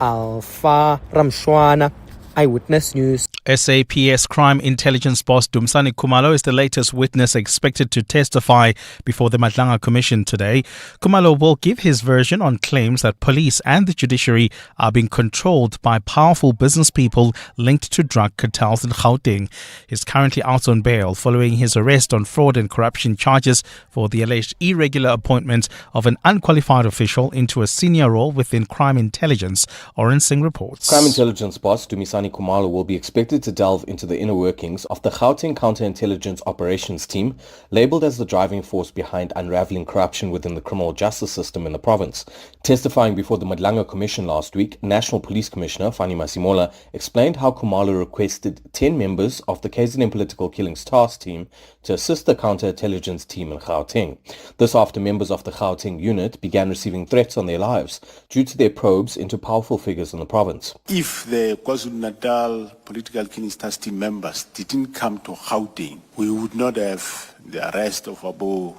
Alpha Ramshwana, Eyewitness News. SAPS crime intelligence boss Dumisani Khumalo is the latest witness expected to testify before the Madlanga Commission today. Khumalo will give his version on claims that police and the judiciary are being controlled by powerful business people linked to drug cartels in Gauteng. He's currently out on bail following his arrest on fraud and corruption charges for the alleged irregular appointment of an unqualified official into a senior role within crime intelligence. Orrin Singh reports. Crime intelligence boss Dumisani Khumalo will be expected to delve into the inner workings of the Gauteng Counterintelligence Operations Team, labelled as the driving force behind unravelling corruption within the criminal justice system in the province. Testifying before the Madlanga Commission last week, National Police Commissioner Fani Masimola explained how Khumalo requested 10 members of the KZN Political Killings Task Team to assist the counterintelligence team in Gauteng. This after members of the Gauteng unit began receiving threats on their lives due to their probes into powerful figures in the province. If the KwaZulu-Natal Political Killings Task Team members didn't come to Gauteng, we would not have the arrest of Abu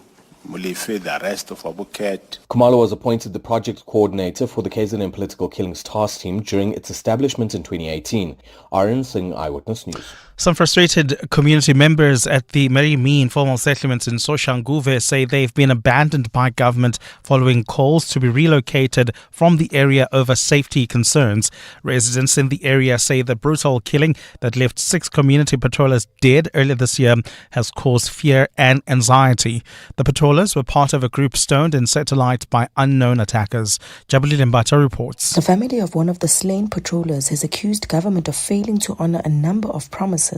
Mulefe, the arrest of Abu Ket. Khumalo was appointed the project coordinator for the KZN Political Killings Task Team during its establishment in 2018. Orrin Singh, Eyewitness News. Some frustrated community members at the Merimi informal settlements in Soshanguve say they've been abandoned by government following calls to be relocated from the area over safety concerns. Residents in the area say the brutal killing that left 6 community patrollers dead earlier this year has caused fear and anxiety. The patrollers were part of a group stoned and set alight by unknown attackers. Jabuli Lembata reports. The family of one of the slain patrollers has accused government of failing to honour a number of promises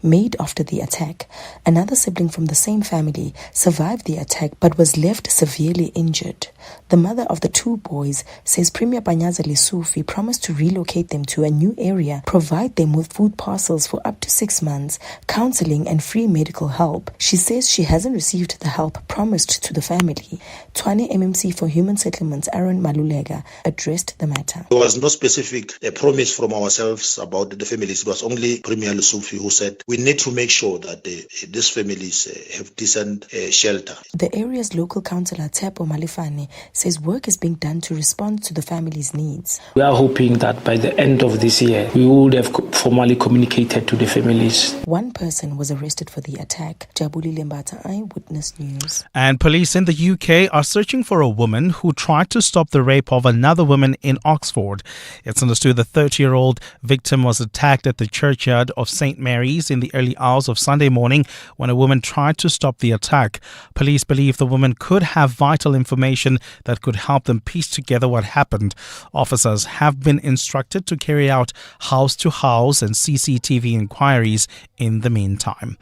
made after the attack. Another sibling from the same family survived the attack but was left severely injured. The mother of the 2 boys says Premier Panyaza Lesufi promised to relocate them to a new area, provide them with food parcels for up to 6 months, counselling and free medical help. She says she hasn't received the help promised to the family. Tshwane MMC for Human Settlements Aaron Malulega addressed the matter. There was no specific promise from ourselves about the families. It was only Premier Lesufi who said we need to make sure that these families have decent shelter. The area's local councillor Tepo Malifane says work is being done to respond to the family's needs. We are hoping that by the end of this year, we would have formally communicated to the families. 1 person was arrested for the attack. Jabuli Lembata, Eyewitness News. And police in the UK are searching for a woman who tried to stop the rape of another woman in Oxford. It's understood the 30-year-old victim was attacked at the churchyard of St. Mary's in the early hours of Sunday morning when a woman tried to stop the attack. Police believe the woman could have vital information that could help them piece together what happened. Officers have been instructed to carry out house-to-house and CCTV inquiries in the meantime.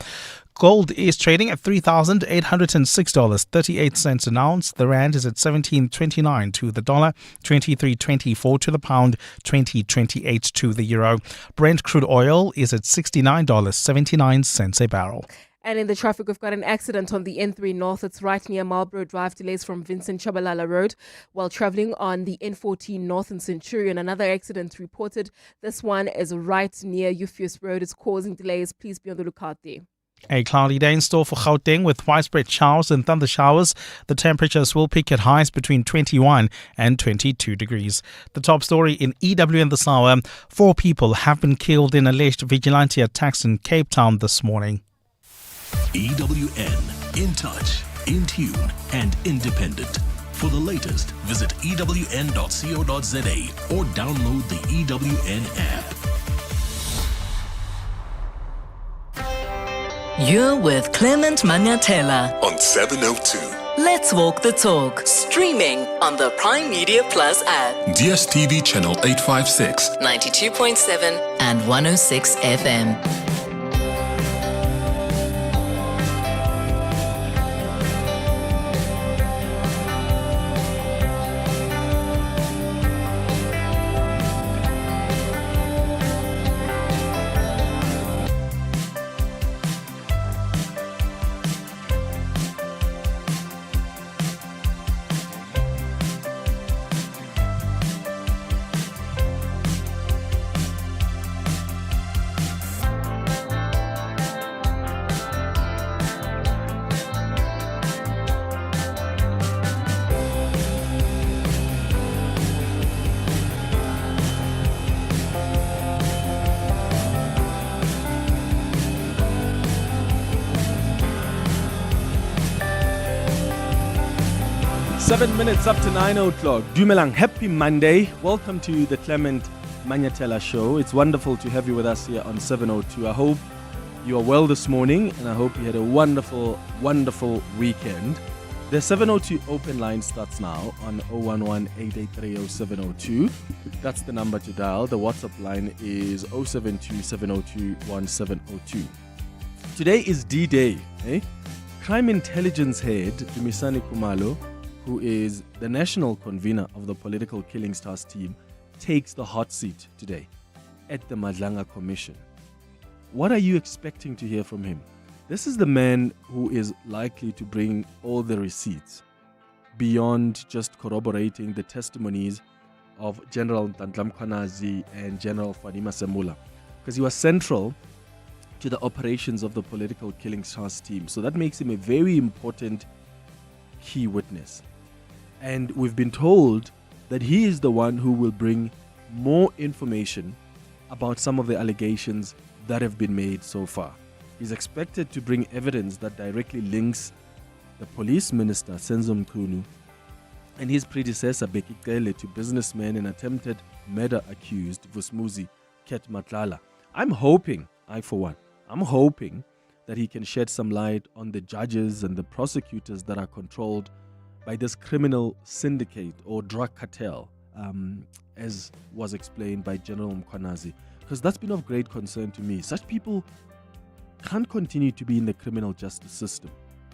Gold is trading at $3,806.38 an ounce. The rand is at 17.29 to the dollar, 23.24 to the pound, 20.28 to the euro. Brent crude oil is at $69.79 a barrel. And in the traffic, we've got an accident on the N3 North. It's right near Marlborough Drive. Delays from Vincent Chabalala Road while travelling on the N14 North in Centurion. Another accident reported. This one is right near Euphus Road. It's causing delays. Please be on the lookout there. A cloudy day in store for Gauteng with widespread showers and thunder showers. The temperatures will peak at highs between 21 and 22 degrees. The top story in EWN this hour: 4 people have been killed in alleged vigilante attacks in Cape Town this morning. EWN, in touch, in tune and independent. For the latest, visit ewn.co.za or download the EWN app. You're with Clement Manyathela on 702. Let's walk the talk. Streaming on the Prime Media Plus app. DSTV channel 856, 92.7 and 106 FM. 7 minutes up to 9 o'clock. Dumelang, happy Monday. Welcome to the Clement Manyathela Show. It's wonderful to have you with us here on 702. I hope you are well this morning, and I hope you had a wonderful, wonderful weekend. The 702 open line starts now on 011-883-0702. That's the number to dial. The WhatsApp line is 072-702-1702. Today is D-Day. Crime Intelligence Head Dumisani Khumalo, who is the national convener of the Political Killings Task Team, takes the hot seat today at the Madlanga Commission. What are you expecting to hear from him? This is the man who is likely to bring all the receipts beyond just corroborating the testimonies of General Dumisani and General Semula, because he was central to the operations of the Political Killings Task Team. So that makes him a very important key witness. And we've been told that he is the one who will bring more information about some of the allegations that have been made so far. He's expected to bring evidence that directly links the police minister, Senzo Mchunu, and his predecessor, Bheki Cele, to businessman and attempted murder accused, Vusmuzi Ket Matlala. I'm hoping that he can shed some light on the judges and the prosecutors that are controlled by this criminal syndicate or drug cartel, as was explained by General Mkhwanazi, because that's been of great concern to me. Such people can't continue to be in the criminal justice system.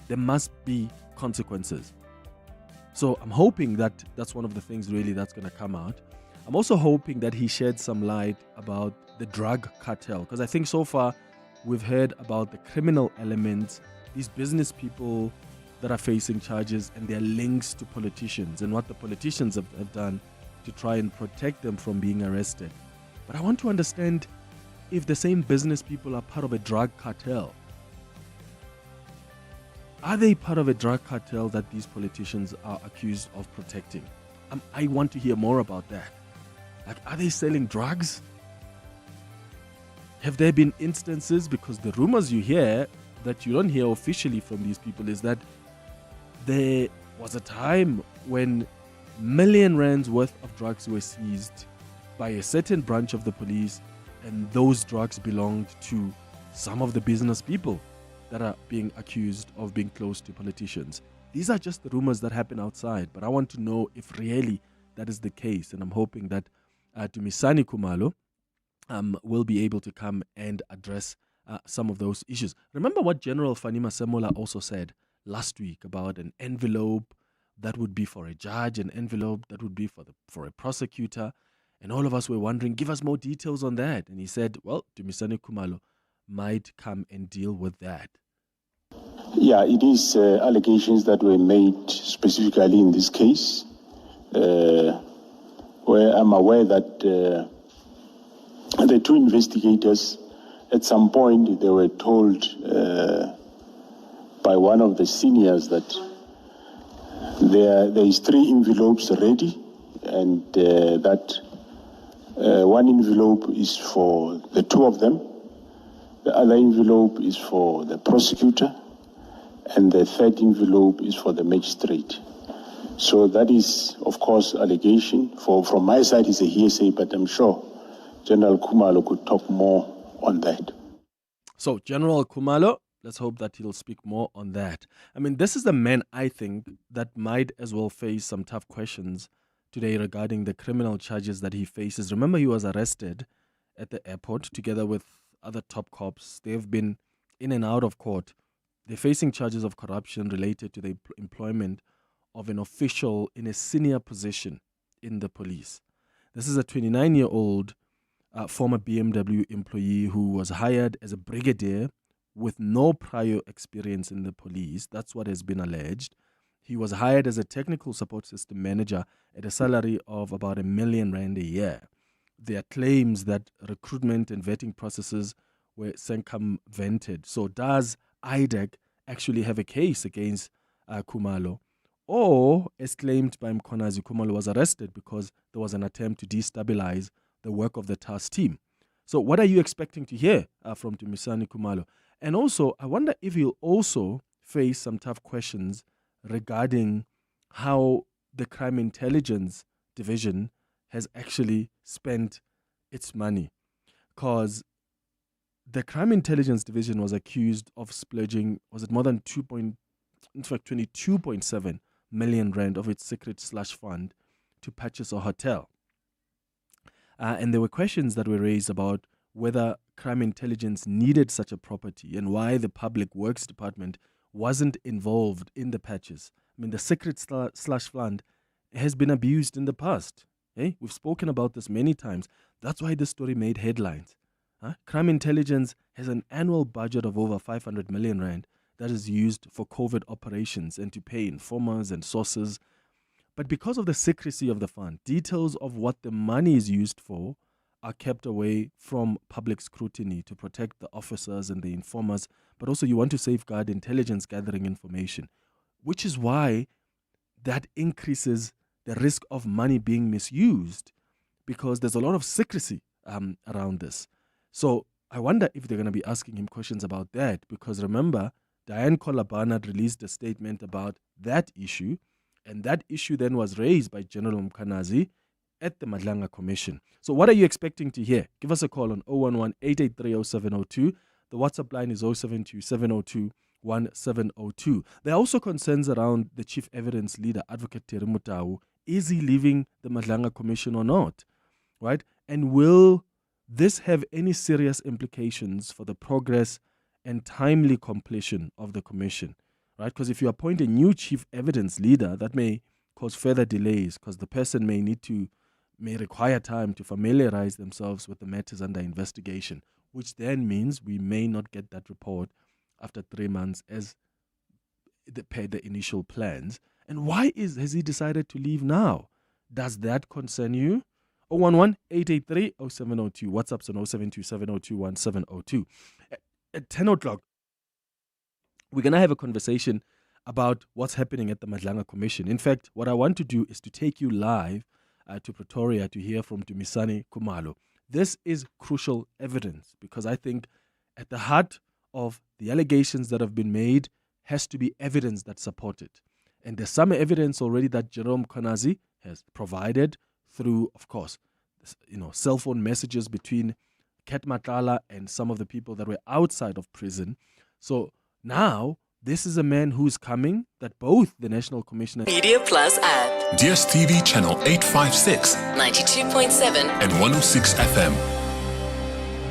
There must be consequences. So I'm hoping that that's one of the things really that's going to come out. I'm also hoping that he sheds some light about the drug cartel, because I think so far we've heard about the criminal elements, these business people that are facing charges and their links to politicians and what the politicians have done to try and protect them from being arrested. But I want to understand if the same business people are part of a drug cartel. Are they part of a drug cartel that these politicians are accused of protecting? I want to hear more about that. Like, are they selling drugs? Have there been instances, because the rumors you hear that you don't hear officially from these people is that there was a time when million rands worth of drugs were seized by a certain branch of the police, and those drugs belonged to some of the business people that are being accused of being close to politicians. These are just the rumors that happen outside, but I want to know if really that is the case, and I'm hoping that Dumisani Khumalo will be able to come and address some of those issues. Remember what General Semula also said last week about an envelope that would be for a judge, an envelope that would be for a prosecutor, and all of us were wondering, give us more details on that. And he said, well, Dumisani Khumalo might come and deal with that. Yeah, it is allegations that were made specifically in this case, where I'm aware that the two investigators, at some point, they were told by one of the seniors that there is 3 envelopes ready, and that one envelope is for the 2 of them, the other envelope is for the prosecutor, and the 3rd envelope is for the magistrate. So that is, of course, allegation. From my side, it's a hearsay, but I'm sure General Khumalo could talk more on that. So, General Khumalo, let's hope that he'll speak more on that. I mean, this is the man, I think, that might as well face some tough questions today regarding the criminal charges that he faces. Remember, he was arrested at the airport together with other top cops. They've been in and out of court. They're facing charges of corruption related to the employment of an official in a senior position in the police. This is a 29-year-old former BMW employee who was hired as a brigadier with no prior experience in the police. That's what has been alleged. He was hired as a technical support system manager at a salary of about R1 million a year. There are claims that recruitment and vetting processes were circumvented. So does IDEC actually have a case against Khumalo? Or, as claimed by Mkhwanazi, Khumalo was arrested because there was an attempt to destabilize the work of the task team. So what are you expecting to hear from Dumisani Khumalo? And also, I wonder if he'll also face some tough questions regarding how the Crime Intelligence Division has actually spent its money. Because the Crime Intelligence Division was accused of splurging, was it more than 22.7 million rand of its secret slush fund to purchase a hotel. And there were questions that were raised about whether crime intelligence needed such a property and why the Public Works Department wasn't involved in the purchase. I mean, the secret slush fund has been abused in the past. We've spoken about this many times. That's why this story made headlines. Crime intelligence has an annual budget of over 500 million rand that is used for covert operations and to pay informers and sources. But because of the secrecy of the fund, details of what the money is used for are kept away from public scrutiny to protect the officers and the informers, but also you want to safeguard intelligence gathering information, which is why that increases the risk of money being misused, because there's a lot of secrecy around this. So I wonder if they're going to be asking him questions about that, because remember, Diane Kolabana released a statement about that issue, and that issue then was raised by General Mkhwanazi at the Madlanga Commission. So what are you expecting to hear? Give us a call on 011-883-0702. The WhatsApp line is 072-702-1702. There are also concerns around the chief evidence leader, Advocate Terry Mutau. Is he leaving the Madlanga Commission or not? Right? And will this have any serious implications for the progress and timely completion of the commission? Right? Because if you appoint a new chief evidence leader, that may cause further delays, because the person may require time to familiarize themselves with the matters under investigation, which then means we may not get that report after 3 months as per the initial plans. And why has he decided to leave now? Does that concern you? 011-883-0702. WhatsApp's on 072-702-1702. At 10 o'clock, we're going to have a conversation about what's happening at the Madlanga Commission. In fact, what I want to do is to take you live to Pretoria to hear from Dumisani Khumalo. This is crucial evidence, because I think at the heart of the allegations that have been made has to be evidence that support it. And there's some evidence already that Jerome Mkhwanazi has provided through, of course, cell phone messages between Kat Matlala and some of the people that were outside of prison. So now, this is a man who's coming that both the National Commissioner Media Plus app, DSTV channel 856, 92.7 and 106 FM.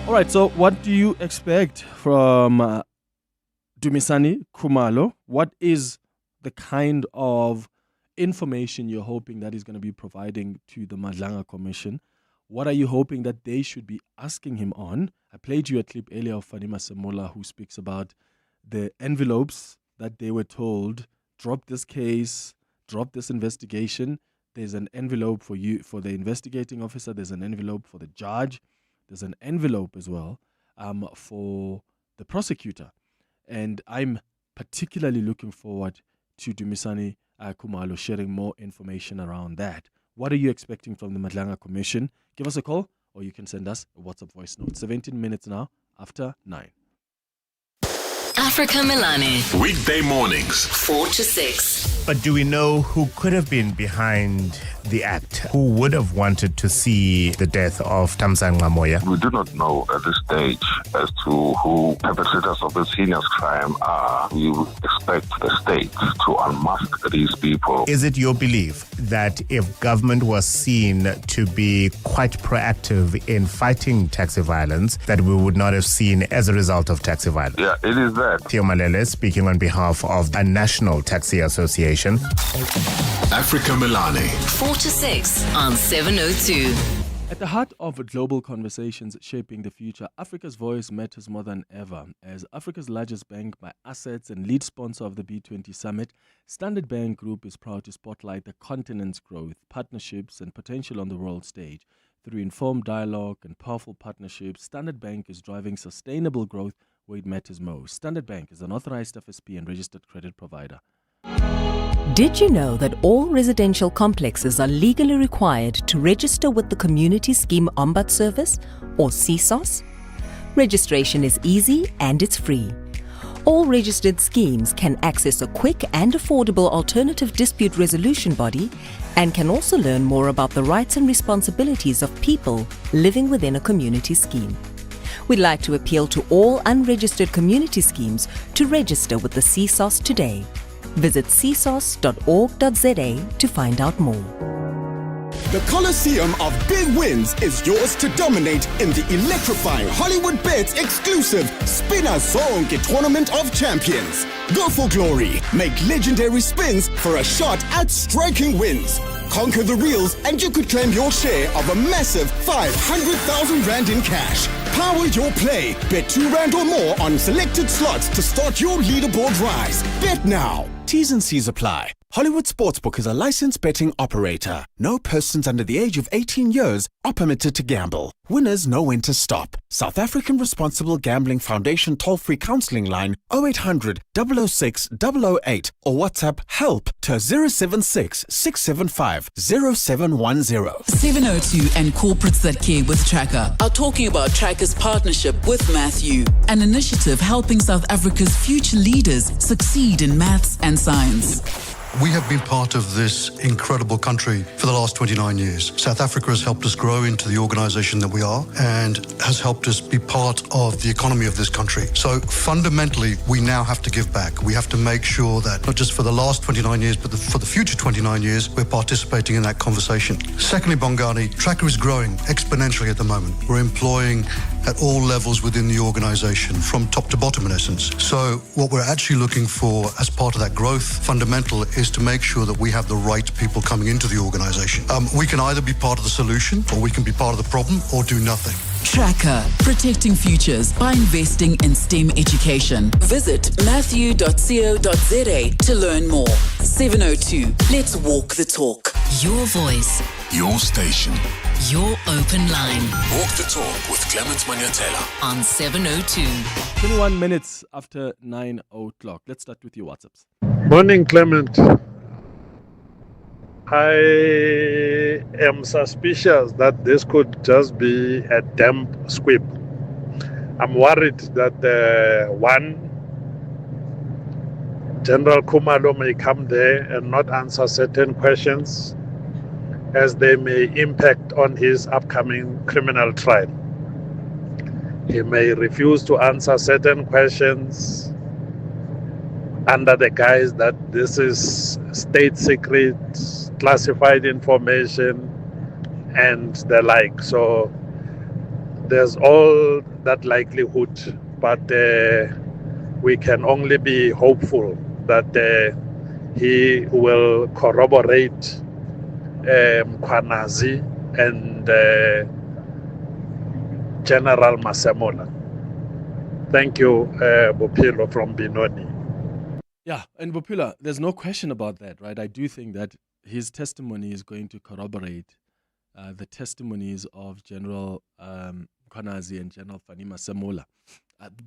All right, so what do you expect from Dumisani Khumalo? What is the kind of information you're hoping that he's going to be providing to the Madlanga Commission? What are you hoping that they should be asking him on? I played you a clip earlier of Fanima Semola, who speaks about the envelopes that they were told, drop this case, drop this investigation. There's an envelope for you, for the investigating officer. There's an envelope for the judge. There's an envelope as well for the prosecutor. And I'm particularly looking forward to Dumisani Khumalo sharing more information around that. What are you expecting from the Madlanga Commission? Give us a call, or you can send us a WhatsApp voice note. 17 minutes now after 9. Africa Milani, Weekday mornings, 4 to 6. But do we know who could have been behind the act? Who would have wanted to see the death of Thamsanqa Moya? We do not know at this stage as to who perpetrators of this heinous crime are. We would expect the state to unmask these people. Is it your belief that if government was seen to be quite proactive in fighting taxi violence, that we would not have seen as a result of taxi violence? Yeah, it is that. Theo Malele speaking on behalf of a National Taxi Association. Africa Milani, 4 to 6 on 702. At the heart of global conversations shaping the future, Africa's voice matters more than ever. As Africa's largest bank by assets and lead sponsor of the B20 Summit, Standard Bank Group is proud to spotlight the continent's growth, partnerships, and potential on the world stage. Through informed dialogue and powerful partnerships, Standard Bank is driving sustainable growth where it matters most. Standard Bank is an authorized FSP and registered credit provider. Did you know that all residential complexes are legally required to register with the Community Scheme Ombud Service, or CSOS? Registration is easy and it's free. All registered schemes can access a quick and affordable alternative dispute resolution body and can also learn more about the rights and responsibilities of people living within a community scheme. We'd like to appeal to all unregistered community schemes to register with the CSOS today. Visit csos.org.za to find out more. The Coliseum of Big Wins is yours to dominate in the electrifying Hollywood Bets exclusive Spinner Zonke Tournament of Champions. Go for glory. Make legendary spins for a shot at striking wins. Conquer the reels and you could claim your share of a massive 500,000 Rand in cash. Power your play. Bet 2 Rand or more on selected slots to start your leaderboard rise. Bet now. T's and C's apply. Hollywood Sportsbook is a licensed betting operator. No persons under the age of 18 years are permitted to gamble. Winners know when to stop. South African Responsible Gambling Foundation toll-free counselling line 0800 006 008 or WhatsApp help to 076 675 0710. 702 and corporates that care with Tracker are talking about Tracker's partnership with Matthew, an initiative helping South Africa's future leaders succeed in maths and science. We have been part of this incredible country for the last 29 years. South Africa has helped us grow into the organisation that we are and has helped us be part of the economy of this country. So fundamentally, we now have to give back. We have to make sure that not just for the last 29 years, but for the future 29 years, we're participating in that conversation. Secondly, Bongani, Tracker is growing exponentially at the moment. We're employing at all levels within the organisation, from top to bottom in essence. So what we're actually looking for as part of that growth fundamental is to make sure that we have the right people coming into the organisation. We can either be part of the solution or we can be part of the problem or do nothing. Tracker, protecting futures by investing in STEM education. Visit matthew.co.za to learn more. 702, let's walk the talk. Your voice. Your station. Your open line. Walk the talk with Clement Manyathela on 702. 21 minutes after 9 o'clock. Let's start with your WhatsApps. Morning, Clement. I am suspicious that this could just be a damp squib. I'm worried that General Khumalo may come there and not answer certain questions as they may impact on his upcoming criminal trial. He may refuse to answer certain questions under the guise that this is state secret, classified information, and the like. So there's all that likelihood, but we can only be hopeful that he will corroborate Mkhwanazi and General Masemola. Thank you, Bophelo from Benoni. Yeah, and Bopula, there's no question about that, right? I do think that his testimony is going to corroborate the testimonies of General Mkhwanazi and General Fani Masemola.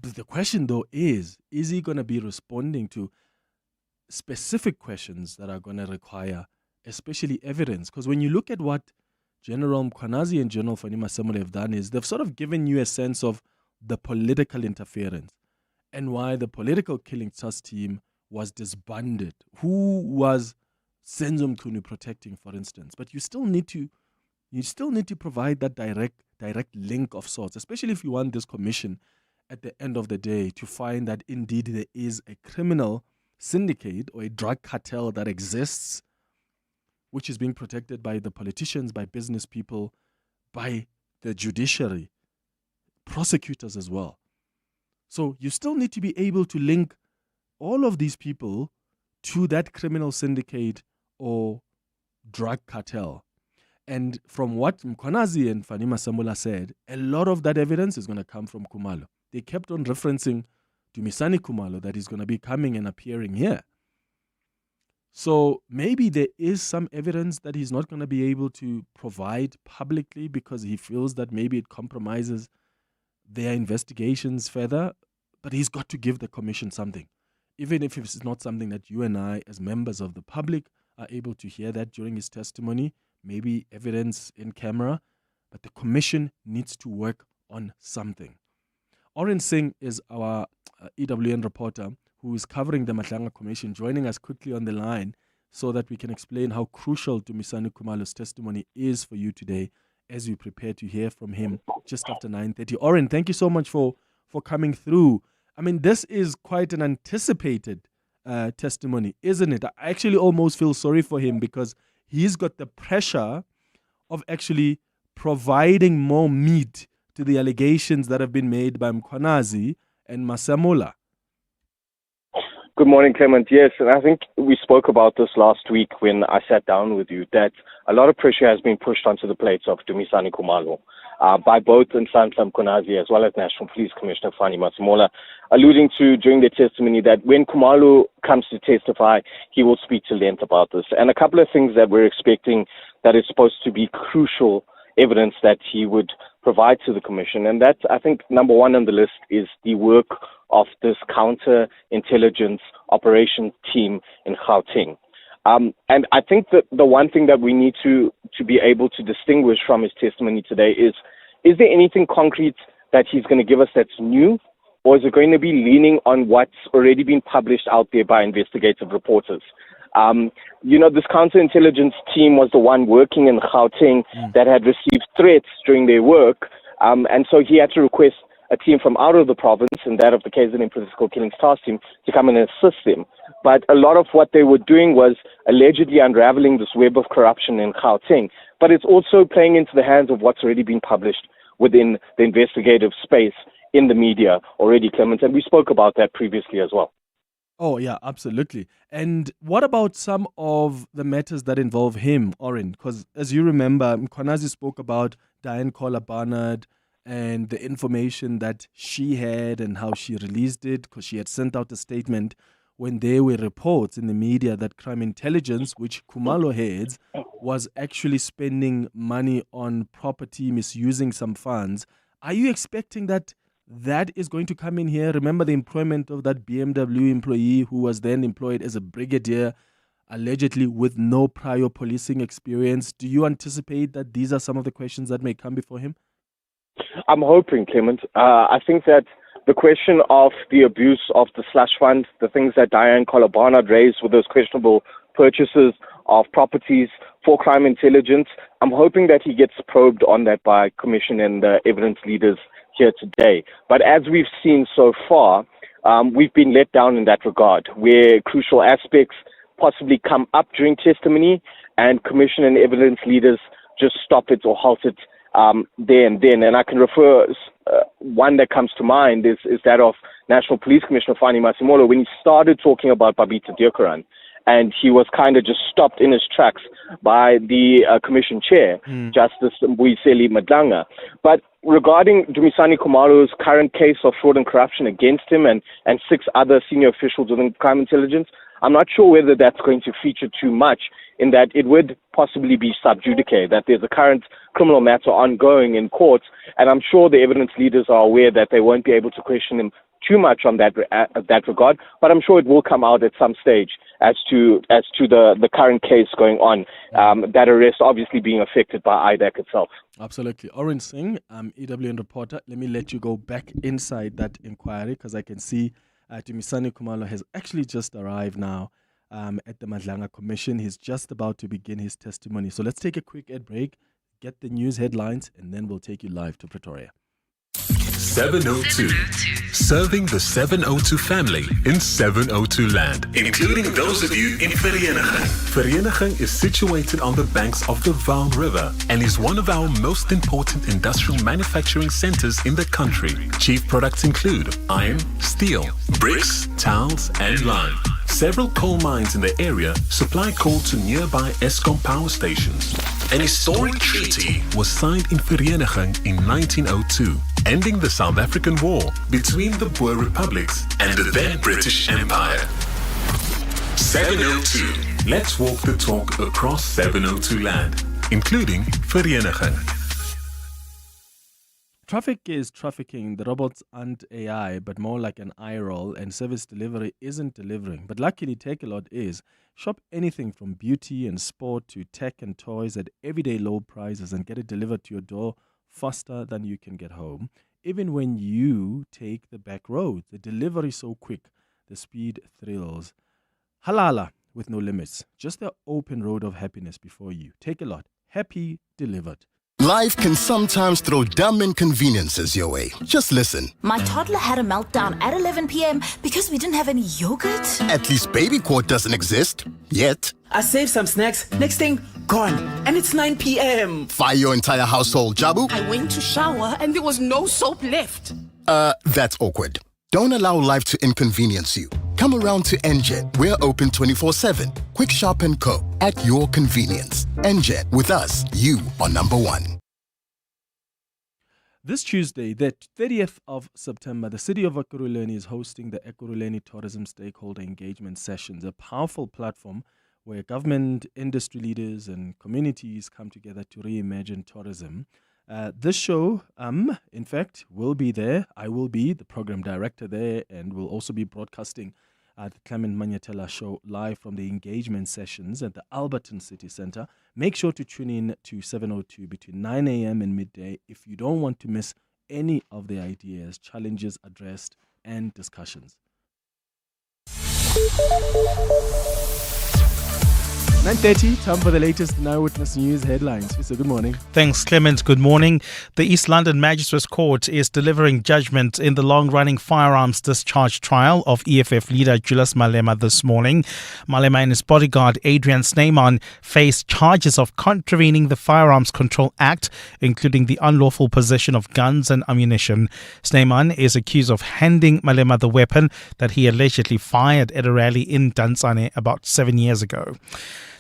The question, though, is he going to be responding to specific questions that are going to require especially evidence? Because when you look at what General Mkhwanazi and General Fani Masemola have done is they've sort of given you a sense of the political interference and why the political killing trust team was disbanded. Who was Senzo Mchunu protecting, for instance? But you still need to provide that direct link of sorts, especially if you want this commission at the end of the day to find that indeed there is a criminal syndicate or a drug cartel that exists, which is being protected by the politicians, by business people, by the judiciary, prosecutors as well. So you still need to be able to link all of these people to that criminal syndicate or drug cartel. And from what Mkhwanazi and Fani Masemola said, a lot of that evidence is going to come from Khumalo. They kept on referencing Dumisani Khumalo that he's going to be coming and appearing here. So maybe there is some evidence that he's not going to be able to provide publicly because he feels that maybe it compromises their investigations further, but he's got to give the commission something. Even if it's not something that you and I, as members of the public, are able to hear that during his testimony, maybe evidence in camera, but the commission needs to work on something. Orrin Singh is our EWN reporter who is covering the Madlanga Commission, joining us quickly on the line so that we can explain how crucial Dumisani Khumalo's testimony is for you today as we prepare to hear from him just after 9:30. Orrin, thank you so much for coming through. I mean, this is quite an anticipated testimony, isn't it? I actually almost feel sorry for him because he's got the pressure of actually providing more meat to the allegations that have been made by Mkhwanazi and Masemola. Good morning, Clement. Yes, and I think we spoke about this last week when I sat down with you, that a lot of pressure has been pushed onto the plates of Dumisani Khumalo by both Insistence Mkhwanazi as well as National Police Commissioner Fani Masemola, alluding to during their testimony that when Khumalo comes to testify, he will speak to length about this. And a couple of things that we're expecting that is supposed to be crucial evidence that he would provide to the commission. And that, I think, number one on the list is the work of this counter-intelligence operations team in Gauteng. And I think that the one thing that we need to be able to distinguish from his testimony today is there anything concrete that he's going to give us that's new, or is it going to be leaning on what's already been published out there by investigative reporters? This counterintelligence team was the one working in Gauteng that had received threats during their work, and so he had to request a team from out of the province, and that of the KZN Political Killings Task Team, to come and assist them. But a lot of what they were doing was allegedly unraveling this web of corruption in Gauteng, but it's also playing into the hands of what's already been published within the investigative space in the media already, Clement, and we spoke about that previously as well. Oh, yeah, absolutely. And what about some of the matters that involve him, Orrin? Because as you remember, Mkhwanazi spoke about Diane Collar Barnard and the information that she had and how she released it, because she had sent out a statement when there were reports in the media that crime intelligence, which Khumalo heads, was actually spending money on property, misusing some funds. Are you expecting that is going to come in here? Remember the employment of that BMW employee who was then employed as a brigadier, allegedly with no prior policing experience. Do you anticipate that these are some of the questions that may come before him? I'm hoping, Clement. I think that the question of the abuse of the slush fund, the things that Diane Collar Barnard raised with those questionable purchases of properties for crime intelligence, I'm hoping that he gets probed on that by Commission and the evidence leaders here today. But as we've seen so far, we've been let down in that regard, where crucial aspects possibly come up during testimony and Commission and evidence leaders just stop it or halt it there and then. And I can refer, one that comes to mind is that of National Police Commissioner Fani Masemola when he started talking about Babita Deokaran, and he was kind of just stopped in his tracks by the Commission Chair, Justice Mbuyiseli Madlanga. But regarding Dumisani Khumalo's current case of fraud and corruption against him and 6 other senior officials within crime intelligence, I'm not sure whether that's going to feature too much, in that it would possibly be sub judice, that there's a current criminal matter ongoing in court, and I'm sure the evidence leaders are aware that they won't be able to question him too much on that regard, but I'm sure it will come out at some stage as to the current case going on, that arrest obviously being affected by IDAC itself. Absolutely. Orrin Singh, EWN reporter, let me let you go back inside that inquiry, because I can see Dumisani Khumalo has actually just arrived now at the Madlanga Commission. He's just about to begin his testimony. So let's take a quick ad break, get the news headlines, and then we'll take you live to Pretoria. 702. Serving the 702 family in 702 land, including those of you in Vereeniging. Vereeniging is situated on the banks of the Vaal River and is one of our most important industrial manufacturing centers in the country. Chief products include iron, steel, bricks, tiles, and lime. Several coal mines in the area supply coal to nearby Eskom power stations. An historic treaty was signed in Vereeniging in 1902, ending the South African War between the Boer republics and the then British Empire. 702. Let's walk the talk across 702 land, including Vereeniging. Traffic is trafficking. The robots aren't AI, but more like an eye roll, and service delivery isn't delivering. But luckily, Takealot is. Shop anything from beauty and sport to tech and toys at everyday low prices and get it delivered to your door faster than you can get home. even when you take the back road. The delivery so quick, the speed thrills. Halala with no limits. Just the open road of happiness before you. Take a lot. Happy delivered. Life can sometimes throw dumb inconveniences your way. Just listen. My toddler had a meltdown at 11 p.m. because we didn't have any yogurt. At least baby quart doesn't exist. Yet. I saved some snacks. Next thing, gone. And it's 9 p.m. Fire your entire household, Jabu. I went to shower and there was no soap left. That's awkward. Don't allow life to inconvenience you. Come around to NJET. We're open 24/7. Quick, sharp, and co. At your convenience. NJET. With us, you are number one. This Tuesday, the 30th of September, the city of Ekurhuleni is hosting the Ekurhuleni Tourism Stakeholder Engagement Sessions, a powerful platform where government, industry leaders, and communities come together to reimagine tourism. This show, in fact, will be there. I will be the program director there, and will also be broadcasting the Clement Manyathela Show live from the engagement sessions at the Alberton City Centre. Make sure to tune in to 7:02 between 9 a.m. and midday if you don't want to miss any of the ideas, challenges addressed, and discussions. 9:30, time for the latest Now Witness News headlines. So good morning. Thanks, Clement. Good morning. The East London Magistrates Court is delivering judgment in the long-running firearms discharge trial of EFF leader Julius Malema this morning. Malema and his bodyguard Adrian Snyman face charges of contravening the Firearms Control Act, including the unlawful possession of guns and ammunition. Snyman is accused of handing Malema the weapon that he allegedly fired at a rally in Danzane about 7 years ago.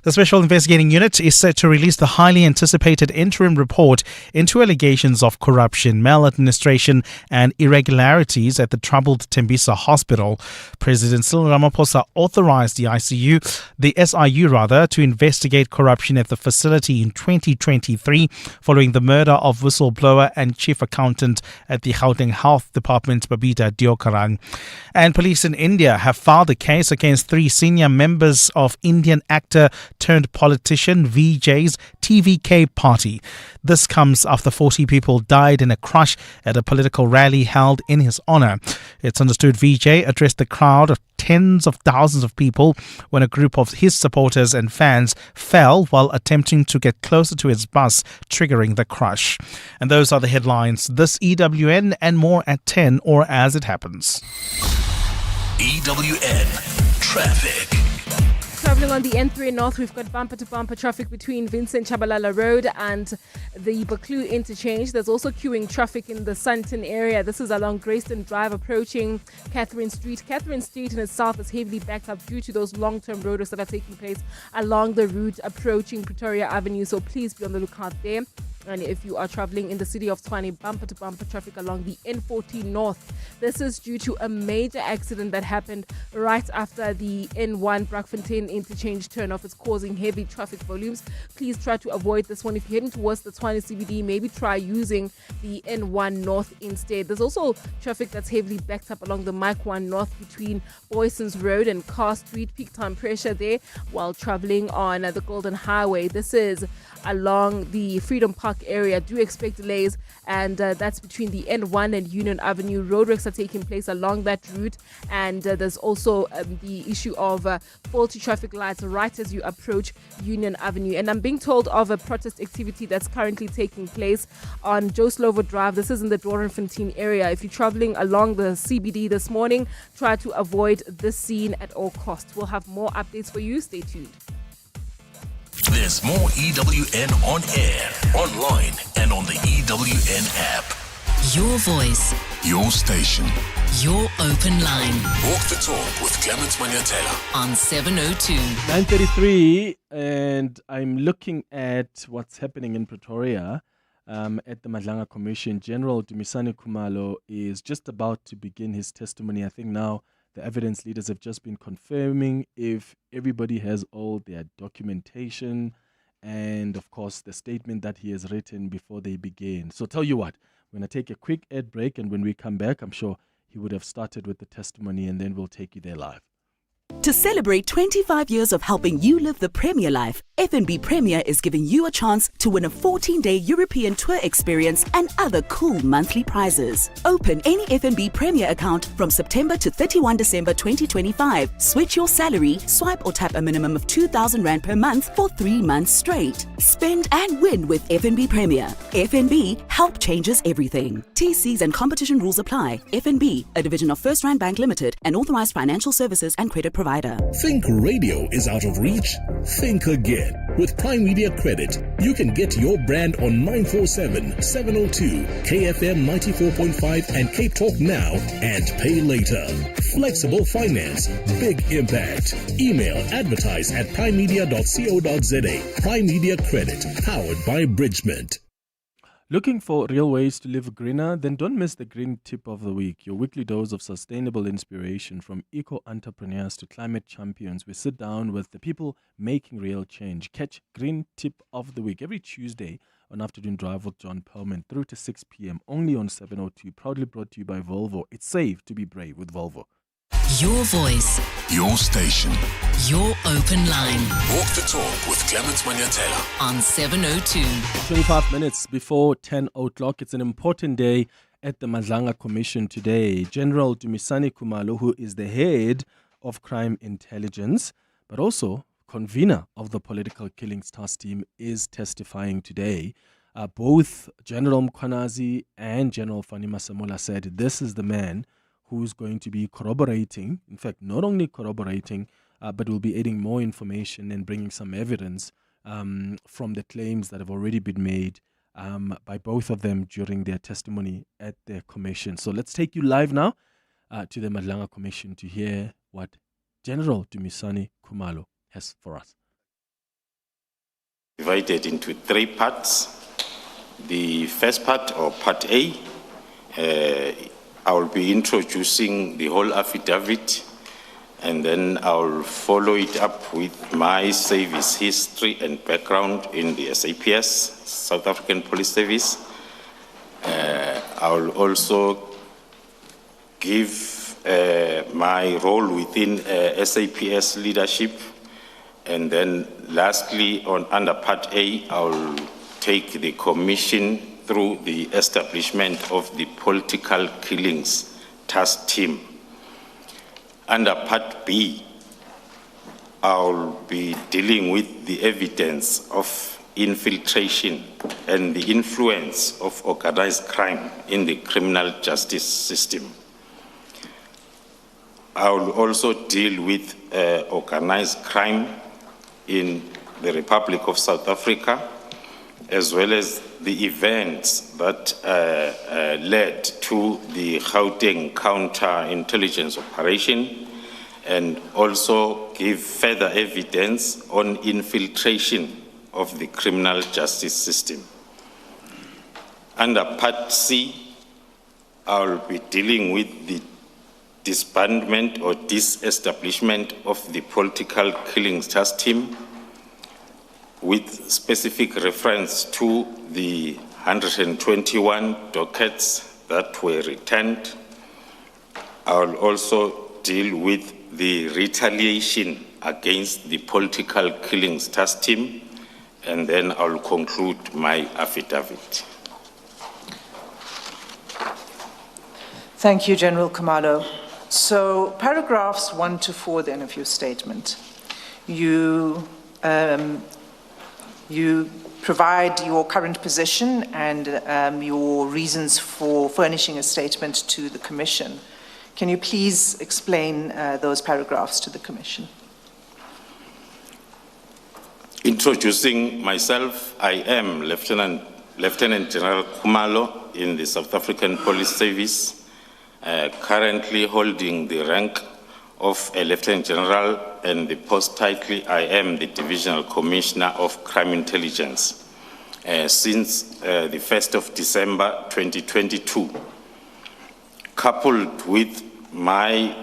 The Special Investigating Unit is set to release the highly anticipated interim report into allegations of corruption, maladministration and irregularities at the troubled Tembisa Hospital. President Cyril Ramaphosa authorized the SIU to investigate corruption at the facility in 2023 following the murder of whistleblower and chief accountant at the Gauteng Health Department, Babita Deokaran. And police in India have filed a case against 3 senior members of Indian actor turned politician VJ's TVK party. This comes after 40 people died in a crush at a political rally held in his honor. It's understood VJ addressed the crowd of tens of thousands of people when a group of his supporters and fans fell while attempting to get closer to his bus, triggering the crush. And those are the headlines. This EWN and more at 10 or as it happens. EWN Traffic. Traveling on the N3 North, we've got bumper-to-bumper traffic between Vincent Chabalala Road and the Buccleuch interchange. There's also queuing traffic in the Sandton area. This is along Grayston Drive approaching Catherine Street. Catherine Street in itself is heavily backed up due to those long-term roadworks that are taking place along the route approaching Pretoria Avenue. So please be on the lookout there. And if you are traveling in the city of Tshwane, bumper-to-bumper traffic along the N14 North. This is due to a major accident that happened right after the N1 Brackfontein interchange turn-off. It's causing heavy traffic volumes. Please try to avoid this one. If you're heading towards the Tshwane CBD, maybe try using the N1 North instead. There's also traffic that's heavily backed up along the Mike 1 North between Boyson's Road and Carr Street. Peak time pressure there while traveling on the Golden Highway. This is along the Freedom Park area. Do expect delays, and that's between the N1 and Union Avenue. Roadworks are taking place along that route, and there's also the issue of faulty traffic lights right as you approach Union Avenue. And I'm being told of a protest activity that's currently taking place on Joe Slovo Drive. This is in the Doornfontein area. If you're traveling along the CBD this morning, try to avoid this scene at all costs. We'll have more updates for you. Stay tuned. There's more EWN on air, online, and on the EWN app. Your voice. Your station. Your open line. Walk the talk with Clement Manyathela. On 702. 9:33, and I'm looking at what's happening in Pretoria at the Madlanga Commission. General Dumisani Khumalo is just about to begin his testimony. I think now the evidence leaders have just been confirming if everybody has all their documentation and, of course, the statement that he has written before they begin. So tell you what, we're going to take a quick ad break, and when we come back, I'm sure he would have started with the testimony, and then we'll take you there live. To celebrate 25 years of helping you live the premier life, FNB Premier is giving you a chance to win a 14-day European tour experience and other cool monthly prizes. Open any FNB Premier account from September to 31 December 2025. Switch your salary, swipe or tap a minimum of 2,000 Rand per month for 3 months straight. Spend and win with FNB Premier. FNB, help changes everything. TCs and competition rules apply. FNB, a division of First Rand Bank Limited, an authorized financial services and credit provider. Think radio is out of reach? Think again. With Prime Media Credit, you can get your brand on 947, 702, KFM 94.5 and Cape Talk now and pay later. Flexible finance, big impact. Email advertise@primemedia.co.za. Prime Media Credit, powered by Bridgement. Looking for real ways to live greener? Then don't miss the Green Tip of the Week, your weekly dose of sustainable inspiration from eco-entrepreneurs to climate champions. We sit down with the people making real change. Catch Green Tip of the Week every Tuesday on Afternoon Drive with John Perlman through to 6 p.m. only on 702. Proudly brought to you by Volvo. It's safe to be brave with Volvo. Your voice, your station, your open line. Walk the talk with Clement Manyathela on 702. 25 minutes before 10 o'clock. It's an important day at the Madlanga Commission today. General Dumisani Khumalo, who is the head of crime intelligence, but also convener of the political killings task team, is testifying today. Both General Mkhwanazi and General Fanima Samola said this is the man who's going to be corroborating, in fact, not only corroborating, but will be adding more information and bringing some evidence from the claims that have already been made by both of them during their testimony at their commission. So let's take you live now to the Madlanga Commission to hear what General Dumisani Khumalo has for us. Divided into 3 parts. The first part, or part A, I will be introducing the whole affidavit, and then I will follow it up with my service history and background in the SAPS, South African Police Service. I will also give my role within SAPS leadership, and then lastly, under Part A, I will take the Commission through the establishment of the political killings task team. Under Part B, I'll be dealing with the evidence of infiltration and the influence of organized crime in the criminal justice system. I will also deal with organized crime in the Republic of South Africa, as well as the events that led to the Gauteng counter-intelligence operation, and also give further evidence on infiltration of the criminal justice system. Under Part C, I will be dealing with the disbandment or disestablishment of the political killings task team, with specific reference to the 121 dockets that were returned. I will also deal with the retaliation against the political killings task team, and then I will conclude my affidavit. Thank you, General Khumalo. So, paragraphs 1 to 4 then of your statement. You provide your current position and your reasons for furnishing a statement to the Commission. Can you please explain those paragraphs to the Commission? Introducing myself, I am Lieutenant General Khumalo in the South African Police Service, currently holding the rank of a Lieutenant General, and the post title, I am the Divisional Commissioner of Crime Intelligence since the 1st of December 2022. Coupled with my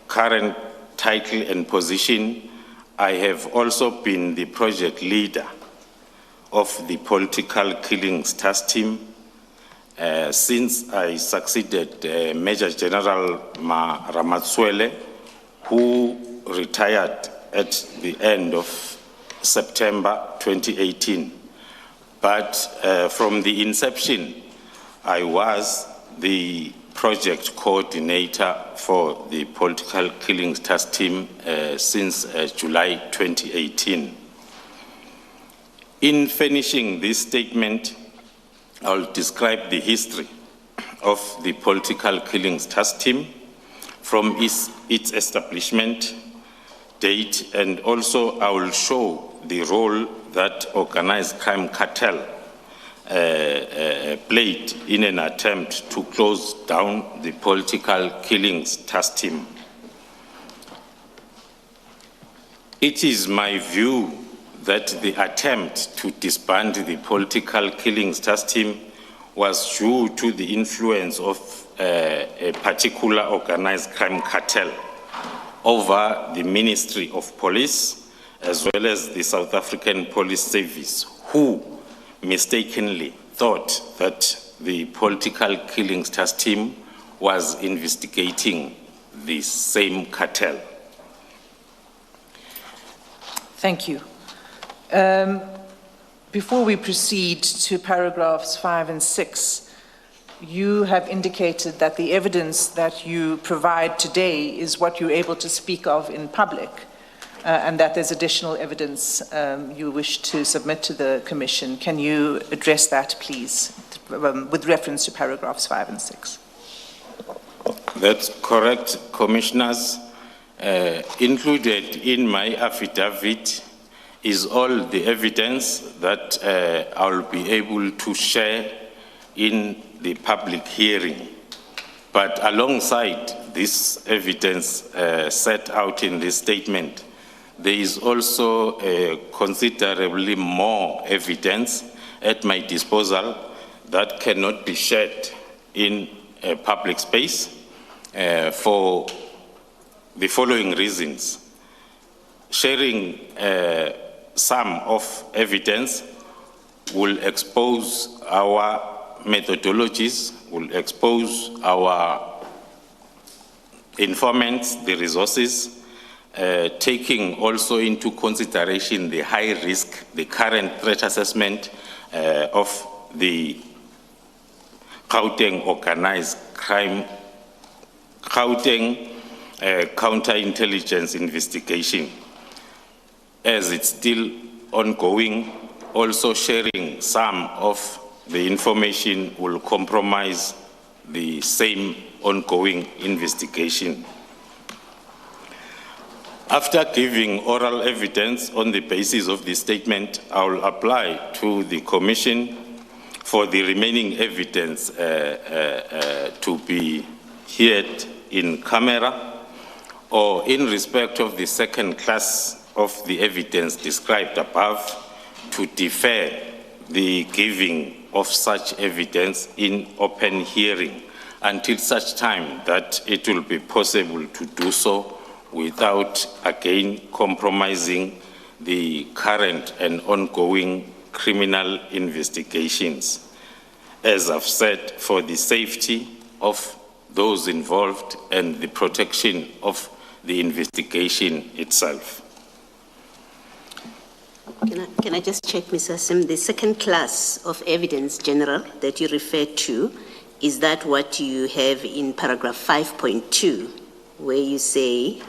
current title and position, I have also been the project leader of the political killings task team since I succeeded Major General Ramatswele, who retired at the end of September 2018. But from the inception, I was the project coordinator for the Political Killings Task Team since July 2018. In finishing this statement, I'll describe the history of the Political Killings Task Team from its establishment date, and also I will show the role that organized crime cartel played in an attempt to close down the Political Killings Task Team. It is my view that the attempt to disband the Political Killings Task Team was due to the influence of a particular organized crime cartel over the Ministry of Police as well as the South African Police Service, who mistakenly thought that the Political Killings Task Team was investigating the same cartel. Thank you. Before we proceed to paragraphs 5 and 6, you have indicated that the evidence that you provide today is what you're able to speak of in public, and that there's additional evidence you wish to submit to the Commission. Can you address that, please, with reference to paragraphs 5 and 6? That's correct, Commissioners. Included in my affidavit is all the evidence that I'll be able to share in the public hearing. But alongside this evidence set out in this statement, there is also considerably more evidence at my disposal that cannot be shared in a public space for the following reasons. Sharing some of evidence will expose our methodologies, will expose our informants, the resources, taking also into consideration the high risk, the current threat assessment of the Gauteng organized crime, Gauteng counterintelligence investigation, as it's still ongoing. Also sharing some of the information will compromise the same ongoing investigation. After giving oral evidence on the basis of this statement, I will apply to the Commission for the remaining evidence to be heard in camera, or in respect of the second class of the evidence described above, to defer the giving of such evidence in open hearing until such time that it will be possible to do so without again compromising the current and ongoing criminal investigations. As I've said, for the safety of those involved and the protection of the investigation itself. Can I just check, Mr. Sim, the second class of evidence, General, that you referred to, is that what you have in paragraph 5.2, where you say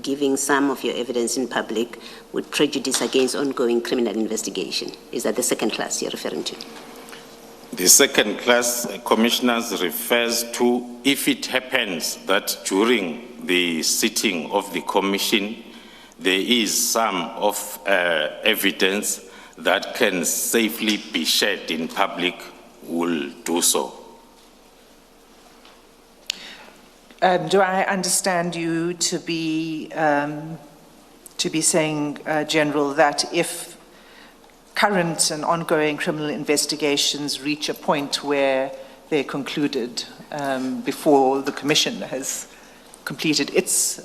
giving some of your evidence in public would prejudice against ongoing criminal investigation? Is that the second class you're referring to? The second class, Commissioners, refers to if it happens that during the sitting of the Commission there is some of evidence that can safely be shared in public, will do so. Do I understand you to be saying, General, that if current and ongoing criminal investigations reach a point where they're concluded before the Commission has completed its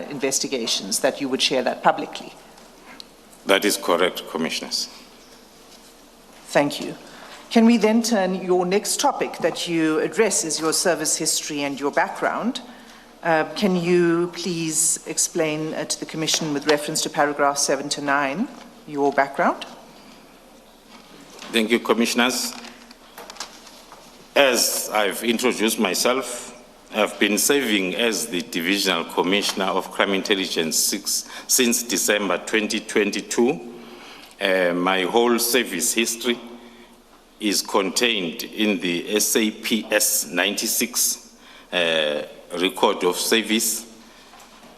investigations, that you would share that publicly? That is correct, Commissioners. Thank you. Can we then turn, your next topic that you address is your service history and your background. Can you please explain to the Commission with reference to paragraphs 7 to 9 your background. Thank you, Commissioners. As I've introduced myself, I've been serving as the Divisional Commissioner of Crime Intelligence since December 2022. My whole service history is contained in the SAPS 96 record of service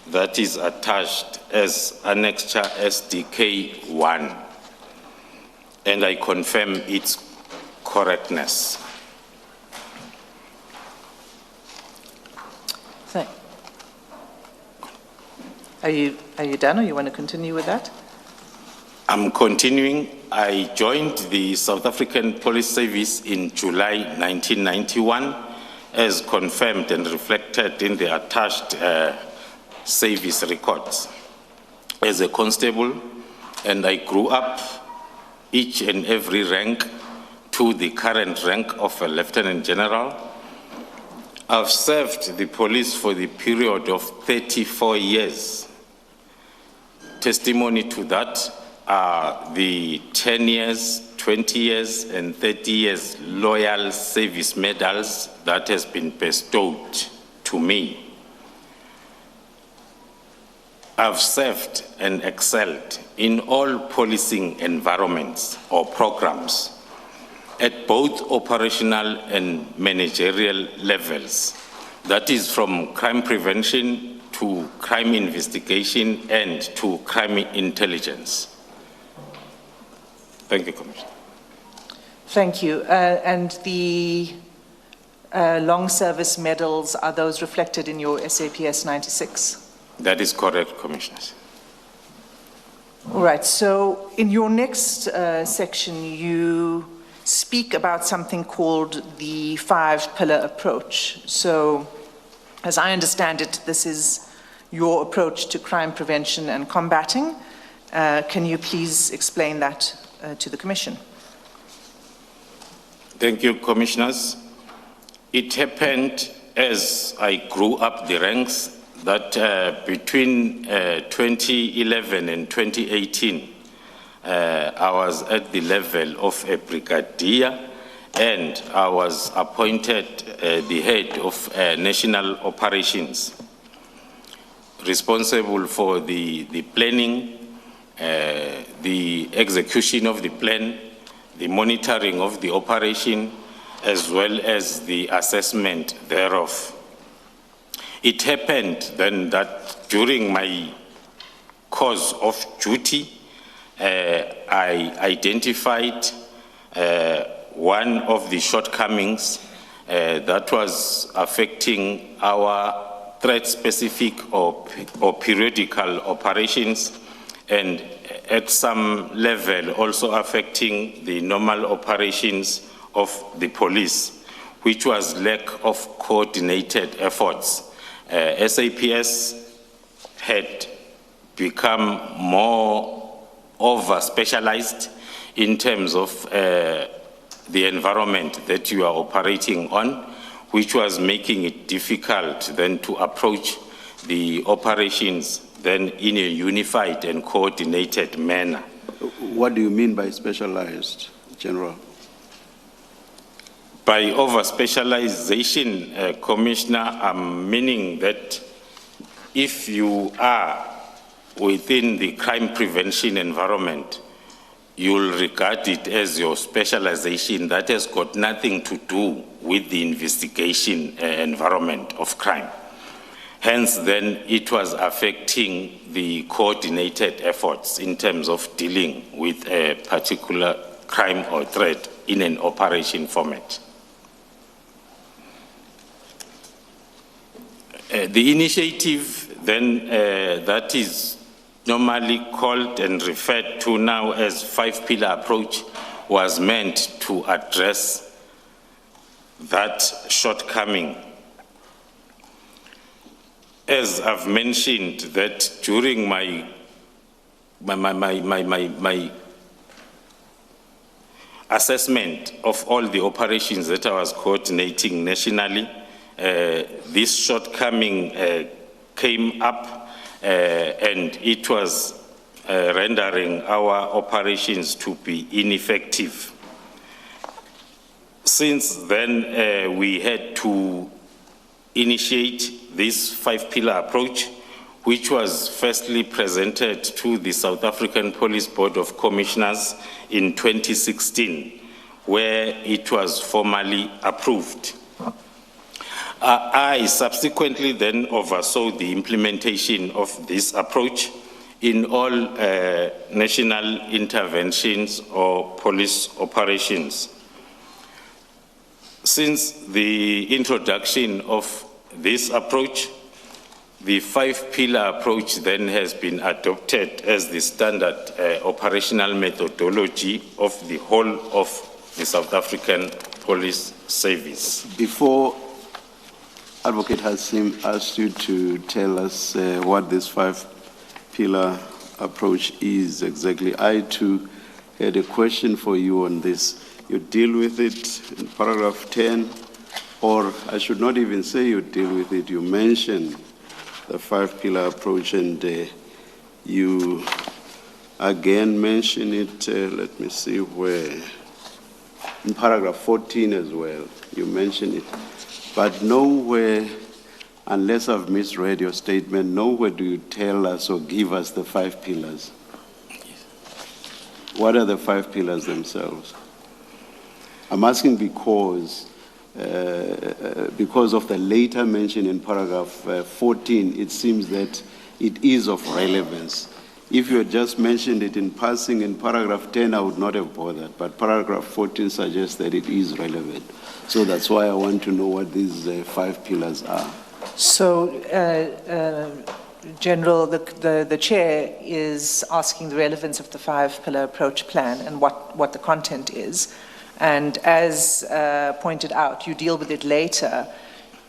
that is attached as Annexure SDK 1, and I confirm its correctness. Are you done, or you want to continue with that? I'm continuing. I joined the South African Police Service in July 1991, as confirmed and reflected in the attached service records, as a constable, and I grew up each and every rank to the current rank of a Lieutenant General. I've served the police for the period of 34 years. Testimony to that are the 10 years, 20 years, and 30 years loyal service medals that has been bestowed to me. I've served and excelled in all policing environments or programs at both operational and managerial levels. That is from crime prevention to crime investigation and to crime intelligence. Thank you, Commissioner. Thank you. And the long service medals, are those reflected in your SAPS 96? That is correct, Commissioners. All right, so in your next section, you speak about something called the 5-pillar approach. So, as I understand it, this is your approach to crime prevention and combating. Can you please explain that to the Commission? Thank you, Commissioners. It happened as I grew up the ranks that between 2011 and 2018, I was at the level of a brigadier, and I was appointed the head of national operations, responsible for the planning, the execution of the plan, the monitoring of the operation, as well as the assessment thereof. It happened then that during my course of duty, I identified one of the shortcomings that was affecting our threat-specific or periodical operations, and at some level also affecting the normal operations of the police, which was lack of coordinated efforts. SAPS had become more over-specialized in terms of the environment that you are operating on, which was making it difficult then to approach the operations then in a unified and coordinated manner. What do you mean by specialized, General? By over-specialization, Commissioner, I'm meaning that if you are within the crime prevention environment, you'll regard it as your specialization that has got nothing to do with the investigation environment of crime. Hence, then, it was affecting the coordinated efforts in terms of dealing with a particular crime or threat in an operation format. The initiative, then, that is normally called and referred to now as 5-pillar approach, was meant to address that shortcoming. As I've mentioned, that during my assessment of all the operations that I was coordinating nationally, this shortcoming came up, and it was rendering our operations to be ineffective. Since then, we had to initiate this 5-pillar approach, which was firstly presented to the South African Police Board of Commissioners in 2016, where it was formally approved. I subsequently then oversaw the implementation of this approach in all national interventions or police operations. Since the introduction of this approach, the 5-pillar approach then has been adopted as the standard operational methodology of the whole of the South African Police Service. Before Advocate Hassim asked you to tell us what this 5-pillar approach is exactly, I too had a question for you on this. You deal with it in paragraph 10, or I should not even say you deal with it, you mention the 5-pillar approach, and you again mention it, let me see where, in paragraph 14 as well, you mention it. But nowhere, unless I've misread your statement, nowhere do you tell us or give us the 5 pillars. What are the 5 pillars themselves? I'm asking because of the later mention in paragraph 14, it seems that it is of relevance. If you had just mentioned it in passing in paragraph 10, I would not have bothered, but paragraph 14 suggests that it is relevant. So that's why I want to know what these 5 pillars are. So, General, the Chair is asking the relevance of the 5-pillar approach plan and what the content is. And as pointed out, you deal with it later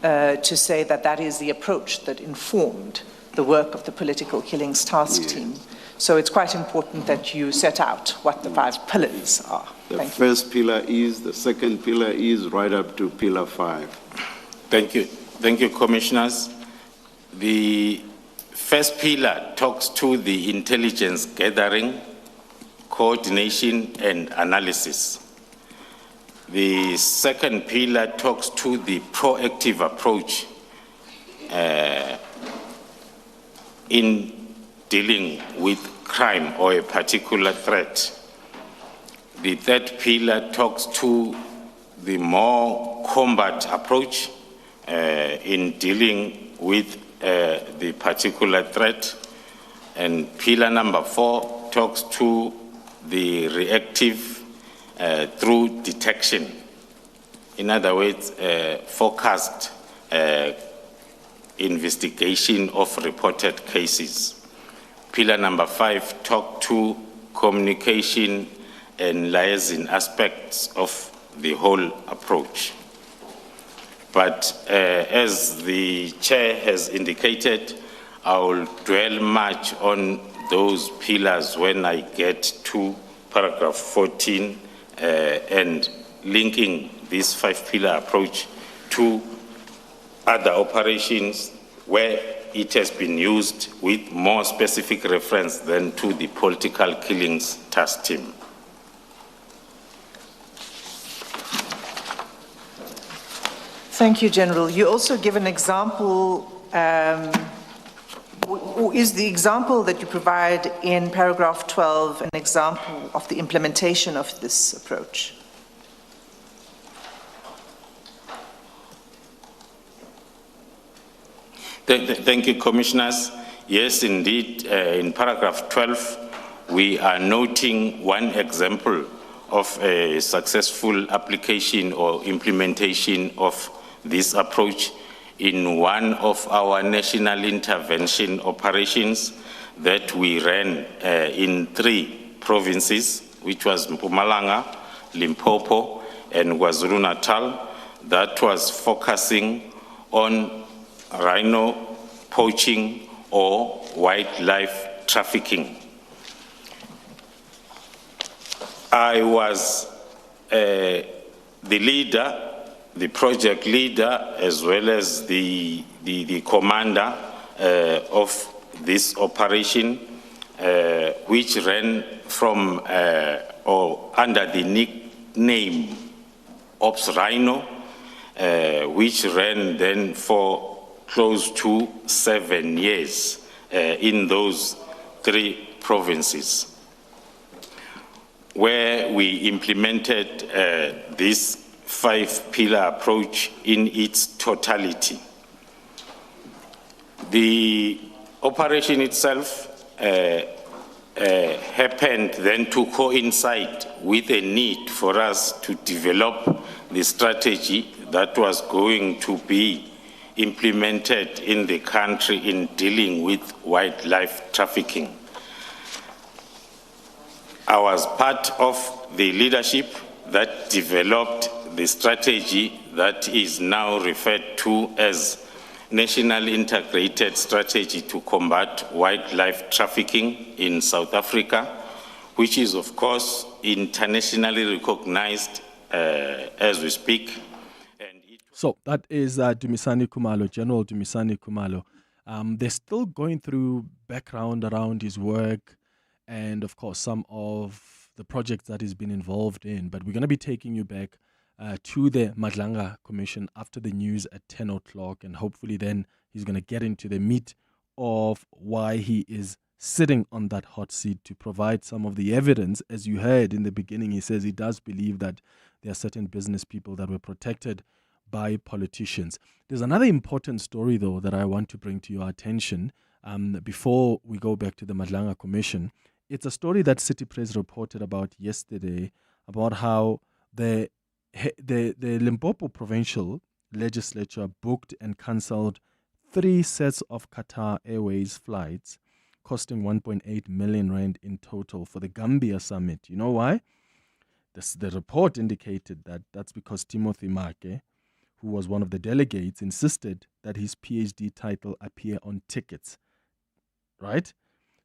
to say that that is the approach that informed the work of the Political Killings Task Team. So it's quite important that you set out what the 5 pillars are. The first pillar is, the second pillar is, right up to pillar 5. Thank you. Thank you, Commissioners. The first pillar talks to the intelligence gathering, coordination, and analysis. The second pillar talks to the proactive approach in dealing with crime or a particular threat. The third pillar talks to the more combat approach in dealing with the particular threat. And pillar number 4 talks to the reactive through detection. In other words, focused investigation of reported cases. Pillar number 5 talks to communication and liaison aspects of the whole approach. But as the Chair has indicated, I will dwell much on those pillars when I get to paragraph 14 and linking this 5-pillar approach to other operations where it has been used with more specific reference than to the Political Killings Task Team. Thank you, General. You also give an example, is the example that you provide in paragraph 12 an example of the implementation of this approach? Thank you, Commissioners. Yes, indeed, in paragraph 12, we are noting one example of a successful application or implementation of this approach in one of our national intervention operations that we ran in 3 provinces, which was Mpumalanga, Limpopo, and KwaZulu-Natal, that was focusing on rhino poaching or wildlife trafficking. I was the leader, the project leader, as well as the commander of this operation. which ran from or under the nickname Ops Rhino, which ran then for close to 7 years in those 3 provinces, where we implemented this 5-pillar approach in its totality. The operation itself happened then to coincide with a need for us to develop the strategy that was going to be implemented in the country in dealing with wildlife trafficking. I was part of the leadership that developed the strategy that is now referred to as National Integrated Strategy to Combat Wildlife Trafficking in South Africa, which is, of course, internationally recognized as we speak. So that is Dumisani Khumalo, General Dumisani Khumalo. They're still going through background around his work and, of course, some of the projects that he's been involved in. But we're going to be taking you back to the Madlanga Commission after the news at 10 o'clock. And hopefully then he's going to get into the meat of why he is sitting on that hot seat to provide some of the evidence. As you heard in the beginning, he says he does believe that there are certain business people that were protected by politicians. There's another important story, though, that I want to bring to your attention before we go back to the Madlanga Commission. It's a story that City Press reported about yesterday, about how the Limpopo Provincial Legislature booked and cancelled 3 sets of Qatar Airways flights, costing 1.8 million rand in total for the Gambia summit. You know why? The report indicated that that's because Timothy Make, who was one of the delegates, insisted that his PhD title appear on tickets, right?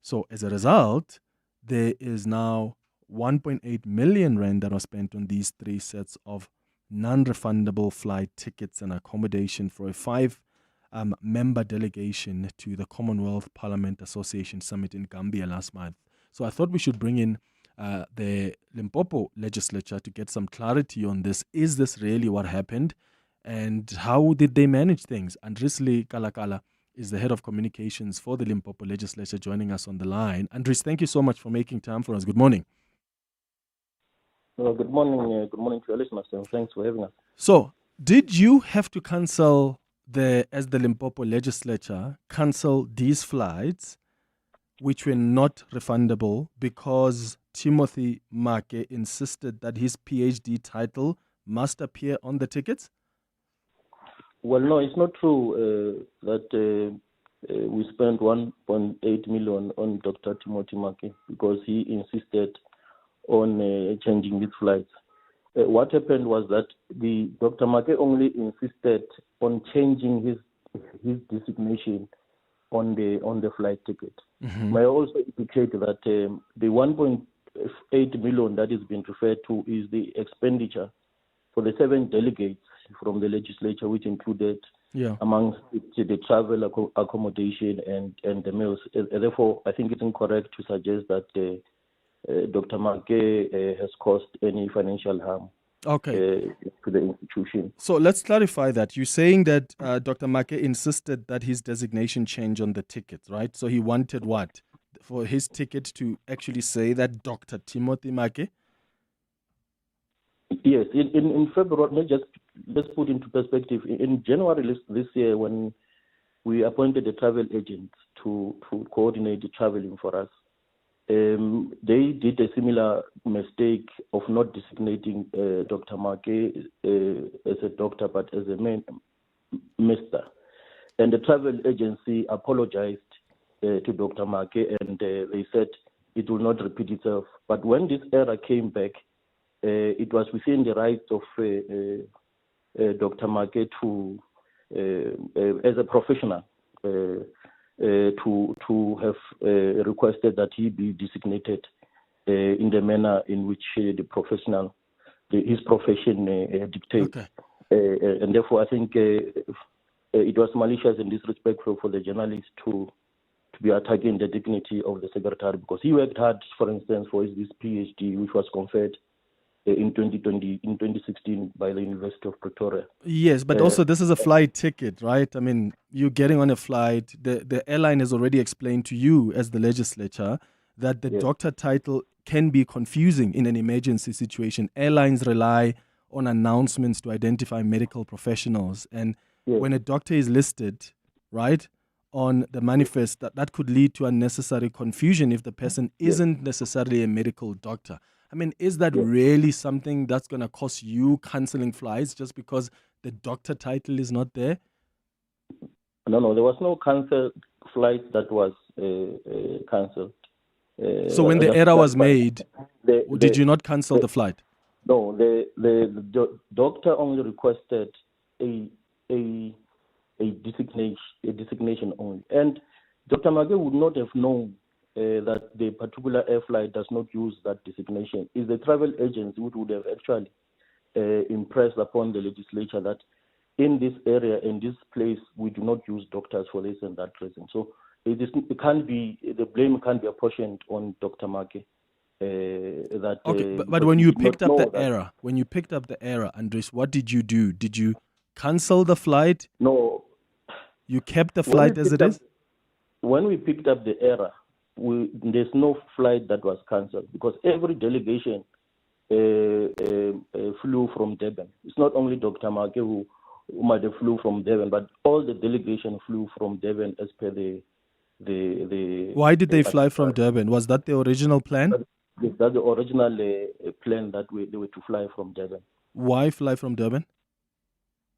So as a result, there is now 1.8 million rand that was spent on these 3 sets of non-refundable flight tickets and accommodation for a 5-member delegation to the Commonwealth Parliament Association Summit in Gambia last month. So I thought we should bring in the Limpopo Legislature to get some clarity on this. Is this really what happened? And how did they manage things? Andries Lekalakala is the head of communications for the Limpopo Legislature, joining us on the line. Andries, thank you so much for making time for us. Good morning. Well, good morning. Good morning to your listeners. Thanks for having us. So, did you have to cancel as the Limpopo Legislature, cancel these flights, which were not refundable, because Timothy Make insisted that his PhD title must appear on the tickets? Well, no, it's not true that we spent 1.8 million on Dr. Timothy Make because he insisted on changing his flights. What happened was that Dr. Make only insisted on changing his designation on the flight ticket. Mm-hmm. May I also indicate that the 1.8 million that is being referred to is the expenditure for the 7 delegates from the legislature, which included amongst the travel accommodation and the meals. Therefore, I think it's incorrect to suggest that Dr. Make has caused any financial harm to the institution. So let's clarify that. You're saying that Dr. Make insisted that his designation change on the ticket, right? So he wanted what? For his ticket to actually say that Dr. Timothy Make? Yes, in February, let's put into perspective. In January this year, when we appointed a travel agent to coordinate the traveling for us, they did a similar mistake of not designating Dr. Make as a doctor, but as a mister. And the travel agency apologized to Dr. Make, and they said it will not repeat itself. But when this error came back, it was within the rights of Dr. Make to, as a professional, to have requested that he be designated in the manner in which his profession dictates. Okay. And therefore, I think it was malicious and disrespectful for the journalist to be attacking the dignity of the secretary, because he worked hard, for instance, for this PhD, which was conferred in 2016 by the University of Pretoria. Yes, but also this is a flight ticket, right? I mean, you're getting on a flight. The airline has already explained to you as the legislature that the doctor title can be confusing in an emergency situation. Airlines rely on announcements to identify medical professionals. And when a doctor is listed, right, on the manifest, that could lead to unnecessary confusion if the person isn't necessarily a medical doctor. I mean, is that really something that's going to cost you cancelling flights just because the doctor title is not there? No, there was no cancelled flight that was cancelled. So when the error was made, did you not cancel the flight? No, the doctor only requested a designation only. And Dr. Mage would not have known that the particular air flight does not use that designation. It's the travel agency which would have actually impressed upon the legislature that in this area, in this place, we do not use doctors for this and that reason. So the blame can't be apportioned on Dr. Mage. But when you picked up the error, Andries, what did you do? Did you cancel the flight? No. You kept the flight as it is? When we picked up the error, there's no flight that was cancelled because every delegation flew from Durban. It's not only Dr. Mage who might have flew from Durban, but all the delegation flew from Durban as per the Why did they fly from Durban? Was that the original plan? That's the original plan that they were to fly from Durban. Why fly from Durban?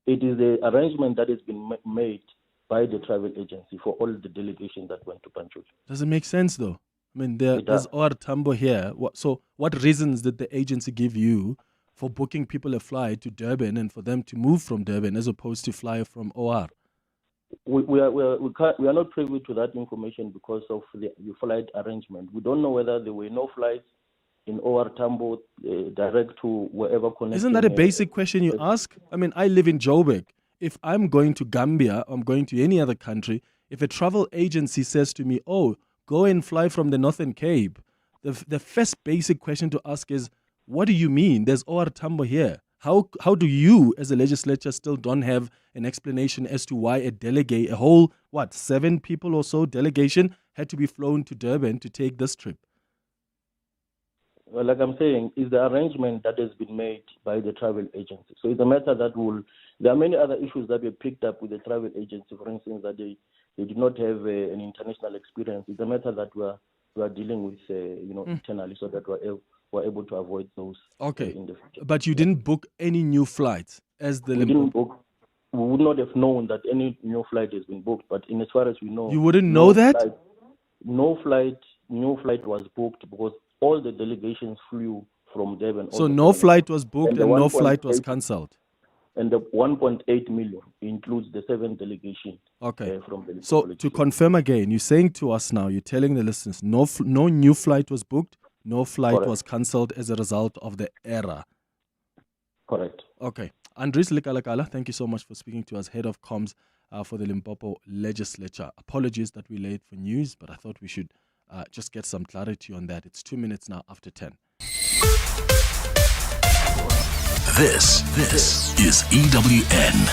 It is the arrangement that has been made by the travel agency for all the delegations that went to Banjul. Does it make sense though? I mean, there's OR Tambo here. So what reasons did the agency give you for booking people a flight to Durban and for them to move from Durban as opposed to fly from OR? We are not privy to that information because of the flight arrangement. We don't know whether there were no flights in OR Tambo direct to wherever connected. Isn't that a basic question you ask? I mean, I live in Joburg. If I'm going to Gambia, I'm going to any other country, if a travel agency says to me, oh, go and fly from the Northern Cape, the first basic question to ask is, what do you mean? There's OR Tambo here. How do you, as a legislature, still don't have an explanation as to why a whole 7 people or so delegation had to be flown to Durban to take this trip? Well, like I'm saying, it's the arrangement that has been made by the travel agency. So it's a matter that there are many other issues that were picked up with the travel agency, for instance, that they did not have an international experience. It's a matter that we are dealing with, internally, so that we're able to avoid those in the future. But you didn't book any new flights as the Limpopo? We would not have known that any new flight has been booked, but in as far as we know... You wouldn't know that? New flight was booked because all the delegations flew from Durban. So no flight was booked and no flight was cancelled? And the 1.8 million includes the 7 delegations. Okay. From the so to confirm again, you're saying to us now, you're telling the listeners, no new flight was booked, no flight was cancelled as a result of the error. Correct. Okay. Andries Lekalakala, thank you so much for speaking to us, Head of Comms for the Limpopo Legislature. Apologies that we're late for news, but I thought we should just get some clarity on that. It's 2 minutes now after 10. This is EWN.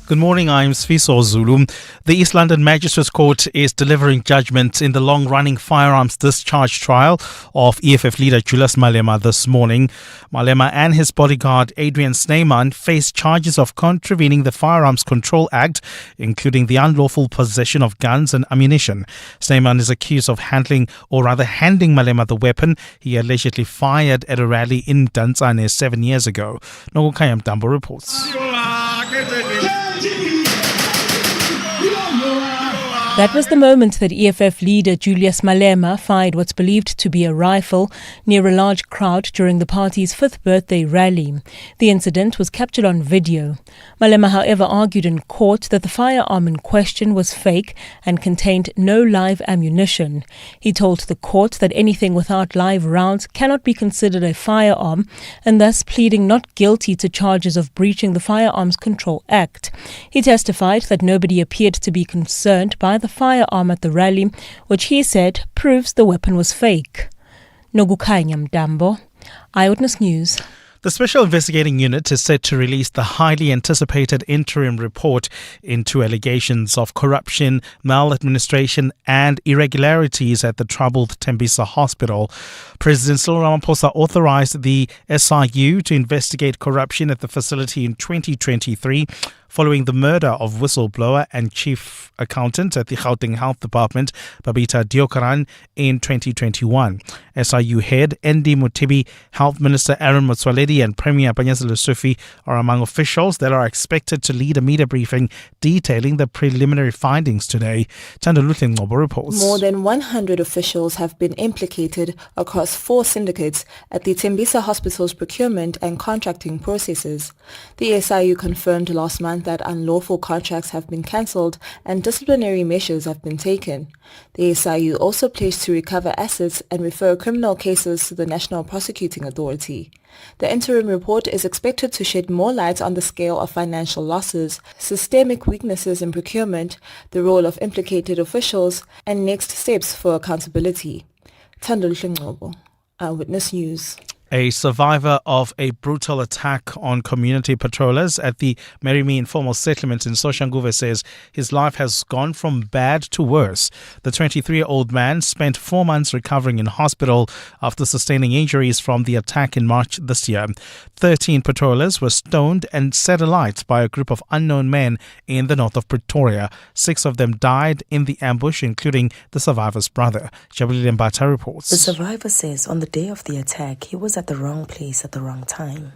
Good morning, I'm Sfiso Zulu. The East London Magistrates Court is delivering judgment in the long-running firearms discharge trial of EFF leader Julius Malema this morning. Malema and his bodyguard Adrian Snyman face charges of contravening the Firearms Control Act, including the unlawful possession of guns and ammunition. Snyman is accused of handing Malema the weapon he allegedly fired at a rally in Danzane 7 years ago. Nogokayam Dambo reports. That was the moment that EFF leader Julius Malema fired what's believed to be a rifle near a large crowd during the party's 5th birthday rally. The incident was captured on video. Malema, however, argued in court that the firearm in question was fake and contained no live ammunition. He told the court that anything without live rounds cannot be considered a firearm, and thus pleading not guilty to charges of breaching the Firearms Control Act. He testified that nobody appeared to be concerned by the firearm at the rally, which he said proves the weapon was fake. Nogukhanya Mdambo, Eyewitness News. The Special Investigating Unit is set to release the highly anticipated interim report into allegations of corruption, maladministration and irregularities at the troubled Tembisa Hospital. President Cyril Ramaphosa authorized the SIU to investigate corruption at the facility in 2023 following the murder of whistleblower and chief accountant at the Gauteng Health Department, Babita Deokaran, in 2021. SIU head Andy Mutibi, Health Minister Aaron Motsoaledi and Premier Panyaza Lesufi are among officials that are expected to lead a media briefing detailing the preliminary findings today. Tandaluthin Ngobo reports. More than 100 officials have been implicated across 4 syndicates at the Tembisa Hospital's procurement and contracting processes. The SIU confirmed last month that unlawful contracts have been cancelled and disciplinary measures have been taken. The SIU also pledged to recover assets and refer criminal cases to the National Prosecuting Authority. The interim report is expected to shed more light on the scale of financial losses, systemic weaknesses in procurement, the role of implicated officials, and next steps for accountability. Tandaluthin Ngobo, Eyewitness News. A survivor of a brutal attack on community patrollers at the Merimi informal settlement in Soshanguve says his life has gone from bad to worse. The 23-year-old man spent 4 months recovering in hospital after sustaining injuries from the attack in March this year. 13 patrollers were stoned and set alight by a group of unknown men in the north of Pretoria. 6 of them died in the ambush, including the survivor's brother. Jabulile Mbata reports. The survivor says on the day of the attack, he was at the wrong place at the wrong time.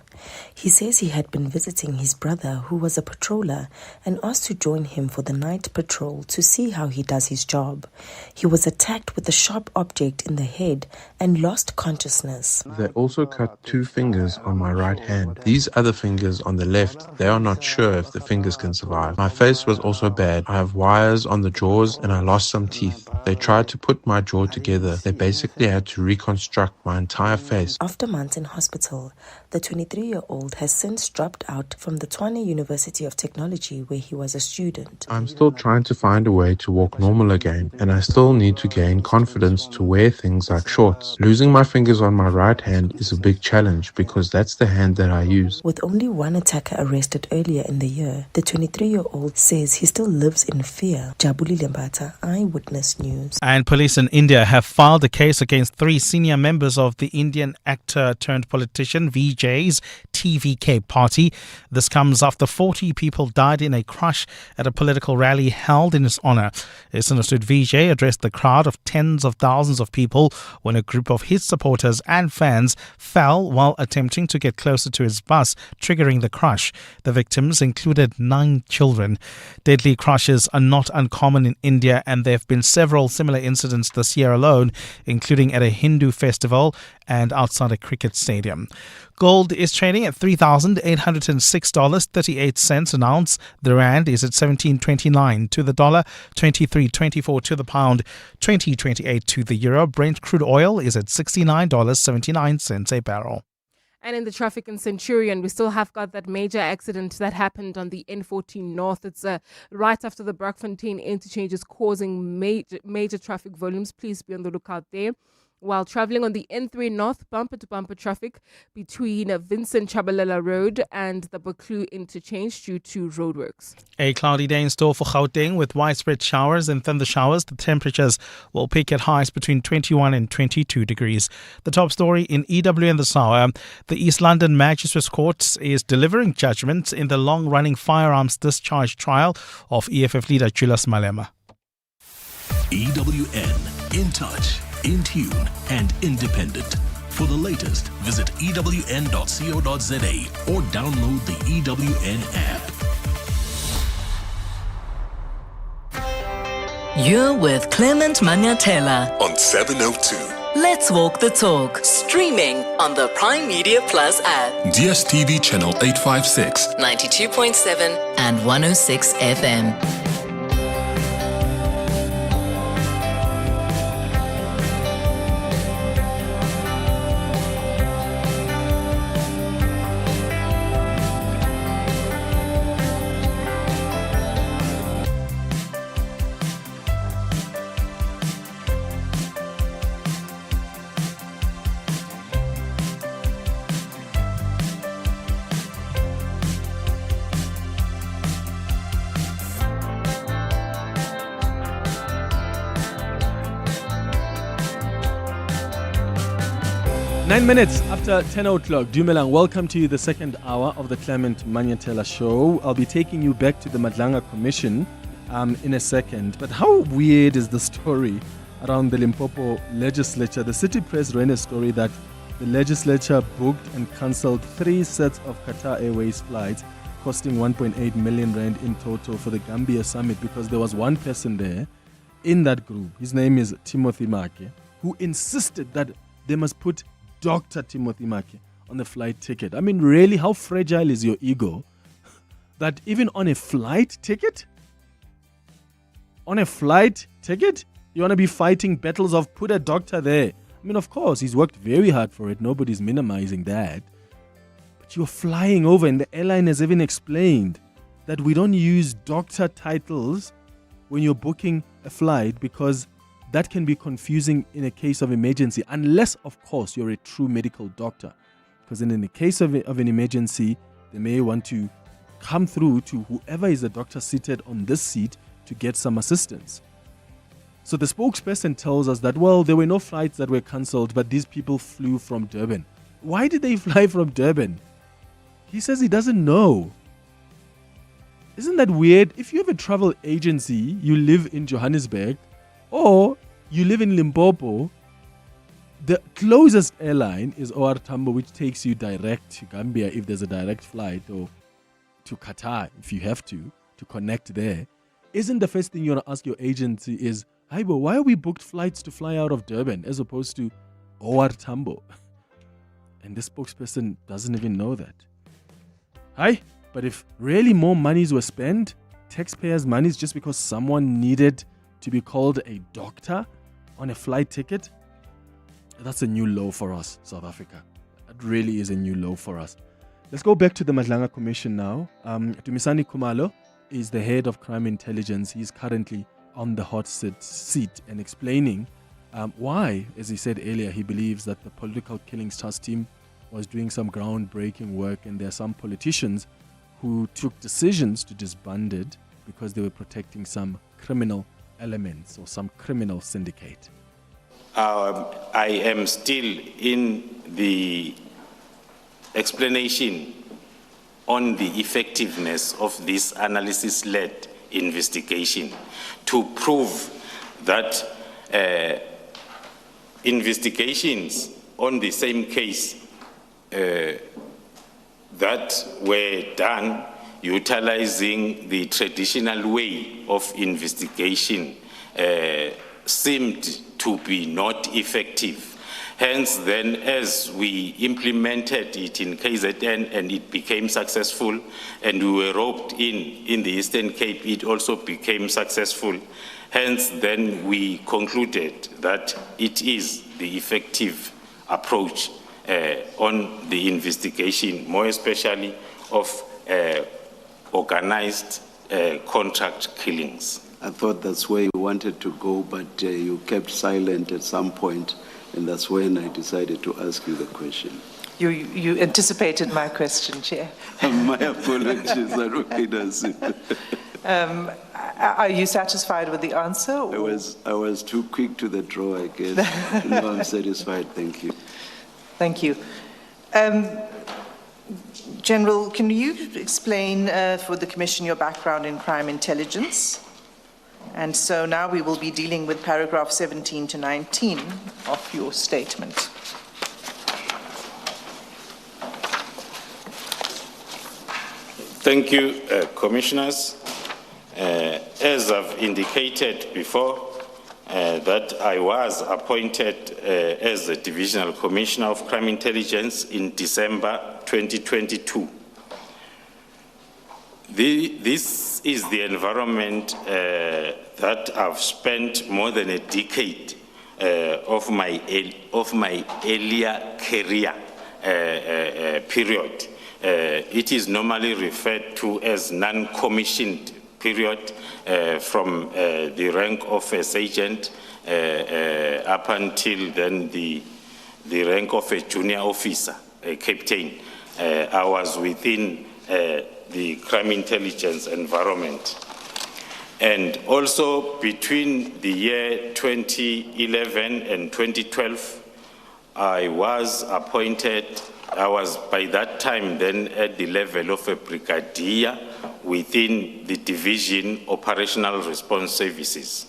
He says he had been visiting his brother, who was a patroller, and asked to join him for the night patrol to see how he does his job. He was attacked with a sharp object in the head and lost consciousness. They also cut 2 fingers on my right hand. These other fingers on the left, they are not sure if the fingers can survive. My face was also bad. I have wires on the jaws and I lost some teeth. They tried to put my jaw together. They basically had to reconstruct my entire face. After months in hospital, the 23-year-old has since dropped out from the Tshwane University of Technology where he was a student. I'm still trying to find a way to walk normal again, and I still need to gain confidence to wear things like shorts. Losing my fingers on my right hand is a big challenge because that's the hand that I use. With only one attacker arrested earlier in the year, the 23-year-old says he still lives in fear. Jabulile Mbata, Eyewitness News. And police in India have filed a case against 3 senior members of the Indian actor turned politician VJ's TVK party. This comes after 40 people died in a crash at a political rally held in his honor. It's understood VJ addressed the crowd of tens of thousands of people when a group of his supporters and fans fell while attempting to get closer to his bus, triggering the crash. The victims included 9 children. Deadly crashes are not uncommon in India, and there have been several similar incidents this year alone, including at a Hindu festival and outside a cricket stadium. Gold is trading at $3,806.38 an ounce. The rand is at 17.29 to the dollar, 23.24 to the pound, 20.28 to the euro. Brent crude oil is at $69.79 a barrel. And in the traffic in Centurion, we still have got that major accident that happened on the N14 North. It's right after the Brakfontein interchange is causing major traffic volumes. Please be on the lookout there. While traveling on the N3 North, bumper-to-bumper traffic between Vincent Chabalala Road and the Buccleuch interchange due to roadworks. A cloudy day in store for Gauteng with widespread showers and thunder showers. The temperatures will peak at highs between 21 and 22 degrees. The top story in EWN this hour. The East London Magistrates Court is delivering judgment in the long-running firearms discharge trial of EFF leader Julius Malema. EWN, in touch, in tune, and independent. For the latest, visit ewn.co.za or download the EWN app. You're with Clement Manyathela on 702. Let's walk the talk. Streaming on the Prime Media Plus app. DSTV channel 856. 92.7 and 106 FM. Nine minutes after 10 o'clock, Dumelang, welcome to the second hour of the Clement Manyathela Show. I'll be taking you back to the Madlanga Commission in a second. But how weird is the story around the Limpopo Legislature? The City Press ran a story that the legislature booked and cancelled 3 sets of Qatar Airways flights costing 1.8 million rand in total for the Gambia summit because there was one person there in that group. His name is Timothy Make, who insisted that they must put Dr. Timothy Make on the flight ticket. I mean, really, how fragile is your ego that even on a flight ticket, you want to be fighting battles of put a doctor there? I mean, of course, he's worked very hard for it. Nobody's minimizing that. But you're flying over, and the airline has even explained that we don't use doctor titles when you're booking a flight because that can be confusing in a case of emergency, unless, of course, you're a true medical doctor. Because in the case of an emergency, they may want to come through to whoever is the doctor seated on this seat to get some assistance. So the spokesperson tells us that, well, there were no flights that were cancelled, but these people flew from Durban. Why did they fly from Durban? He says he doesn't know. Isn't that weird? If you have a travel agency, you live in Johannesburg, or you live in Limpopo, the closest airline is OR Tambo, which takes you direct to Gambia if there's a direct flight, or to Qatar if you have to connect there. Isn't the first thing you want to ask your agency is, "Hi, but why are we booked flights to fly out of Durban as opposed to OR Tambo?" And this spokesperson doesn't even know that. Hi, but if really more monies were spent, taxpayers' monies, just because someone needed to be called a doctor on a flight ticket, that's a new low for us, South Africa. That really is a new low for us. Let's go back to the Madlanga Commission now. Dumisani Khumalo is the head of crime intelligence. He's currently on the hot seat and explaining why, as he said earlier, he believes that the political killings task team was doing some groundbreaking work, and there are some politicians who took decisions to disband it because they were protecting some criminal elements or some criminal syndicate. I am still in the explanation on the effectiveness of this analysis-led investigation to prove that investigations on the same case that were done utilizing the traditional way of investigation seemed to be not effective. Hence, then, as we implemented it in KZN and it became successful, and we were roped in the Eastern Cape, it also became successful. Hence, then, we concluded that it is the effective approach on the investigation, more especially of organized contract killings. I thought that's where you wanted to go, but you kept silent at some point, and that's when I decided to ask you the question. You anticipated my question, Chair. My apologies, Are you satisfied with the answer? I was too quick to the draw, I guess. No, I'm satisfied, thank you. Thank you. General, can you explain for the Commission your background in crime intelligence? And so now we will be dealing with paragraph 17 to 19 of your statement. Thank you, Commissioners. As I've indicated before, that I was appointed as the Divisional Commissioner of Crime Intelligence in December 2022. This is the environment that I've spent more than a decade of my earlier career period. It is normally referred to as non-commissioned period from the rank of a sergeant up until then the rank of a junior officer, a captain. I was within the crime intelligence environment. And also between the year 2011 and 2012, I was appointed, I was by that time then at the level of a brigadier within the division operational response services.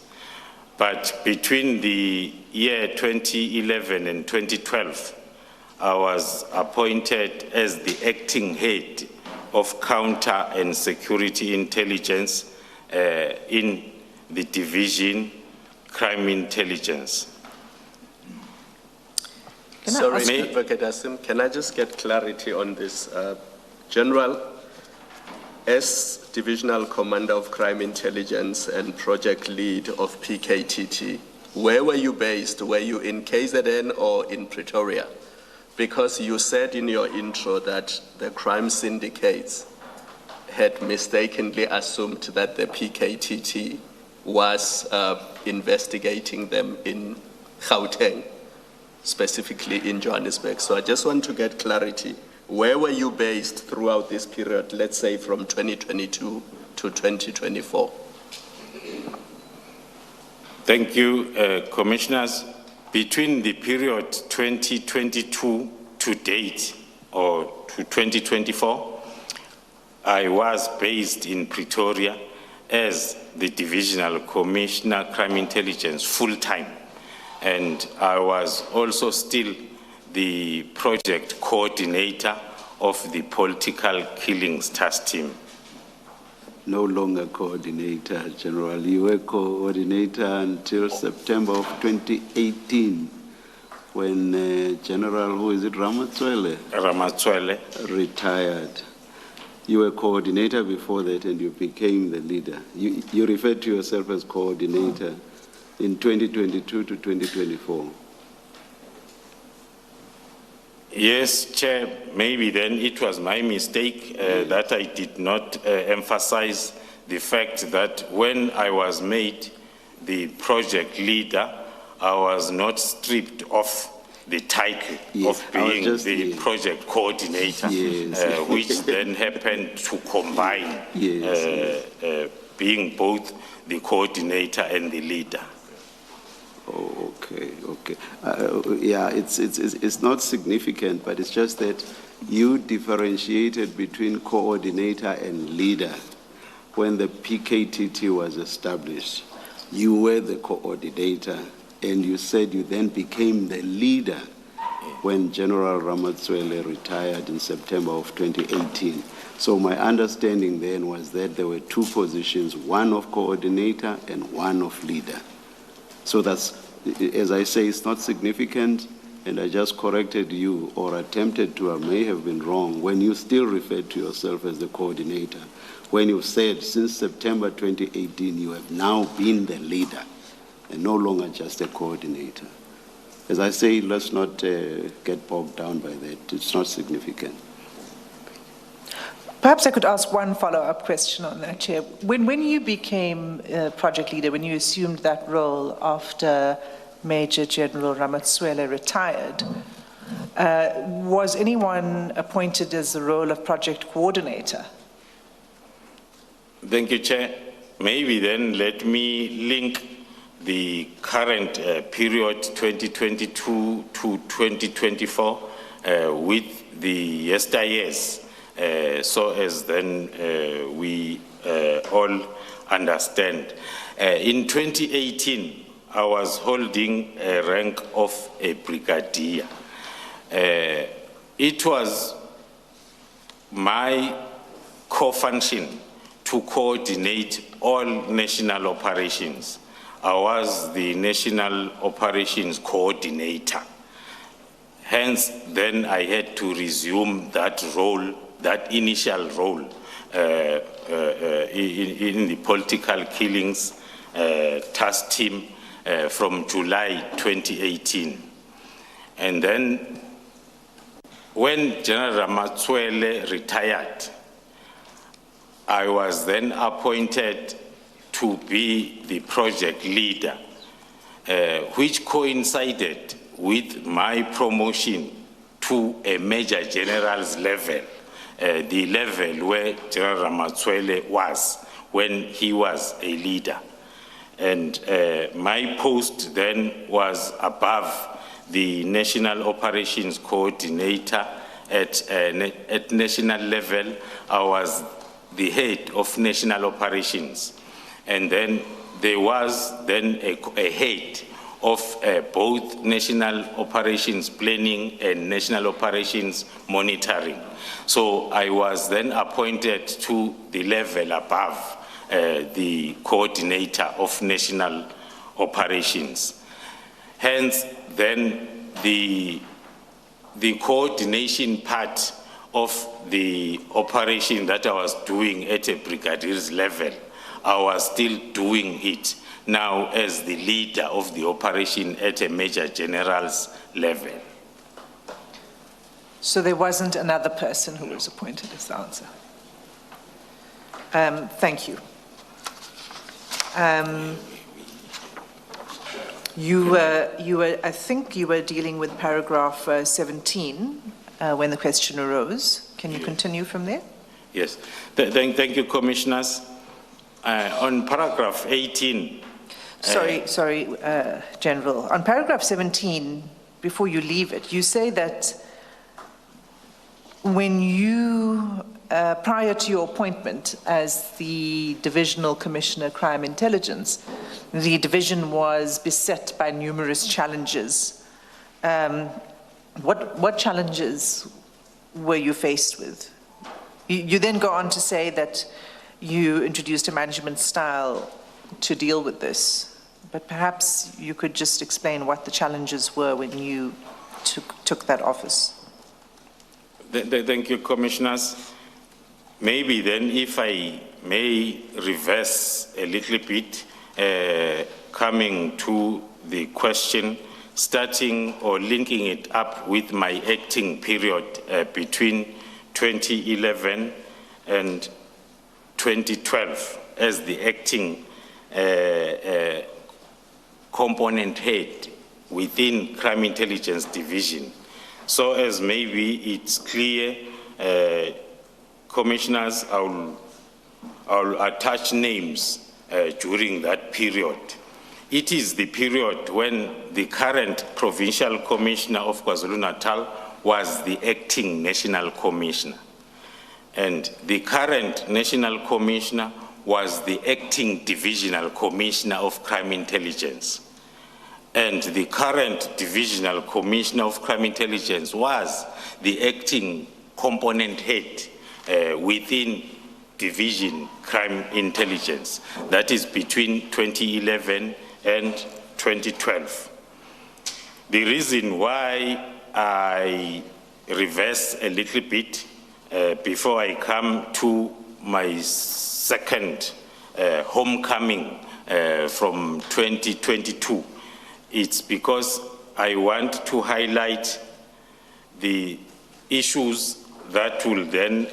But between the year 2011 and 2012, I was appointed as the acting head of counter and security intelligence in the division crime intelligence. Sorry, Advocate Asim, can I just get clarity on this? General, as Divisional Commander of Crime Intelligence and Project Lead of PKTT, where were you based? Were you in KZN or in Pretoria? Because you said in your intro that the crime syndicates had mistakenly assumed that the PKTT was investigating them in Gauteng, specifically in Johannesburg. So I just want to get clarity. Where were you based throughout this period, let's say from 2022 to 2024? Thank you, Commissioners. Between the period 2022 to date, or to 2024, I was based in Pretoria as the Divisional Commissioner Crime Intelligence full-time. And I was also still the project coordinator of the political killings task team. No longer coordinator, General. You were coordinator until September of 2018 when General, who is it, Ramatswele? Ramatswele. Retired. You were coordinator before that and you became the leader. You referred to yourself as coordinator in 2022 to 2024. Yes, Chair, maybe then it was my mistake that I did not emphasize the fact that when I was made the project leader, I was not stripped of the title of being the project coordinator, which then happened to combine being both the coordinator and the leader. Oh, okay. Yeah, it's not significant, but it's just that you differentiated between coordinator and leader. When the PKTT was established, you were the coordinator, and you said you then became the leader when General Ramatswele retired in September of 2018. So my understanding then was that there were two positions, one of coordinator and one of leader. So that's, as I say, it's not significant, and I just corrected you, or attempted to, I may have been wrong, when you still referred to yourself as the coordinator, when you said since September 2018 you have now been the leader and no longer just a coordinator. As I say, let's not get bogged down by that. It's not significant. Perhaps I could ask one follow-up question on that, Chair. When you became project leader, when you assumed that role after Major General Ramatswele retired, was anyone appointed as the role of project coordinator? Thank you, Chair. Maybe then let me link the current period 2022 to 2024 with the yesteryears. So as then we all understand. In 2018, I was holding a rank of a brigadier. It was my co-function to coordinate all national operations. I was the national operations coordinator. Hence, then I had to resume that role, that initial role in the political killings task team from July 2018. And then when General Ramatsoele retired, I was then appointed to be the project leader, which coincided with my promotion to a major general's level, the level where General Ramatsoele was when he was a leader. And my post then was above the National Operations Coordinator at national level. I was the head of national operations. And then there was then a head of both national operations planning and national operations monitoring. So I was then appointed to the level above the coordinator of national operations. Hence, then the coordination part of the operation that I was doing at a brigadier's level, I was still doing it now as the leader of the operation at a major general's level. So there wasn't another person who was appointed as the answer. Thank you. I think you were dealing with paragraph 17 when the question arose. Can you continue from there? Yes. Thank you, Commissioners. On paragraph 18. Sorry, General. On paragraph 17, before you leave it, you say that when you, prior to your appointment as the Divisional Commissioner Crime Intelligence, the division was beset by numerous challenges. What challenges were you faced with? You then go on to say that you introduced a management style to deal with this, but perhaps you could just explain what the challenges were when you took that office. Thank you, Commissioners. Maybe then if I may reverse a little bit, coming to the question, starting or linking it up with my acting period between 2011 and 2012 as the acting component head within Crime Intelligence Division. So as maybe it's clear, Commissioners, I'll attach names during that period. It is the period when the current Provincial Commissioner of KwaZulu-Natal was the acting National Commissioner. And the current National Commissioner was the acting Divisional Commissioner of Crime Intelligence. And the current Divisional Commissioner of Crime Intelligence was the acting component head within Division Crime Intelligence. That is between 2011 and 2012. The reason why I reverse a little bit before I come to my second homecoming from 2022, it's because I want to highlight the issues that will then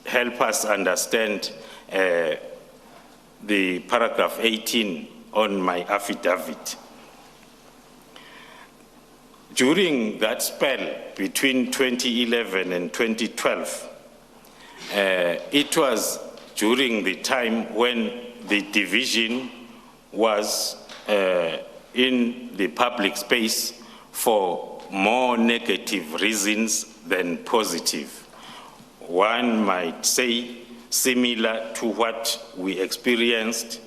help us understand the paragraph 18 on my affidavit. During that spell between 2011 and 2012, it was during the time when the division was in the public space for more negative reasons than positive. One might say similar to what we experienced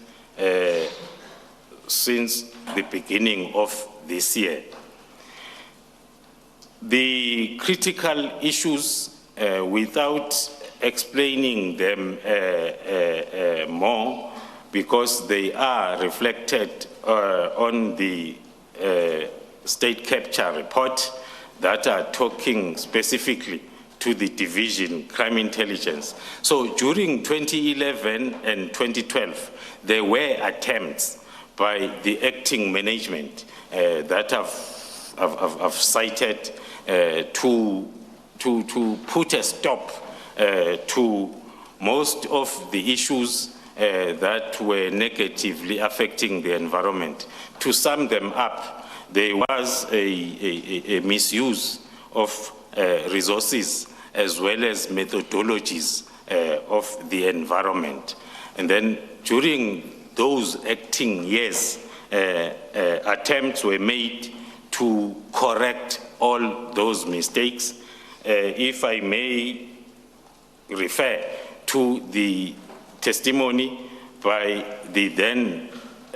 since the beginning of this year. The critical issues, without explaining them more because they are reflected on the state capture report that are talking specifically to the division crime intelligence. So during 2011 and 2012, there were attempts by the acting management that I've cited to put a stop to most of the issues that were negatively affecting the environment. To sum them up, there was a misuse of resources as well as methodologies of the environment. And then during those acting years, attempts were made to correct all those mistakes. If I may refer to the testimony by the then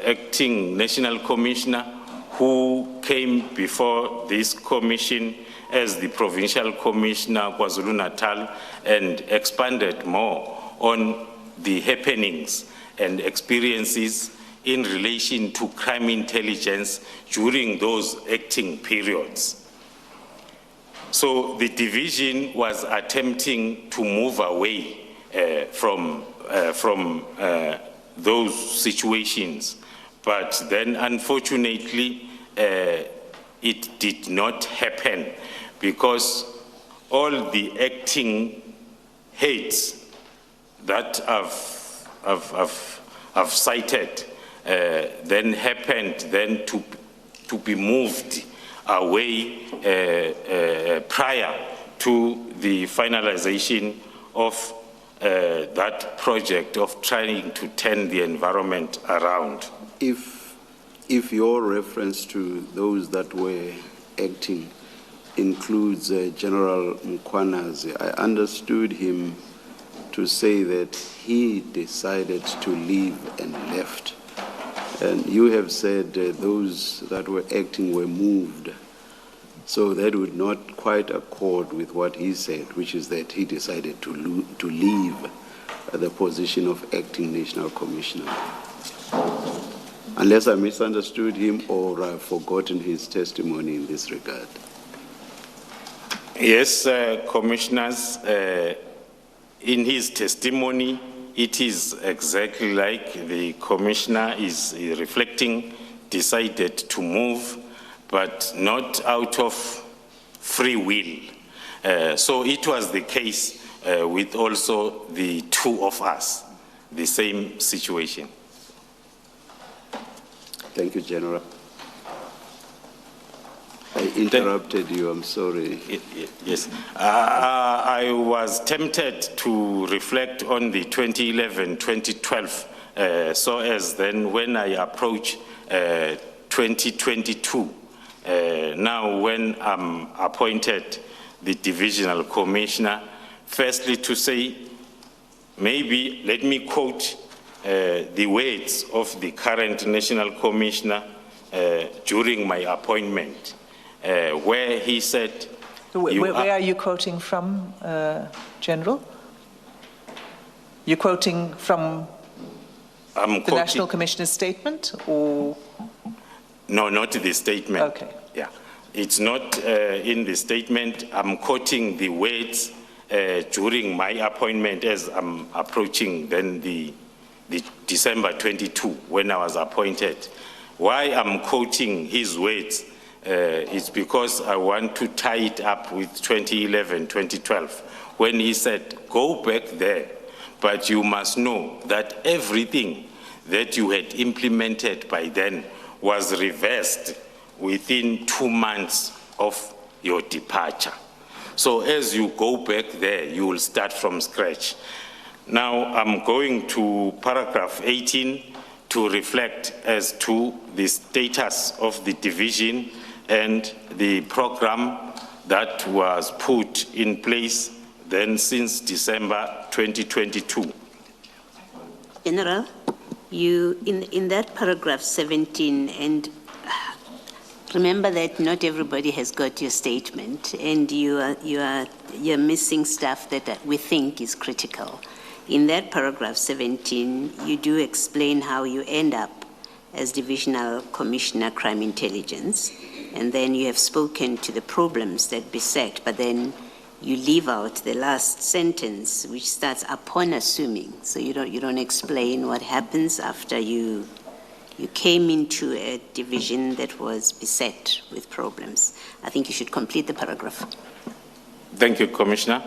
acting National Commissioner who came before this commission as the Provincial Commissioner KwaZulu-Natal and expanded more on the happenings and experiences in relation to crime intelligence during those acting periods. So the division was attempting to move away from those situations, but then unfortunately it did not happen because all the acting heads that I've cited then happened then to be moved away prior to the finalization of that project of trying to turn the environment around. If your reference to those that were acting includes General Mkhwanazi, I understood him to say that he decided to leave and left. And you have said those that were acting were moved. So that would not quite accord with what he said, which is that he decided to leave the position of acting National Commissioner. Unless I misunderstood him or I've forgotten his testimony in this regard. Yes, Commissioners, in his testimony, it is exactly like the Commissioner is reflecting, decided to move, but not out of free will. So it was the case with also the two of us, the same situation. Thank you, General. I interrupted you, I'm sorry. Yes. I was tempted to reflect on the 2011-2012, so as then when I approach 2022, now when I'm appointed the Divisional Commissioner, firstly to say, maybe let me quote the words of the current National Commissioner during my appointment, where he said... Where are you quoting from, General? You're quoting from the National Commissioner's statement, or...? No, not the statement. Okay. Yeah, it's not in the statement. I'm quoting the words during my appointment as I'm approaching then the December 22 when I was appointed. Why I'm quoting his words is because I want to tie it up with 2011-2012 when he said, go back there, but you must know that everything that you had implemented by then was reversed within 2 months of your departure. So as you go back there, you will start from scratch. Now I'm going to paragraph 18 to reflect as to the status of the division and the program that was put in place then since December 2022. General, you in that paragraph 17, and Remember that not everybody has got your statement, and you're missing stuff that we think is critical. In that paragraph 17, you do explain how you end up as Divisional Commissioner Crime Intelligence, and then you have spoken to the problems that beset, but then you leave out the last sentence, which starts upon assuming. So you don't explain what happens after you came into a division that was beset with problems. I think you should complete the paragraph. Thank you, Commissioner.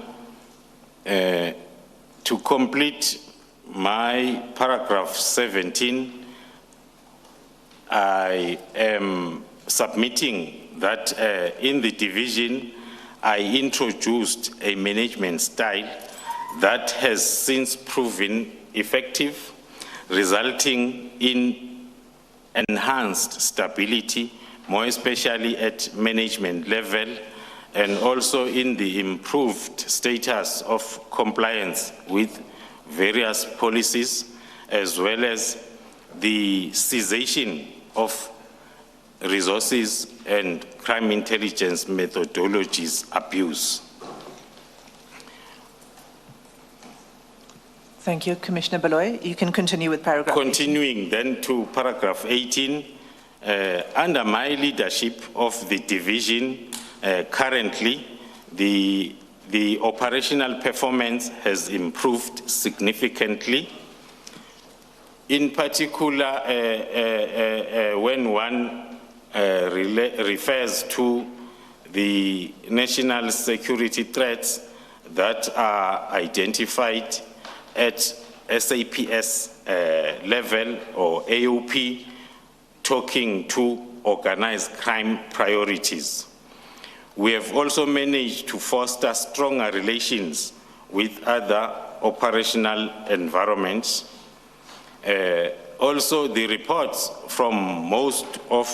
To complete my paragraph 17, I am submitting that in the division, I introduced a management style that has since proven effective, resulting in enhanced stability, more especially at management level, and also in the improved status of compliance with various policies, as well as the cessation of resources and crime intelligence methodologies abuse. Thank you, Commissioner Baloy. You can continue with paragraph 18. Continuing then to paragraph 18, under my leadership of the division, currently the operational performance has improved significantly. In particular, when one refers to the national security threats that are identified at SAPS level or AOP, talking to organized crime priorities. We have also managed to foster stronger relations with other operational environments. Also, the reports from most of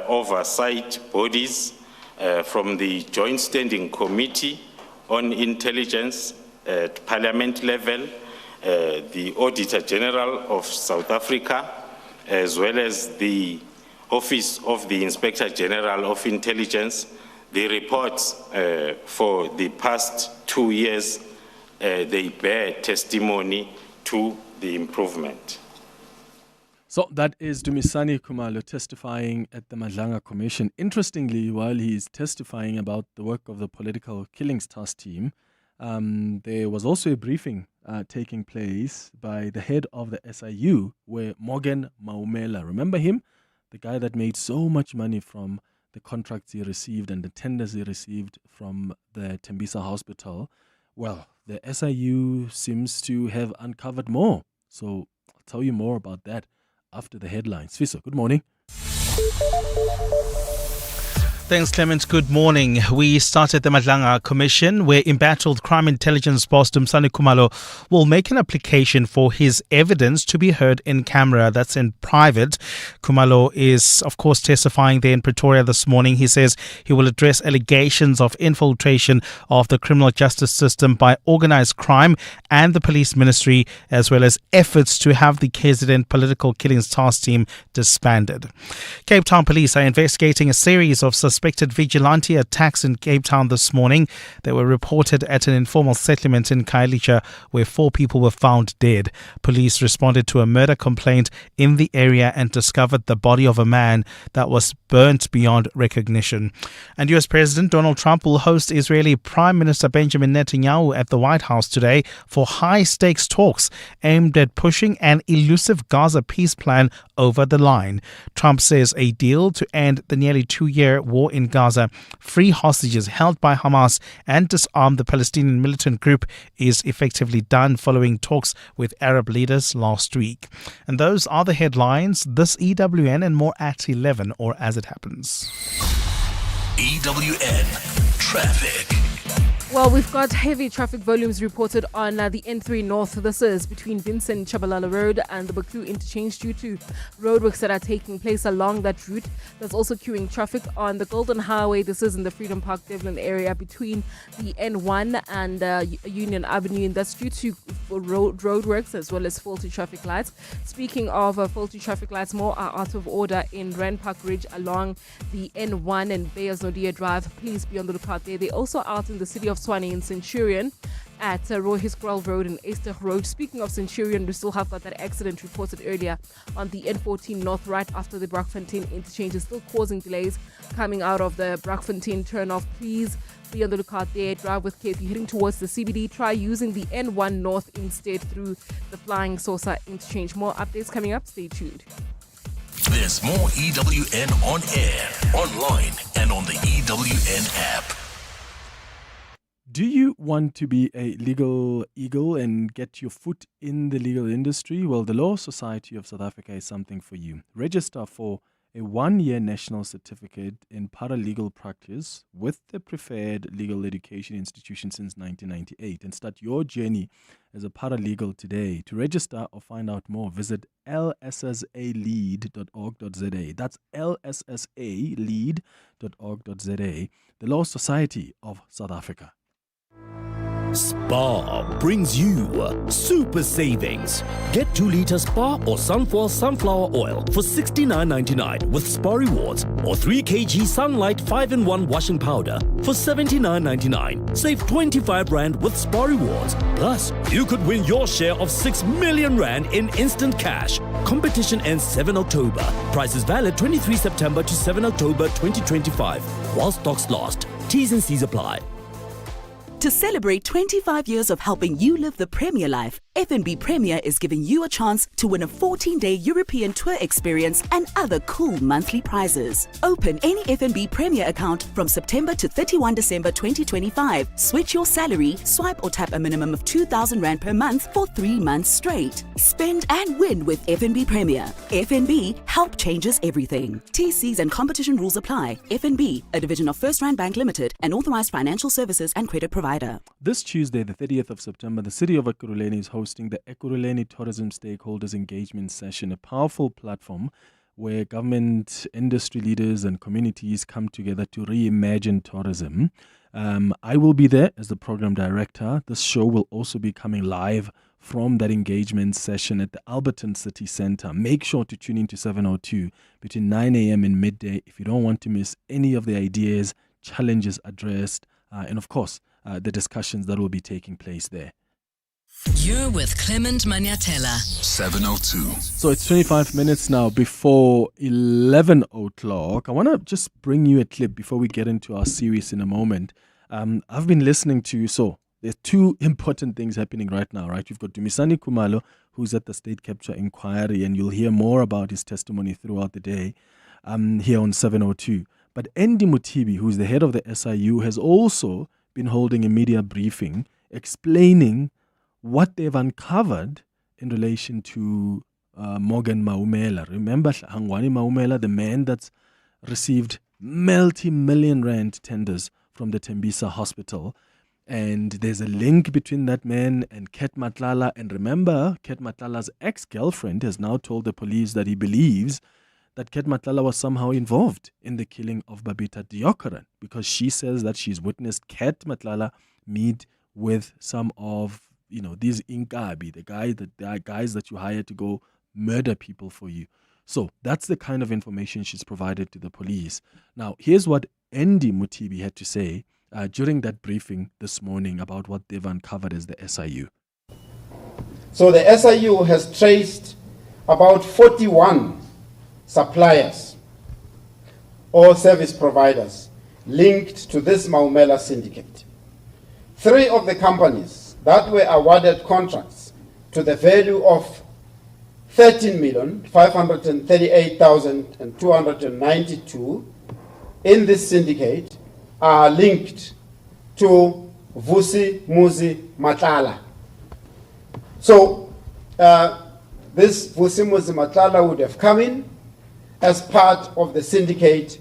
oversight bodies, from the Joint Standing Committee on Intelligence at Parliament level, the Auditor General of South Africa, as well as the Office of the Inspector General of Intelligence, the reports for the past 2 years, they bear testimony to the improvement. So that is Dumisani Khumalo testifying at the Madlanga Commission. Interestingly, while he is testifying about the work of the Political Killings Task Team, there was also a briefing taking place by the head of the SIU, where Morgan Maumela, remember him? The guy that made so much money from the contracts he received and the tenders he received from the Tembisa Hospital. Well, the SIU seems to have uncovered more. So I'll tell you more about that after the headlines. Fiso, good morning. Thanks, Clement. Good morning. We started the Madlanga Commission, where embattled crime intelligence boss Dumisani Khumalo will make an application for his evidence to be heard in camera. That's in private. Khumalo is, of course, testifying there in Pretoria this morning. He says he will address allegations of infiltration of the criminal justice system by organized crime and the police ministry, as well as efforts to have the KZN Political Killings Task Team disbanded. Cape Town police are investigating a series of suspected vigilante attacks in Cape Town this morning. They were reported at an informal settlement in Khayelitsha where 4 people were found dead. Police responded to a murder complaint in the area and discovered the body of a man that was burnt beyond recognition. And US President Donald Trump will host Israeli Prime Minister Benjamin Netanyahu at the White House today for high-stakes talks aimed at pushing an elusive Gaza peace plan over the line. Trump says a deal to end the nearly 2-year war in Gaza, free hostages held by Hamas, and disarm the Palestinian militant group is effectively done following talks with Arab leaders last week. And those are the headlines. This EWN and more at 11, or as it happens. EWN Traffic. Well, we've got heavy traffic volumes reported on the N3 North. This is between Vincent Chabalala Road and the Baklu interchange due to roadworks that are taking place along that route. There's also queuing traffic on the Golden Highway. This is in the Freedom Park Devlin area between the N1 and Union Avenue, and that's due to roadworks as well as faulty traffic lights. Speaking of faulty traffic lights, more are out of order in Rand Park Ridge along the N1 and Beyers Nodia Drive. Please be on the lookout there. They're also out in the city of Tshwane in Centurion at Rohis Grove Road and Easter Road. Speaking of Centurion, we still have got that accident reported earlier on the N14 North right after the Brockfontein interchange. Is still causing delays coming out of the Brockfontein turnoff. Please be on the lookout there. Drive with care. If you're heading towards the CBD, try using the N1 North instead through the Flying Saucer interchange. More updates coming up. Stay tuned. There's more EWN on air, online, and on the EWN app. Do you want to be a legal eagle and get your foot in the legal industry? Well, the Law Society of South Africa is something for you. Register for a 1-year national certificate in paralegal practice with the preferred legal education institution since 1998 and start your journey as a paralegal today. To register or find out more, visit lssalead.org.za. That's lssalead.org.za. The Law Society of South Africa. Spar brings you super savings. Get 2 litre Spar or sunflower oil for $69.99 with Spar Rewards, or 3 kg Sunlight 5-in-1 washing powder for $79.99. Save 25 Rand with Spar Rewards. Plus, you could win your share of 6 million Rand in instant cash. Competition ends 7 October. Price is valid 23 September to 7 October 2025. While stocks last. T's and C's apply. To celebrate 25 years of helping you live the Premier life, FNB Premier is giving you a chance to win a 14-day European tour experience and other cool monthly prizes. Open any FNB Premier account from September to 31 December 2025. Switch your salary, swipe or tap a minimum of 2,000 Rand per month for 3 months straight. Spend and win with FNB Premier. FNB, help changes everything. TCs and competition rules apply. FNB, a division of First Rand Bank Limited, an authorized financial services and credit provider. This Tuesday, the 30th of September, the city of Ekurhuleni is hosting the Ekurhuleni Tourism Stakeholders Engagement Session, a powerful platform where government, industry leaders and communities come together to reimagine tourism. I will be there as the program director. This show will also be coming live from that engagement session at the Alberton City Centre. Make sure to tune in to 702 between 9 a.m. and midday if you don't want to miss any of the ideas, challenges addressed, and of course, the discussions that will be taking place there. You're with Clement Manyathela. 702. So it's 25 minutes now before 11 o'clock. I want to just bring you a clip before we get into our series in a moment. I've been listening to you. So there's 2 important things happening right now, right? You've got Dumisani Khumalo, who's at the State Capture Inquiry, and you'll hear more about his testimony throughout the day here on 702. But Andy Mutibi, who's the head of the SIU, has also been holding a media briefing explaining what they've uncovered in relation to Morgan Maumela. Remember Hangwani Maumela, the man that's received multi-million Rand tenders from the Tembisa hospital. And there's a link between that man and Ket Matlala. And remember, Ket Matlala's ex-girlfriend has now told the police that he believes that Ket Matlala was somehow involved in the killing of Babita Deokaran, because she says that she's witnessed Ket Matlala meet with some of, these Inkabi, the guys that you hire to go murder people for you. So that's the kind of information she's provided to the police. Now, here's what Andy Mutibi had to say during that briefing this morning about what they've uncovered as the SIU. So the SIU has traced about 41 suppliers or service providers linked to this Maumela syndicate. 3 of the companies that were awarded contracts to the value of 13,538,292 in this syndicate are linked to Vusi Muzi Matlala. So this Vusi Muzi Matlala would have come in as part of the syndicate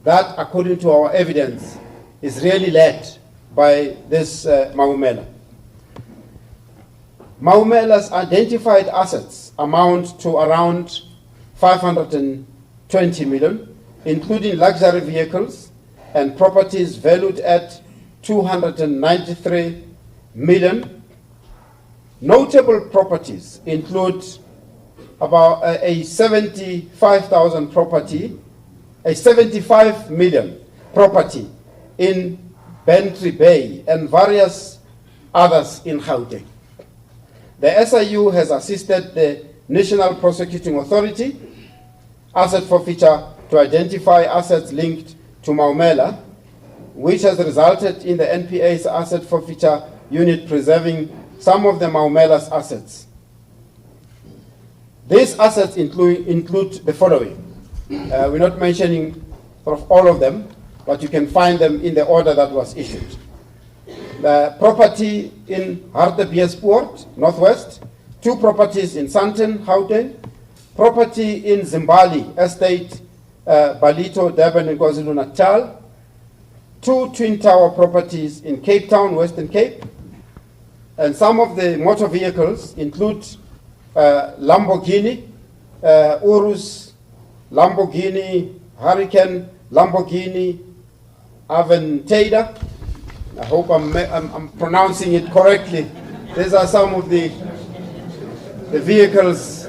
that, according to our evidence, is really led by this Maumela. Maumela's identified assets amount to around 520 million, including luxury vehicles and properties valued at 293 million. Notable properties include about a 75 million property in Bantry Bay and various others in Gauteng. The SIU has assisted the National Prosecuting Authority asset forfeiture to identify assets linked to Maumela, which has resulted in the NPA's asset forfeiture unit preserving some of the Maumela's assets. These assets include the following. We're not mentioning sort of all of them, but you can find them in the order that was issued. The property in Hartbeespoort, Northwest, 2 properties in Sandton, Gauteng, property in Zimbali Estate, Balito, Durban, and KwaZulu-Natal, 2 twin tower properties in Cape Town, Western Cape, and some of the motor vehicles include Lamborghini, Urus, Lamborghini Hurricane, Lamborghini Aventador. I hope I'm pronouncing it correctly. These are some of the vehicles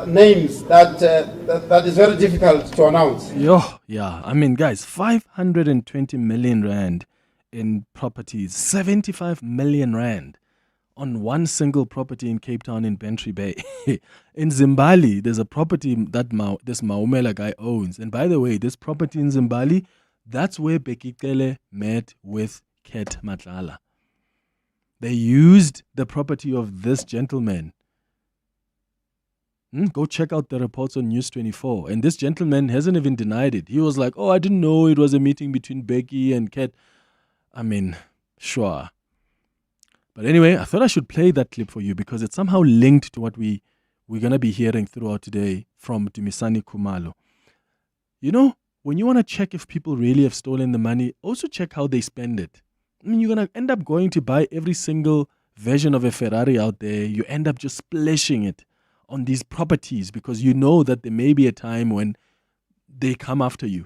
names that is very difficult to announce. Yeah. I mean, guys, 520 million rand in properties, 75 million rand on one single property in Cape Town in Bantry Bay. In Zimbali, there's a property that this Maumela guy owns. And by the way, this property in Zimbali, that's where Bekikele met with Ket Matlala. They used the property of this gentleman. Go check out the reports on News 24. And this gentleman hasn't even denied it. He was like, I didn't know it was a meeting between Becky and Ket. I mean, sure. But anyway, I thought I should play that clip for you because it's somehow linked to what we're going to be hearing throughout today from Dumisani Khumalo. You know, when you want to check if people really have stolen the money, also check how they spend it. I mean, you're going to end up going to buy every single version of a Ferrari out there. You end up just splashing it on these properties because you know that there may be a time when they come after you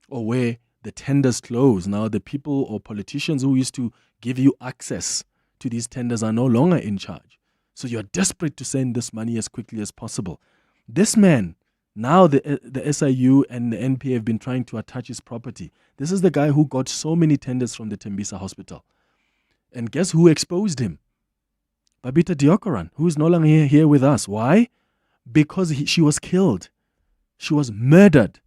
or where the tenders close. Now, the people or politicians who used to give you access to these tenders are no longer in charge. So you're desperate to send this money as quickly as possible. This man, now the SIU and the NPA have been trying to attach his property. This is the guy who got so many tenders from the Tembisa hospital. And guess who exposed him? Babita Deokaran, who is no longer here with us. Why? Because she was killed. She was murdered.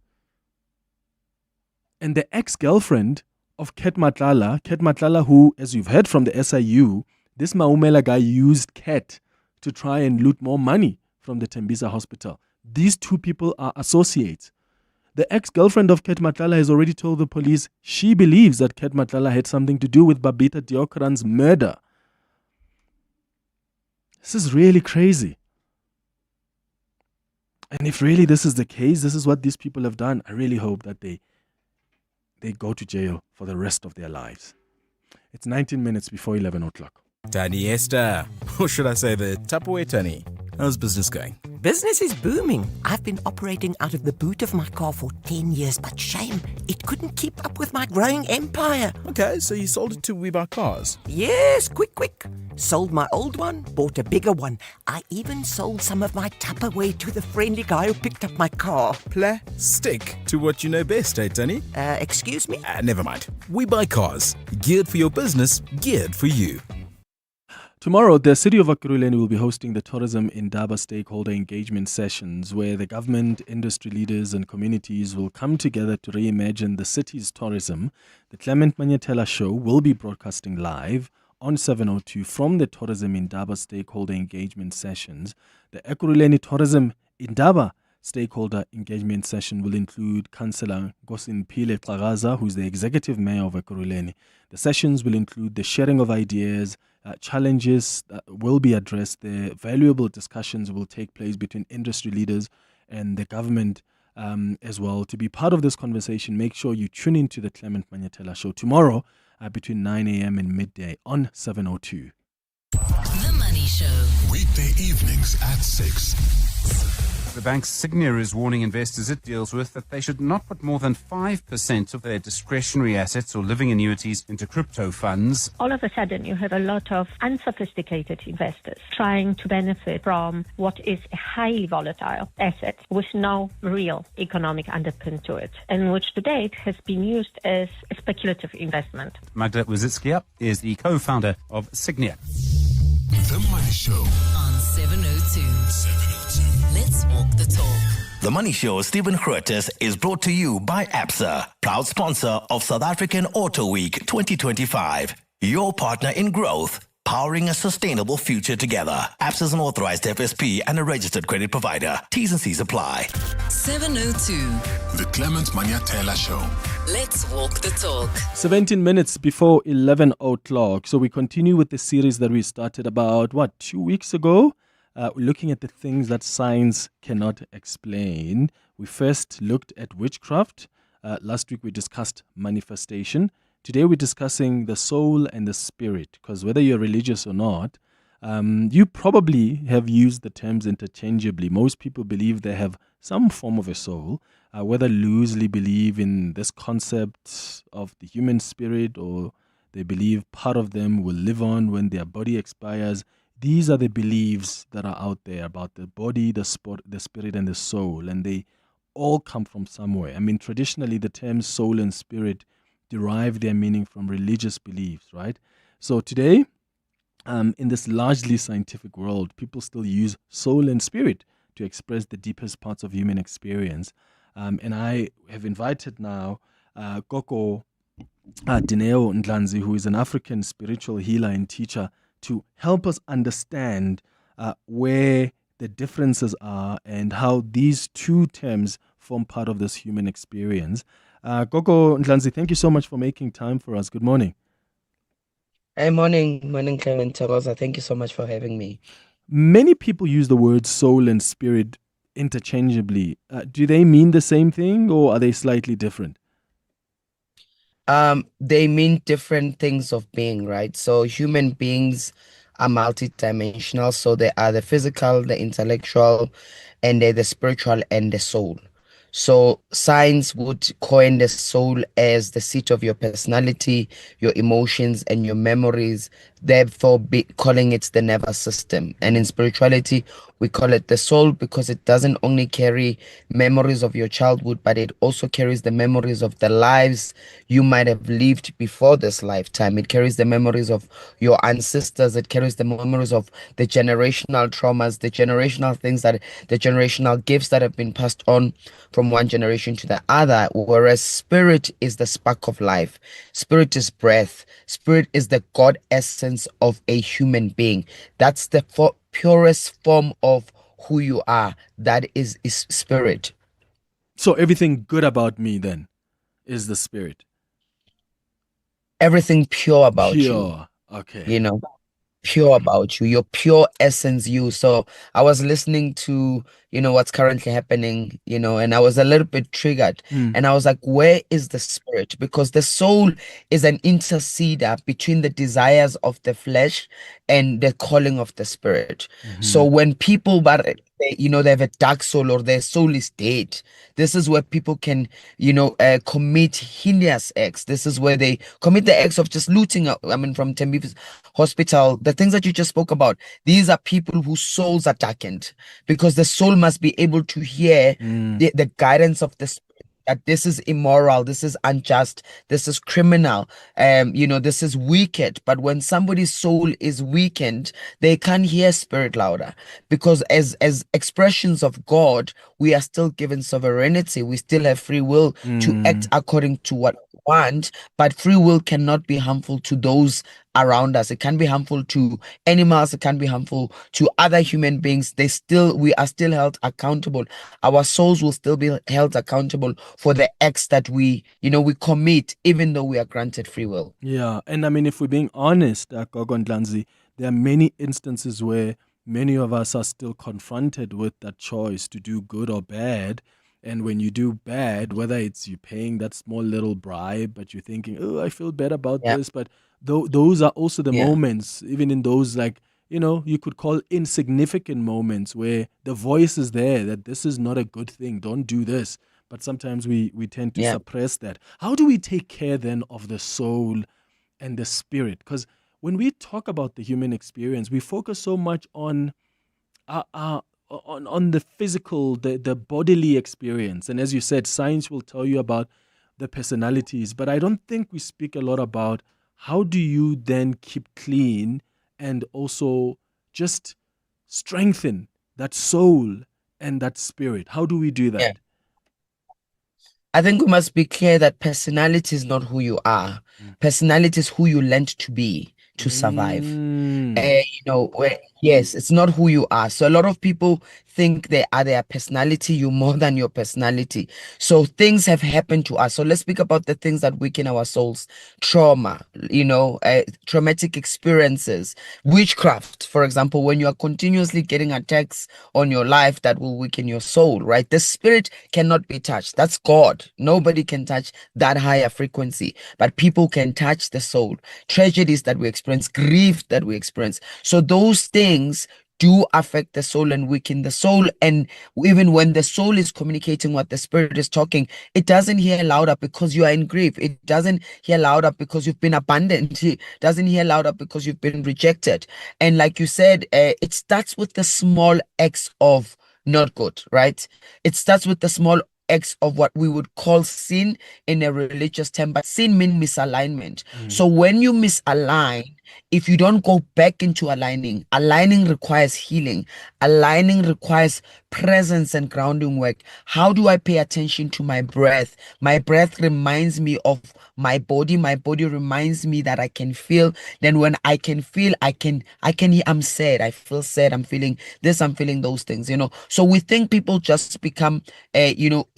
And the ex-girlfriend of Ket Matlala, who, as you've heard from the SIU, this Maumela guy used Ket to try and loot more money from the Tembisa hospital. These two people are associates. The ex-girlfriend of Ket Matlala has already told the police she believes that Ket Matlala had something to do with Babita Deokaran's murder. This is really crazy. And if really this is the case, this is what these people have done, I really hope that they go to jail for the rest of their lives. It's 19 minutes before 11 o'clock. Tani Esther, or should I say the Tupperware Tani? How's business going? Business is booming. I've been operating out of the boot of my car for 10 years, but shame, it couldn't keep up with my growing empire. Okay, so you sold it to We Buy Cars? Yes, quick. Sold my old one, bought a bigger one. I even sold some of my Tupperware to the friendly guy who picked up my car. Stick to what you know best, eh, Tani? Excuse me? Never mind. We Buy Cars. Geared for your business, geared for you. Tomorrow, the city of Ekurhuleni will be hosting the Tourism Indaba Stakeholder Engagement Sessions, where the government, industry leaders and communities will come together to reimagine the city's tourism. The Clement Manyathela Show will be broadcasting live on 702 from the Tourism Indaba Stakeholder Engagement Sessions. The Ekurhuleni Tourism Indaba Stakeholder Engagement Session will include Councillor Gosinphile Xagaza, who's the Executive Mayor of Ekurhuleni. The sessions will include the sharing of ideas, challenges that will be addressed. The valuable discussions will take place between industry leaders and the government as well. To be part of this conversation, make sure you tune into the Clement Manyathela Show tomorrow between 9 a.m. and midday on 702. The Money Show. Weekday evenings at 6. The bank's Signia is warning investors it deals with that they should not put more than 5% of their discretionary assets or living annuities into crypto funds. All of a sudden, you have a lot of unsophisticated investors trying to benefit from what is a highly volatile asset with no real economic underpin to it, and which to date has been used as a speculative investment. Magda Wazitskia is the co-founder of Signia. The Money Show on 702. Let's walk the talk. The Money Show, Stephen Curtis, is brought to you by ABSA, proud sponsor of South African Auto Week 2025. Your partner in growth, powering a sustainable future together. ABSA is an authorized FSP and a registered credit provider. T's and C's apply. 702. The Clement Manyathela Show. Let's walk the talk. 17 minutes before 11 o'clock. So we continue with the series that we started about, 2 weeks ago? Looking at the things that science cannot explain. We first looked at witchcraft. Last week we discussed manifestation. Today we're discussing the soul and the spirit, because whether you're religious or not, you probably have used the terms interchangeably. Most people believe they have some form of a soul, whether loosely believe in this concept of the human spirit, or they believe part of them will live on when their body expires. These are the beliefs that are out there about the body, the spirit, and the soul, and they all come from somewhere. I mean, traditionally, the terms soul and spirit derive their meaning from religious beliefs, right? So today, in this largely scientific world, people still use soul and spirit to express the deepest parts of human experience. And I have invited now Koko Dineo Ndlanzi, who is an African spiritual healer and teacher, to help us understand where the differences are and how these two terms form part of this human experience. Koko Ndlanzi, thank you so much for making time for us. Good morning. Hey, morning, Clement Manyathela. Thank you so much for having me. Many people use the words soul and spirit interchangeably. Do they mean the same thing, or are they slightly different? They mean different things of being, right? So human beings are multidimensional. So they are the physical, the intellectual, and they're the spiritual and the soul. So science would coin the soul as the seat of your personality, your emotions, and your memories, therefore calling it the nervous system. And in spirituality, we call it the soul because it doesn't only carry memories of your childhood, but it also carries the memories of the lives you might have lived before this lifetime. It carries the memories of your ancestors. It carries the memories of the generational traumas, the generational things, the generational gifts that have been passed on from one generation to the other, whereas spirit is the spark of life. Spirit is breath. Spirit is the God essence of a human being. That's the purest form of who you are. That is spirit. So everything good about me then is the spirit. Everything pure about you. Pure. Okay. You know, pure about you, your pure essence you. So I was listening to, what's currently happening, and I was a little bit triggered. And I was like, where is the spirit? Because the soul is an interceder between the desires of the flesh and the calling of the spirit. So when people, they have a dark soul or their soul is dead, this is where people can, commit heinous acts. This is where they commit the acts of just looting. From Tembi's hospital, the things that you just spoke about, these are people whose souls are darkened because the soul must be able to hear the guidance of the spirit, that this is immoral, this is unjust, this is criminal, this is wicked. But when somebody's soul is weakened, they can't hear spirit louder, because as expressions of God, we are still given sovereignty. We still have free will to act according to what we want, but free will cannot be harmful to those around us. It can be harmful to animals. It can be harmful to other human beings. We are still held accountable. Our souls will still be held accountable for the acts that we commit, even though we are granted free will. Yeah, and if we're being honest, Gogo Ndlanzi, there are many instances where many of us are still confronted with that choice to do good or bad. And when you do bad, whether it's you paying that small little bribe, but you're thinking, oh, I feel bad about Yeah. this. But those are also the Yeah. moments, even in those, like, you could call insignificant moments where the voice is there that this is not a good thing. Don't do this. But sometimes we tend to Yeah. suppress that. How do we take care then of the soul and the spirit? Because when we talk about the human experience, we focus so much on the physical, the bodily experience. And as you said, science will tell you about the personalities. But I don't think we speak a lot about how do you then keep clean and also just strengthen that soul and that spirit. How do we do that? Yeah. I think we must be clear that personality is not who you are. Personality is who you learned to be to survive. Yes, it's not who you are. So a lot of people think they are their personality. You more than your personality. So things have happened to us. So let's speak about the things that weaken our souls. Trauma, traumatic experiences, witchcraft, for example, when you are continuously getting attacks on your life that will weaken your soul, right? The spirit cannot be touched. That's God. Nobody can touch that higher frequency, but people can touch the soul. Tragedies that we experience, grief that we experience. So those things do affect the soul and weaken the soul. And even when the soul is communicating what the spirit is talking, it doesn't hear louder because you are in grief. It doesn't hear louder because you've been abandoned. It doesn't hear louder because you've been rejected. And like you said, it starts with the small acts of not good, right? It starts with the small acts of what we would call sin in a religious term, but sin means misalignment. So when you misalign, if you don't go back into aligning requires healing. Aligning requires presence and grounding work. How do I pay attention to my breath? My breath reminds me of my body. My body reminds me that I can feel. Then when I can feel, I'm sad. I feel sad. I'm feeling this. I'm feeling those things, So we think people just become,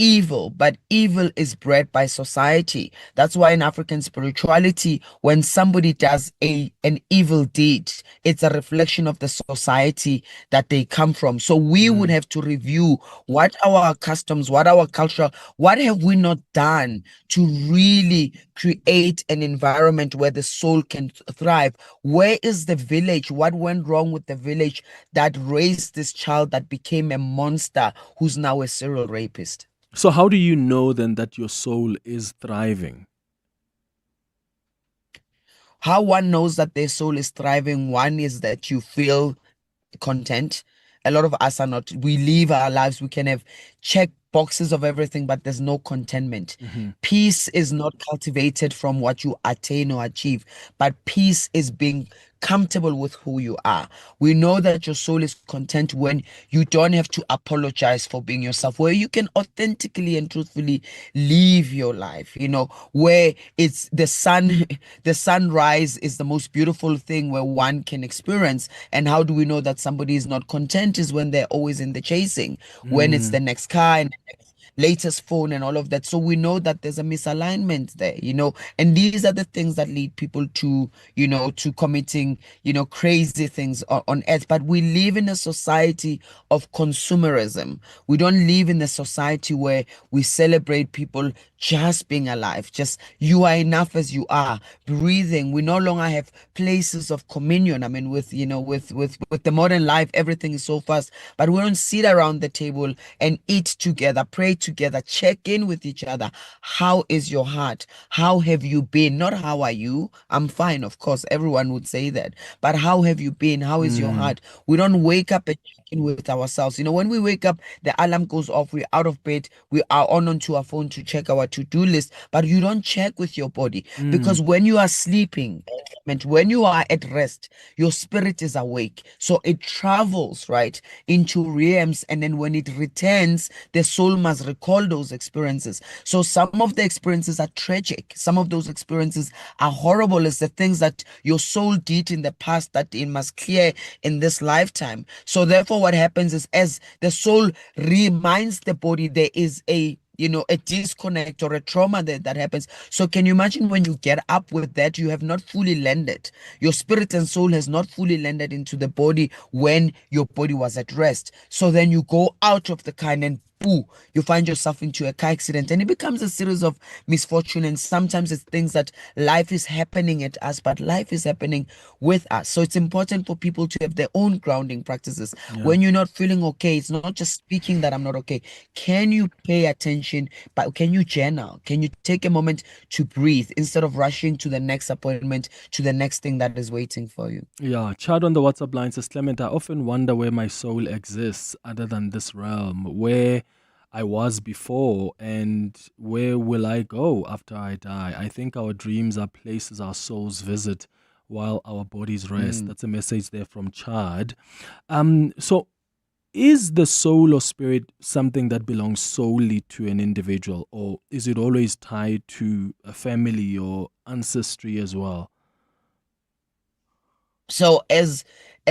evil, but evil is bred by society. That's why in African spirituality, when somebody does an evil deed, it's a reflection of the society that they come from. So we would have to review what our customs, what our culture, what have we not done to really create an environment where the soul can thrive. Where is the village? What went wrong with the village that raised this child that became a monster who's now a serial rapist? So how do you know then that your soul is thriving? How one knows that their soul is thriving, one is that you feel content. A lot of us are not. We live our lives. We can have check boxes of everything, but there's no contentment. Peace is not cultivated from what you attain or achieve, but peace is being comfortable with who you are. We know that your soul is content when you don't have to apologize for being yourself, where you can authentically and truthfully live your life, where it's the sunrise is the most beautiful thing where one can experience. And how do we know that somebody is not content is when they're always in the chasing, when it's the next car and the next latest phone and all of that. So we know that there's a misalignment there, and these are the things that lead people to, to committing, crazy things on earth. But we live in a society of consumerism. We don't live in a society where we celebrate people just being alive, just you are enough as you are, breathing. We no longer have places of communion. I mean, with the modern life, everything is so fast, but we don't sit around the table and eat together, pray together, check in with each other. How is your heart? How have you been? Not how are you? I'm fine, of course, everyone would say that, but how have you been? How is your heart? We don't wake up and check in with ourselves. When we wake up, the alarm goes off, we're out of bed, we are onto our phone to check our to-do list, but you don't check with your body, because when you are sleeping, when you are at rest, your spirit is awake, so it travels right into realms, and then when it returns, the soul must recall those experiences. So some of the experiences are tragic, some of those experiences are horrible. It's the things that your soul did in the past that it must clear in this lifetime. So therefore what happens is, as the soul reminds the body, there is a a disconnect or a trauma that happens. So can you imagine when you get up with that, you have not fully landed. Your spirit and soul has not fully landed into the body when your body was at rest. So then you go out of the car and boo, you find yourself into a car accident, and it becomes a series of misfortune. And sometimes it's things that life is happening at us, but life is happening with us. So it's important for people to have their own grounding practices. When you're not feeling okay, it's not just speaking that I'm not okay. Can you pay attention? But can you journal? Can you take a moment to breathe instead of rushing to the next appointment, to the next thing that is waiting for you? Yeah, Chad on the WhatsApp line says, Clement, I often wonder where my soul exists other than this realm, where I was before, and where will I go after I die? I think our dreams are places our souls visit while our bodies rest. That's a message there from Chad. So is the soul or spirit something that belongs solely to an individual, or is it always tied to a family or ancestry as well? So as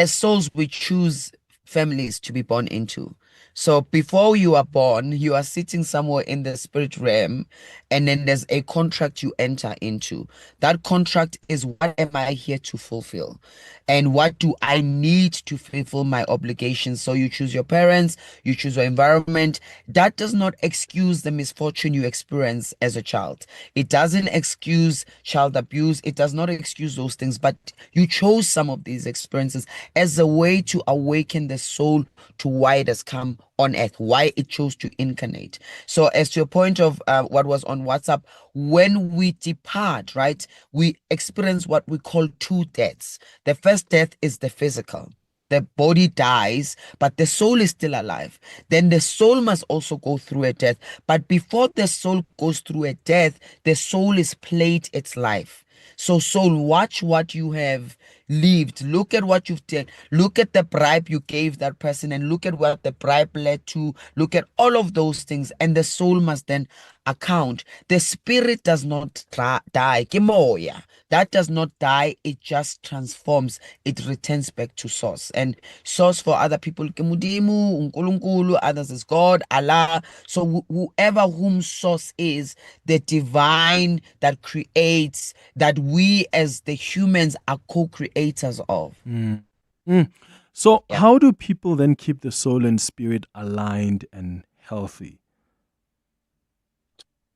souls, we choose families to be born into. So before you are born, you are sitting somewhere in the spirit realm, and then there's a contract you enter into. That contract is, what am I here to fulfill? And what do I need to fulfill my obligations? So you choose your parents, you choose your environment. That does not excuse the misfortune you experience as a child. It doesn't excuse child abuse. It does not excuse those things, but you chose some of these experiences as a way to awaken the soul to why it has come on earth, why it chose to incarnate. So as to your point of what was on WhatsApp, when we depart, right, we experience what we call two deaths. The first death is the physical. The body dies, but the soul is still alive. Then the soul must also go through a death. But before the soul goes through a death, the soul is played its life. So soul, watch what you have lived. Look at what you've done. Look at the bribe you gave that person, and look at what the bribe led to. Look at all of those things, and the soul must then account. The spirit does not die. Kimoya. That does not die. It just transforms. It returns back to source. And source for other people, Kemudimu, Unkulunkulu, others is God, Allah. So whoever whom source is, the divine that creates, that we as the humans are co-creators of. So how do people then keep the soul and spirit aligned and healthy?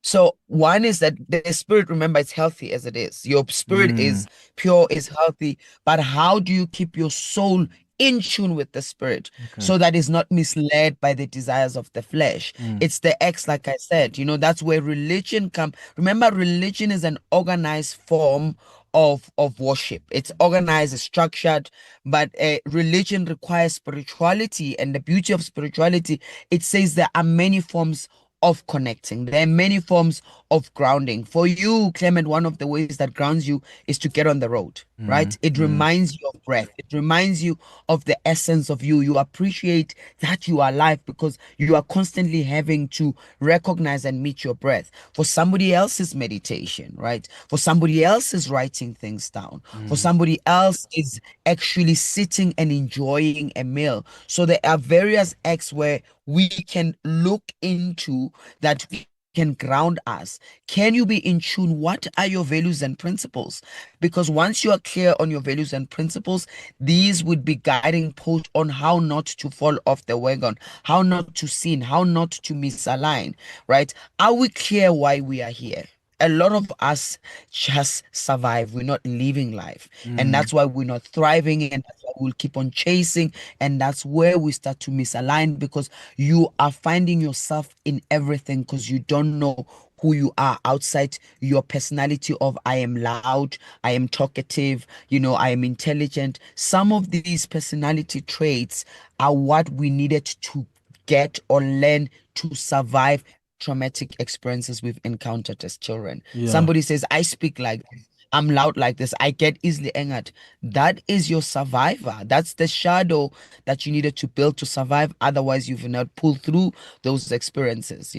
So one is that the spirit, remember, it's healthy as it is. Your spirit is pure, is healthy. But how do you keep your soul in tune with the spirit so that it's not misled by the desires of the flesh? It's the X, like I said. That's where religion comes. Remember, religion is an organized form of worship. It's organized, it's structured, but religion requires spirituality. And the beauty of spirituality, it says there are many forms of connecting. There are many forms of grounding. For you, Clement, one of the ways that grounds you is to get on the road, right? It reminds you of breath. It reminds you of the essence of you. You appreciate that you are alive because you are constantly having to recognize and meet your breath. For somebody else's meditation, right? For somebody else is writing things down. For somebody else is actually sitting and enjoying a meal. So there are various acts where we can look into that can ground us. Can you be in tune? What are your values and principles? Because once you are clear on your values and principles, these would be guiding posts on how not to fall off the wagon, how not to sin, how not to misalign, right? Are we clear why we are here? A lot of us just survive. We're not living life. And that's why we're not thriving. And that's why we'll keep on chasing. And that's where we start to misalign, because you are finding yourself in everything because you don't know who you are outside your personality of I am loud, I am talkative, I am intelligent. Some of these personality traits are what we needed to get or learn to survive traumatic experiences we've encountered as children. Somebody says, I speak like this, I'm loud like this, I get easily angered. That is your survivor. That's the shadow that you needed to build to survive. Otherwise, you've not pulled through those experiences,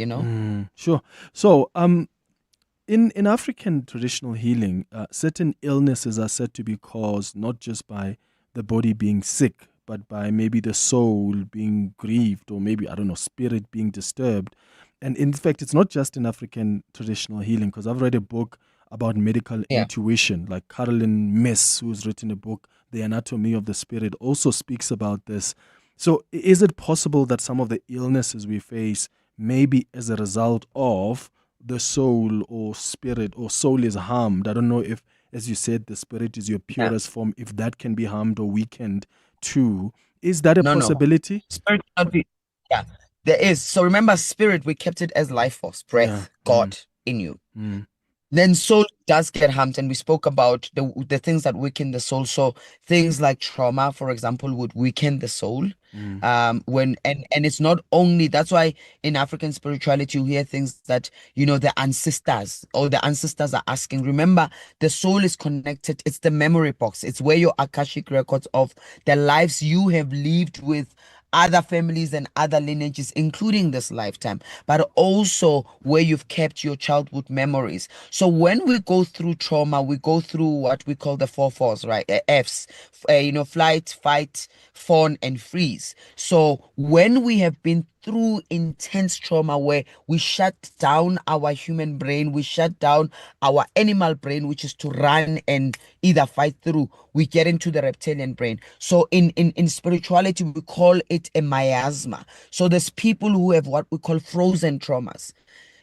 Sure. So, in African traditional healing, certain illnesses are said to be caused not just by the body being sick, but by maybe the soul being grieved, or maybe, spirit being disturbed. And in fact, it's not just in African traditional healing, because I've read a book about medical intuition, like Caroline Miss, who's written a book, The Anatomy of the Spirit, also speaks about this. So is it possible that some of the illnesses we face may be as a result of the soul or spirit, or soul is harmed? I don't know if, as you said, the spirit is your purest form, if that can be harmed or weakened too. Is that a possibility? No. Spirit cannot be. Yeah, there is. So remember, spirit, we kept it as life force, breath, God in you. Then soul does get harmed, and we spoke about the things that weaken the soul. So things like trauma, for example, would weaken the soul. And it's not only, that's why in African spirituality you hear things that, the ancestors are asking. Remember, the soul is connected. It's the memory box. It's where your Akashic records of the lives you have lived with other families and other lineages, including this lifetime, but also where you've kept your childhood memories. So when we go through trauma, we go through what we call the 4 Fs, right? Fs, flight, fight, fawn, and freeze. So when we have been through intense trauma where we shut down our human brain, we shut down our animal brain, which is to run and either fight through, we get into the reptilian brain. So in spirituality, we call it a miasma. So there's people who have what we call frozen traumas,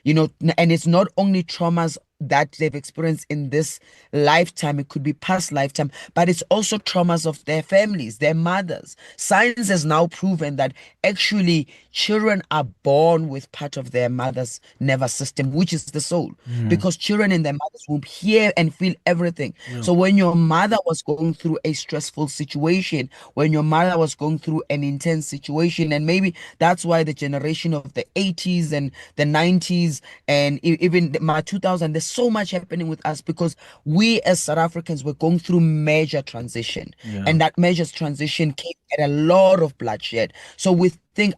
and it's not only traumas that they've experienced in this lifetime, it could be past lifetime, but it's also traumas of their families, their mothers. Science has now proven that actually children are born with part of their mother's nervous system, which is the soul, because children in their mother's womb hear and feel everything. So when your mother was going through a stressful situation, when your mother was going through an intense situation, and maybe that's why the generation of the 80s and the 90s and even my 2000, there's so much happening with us because we as South Africans were going through major transition, and that major transition came at a lot of bloodshed. So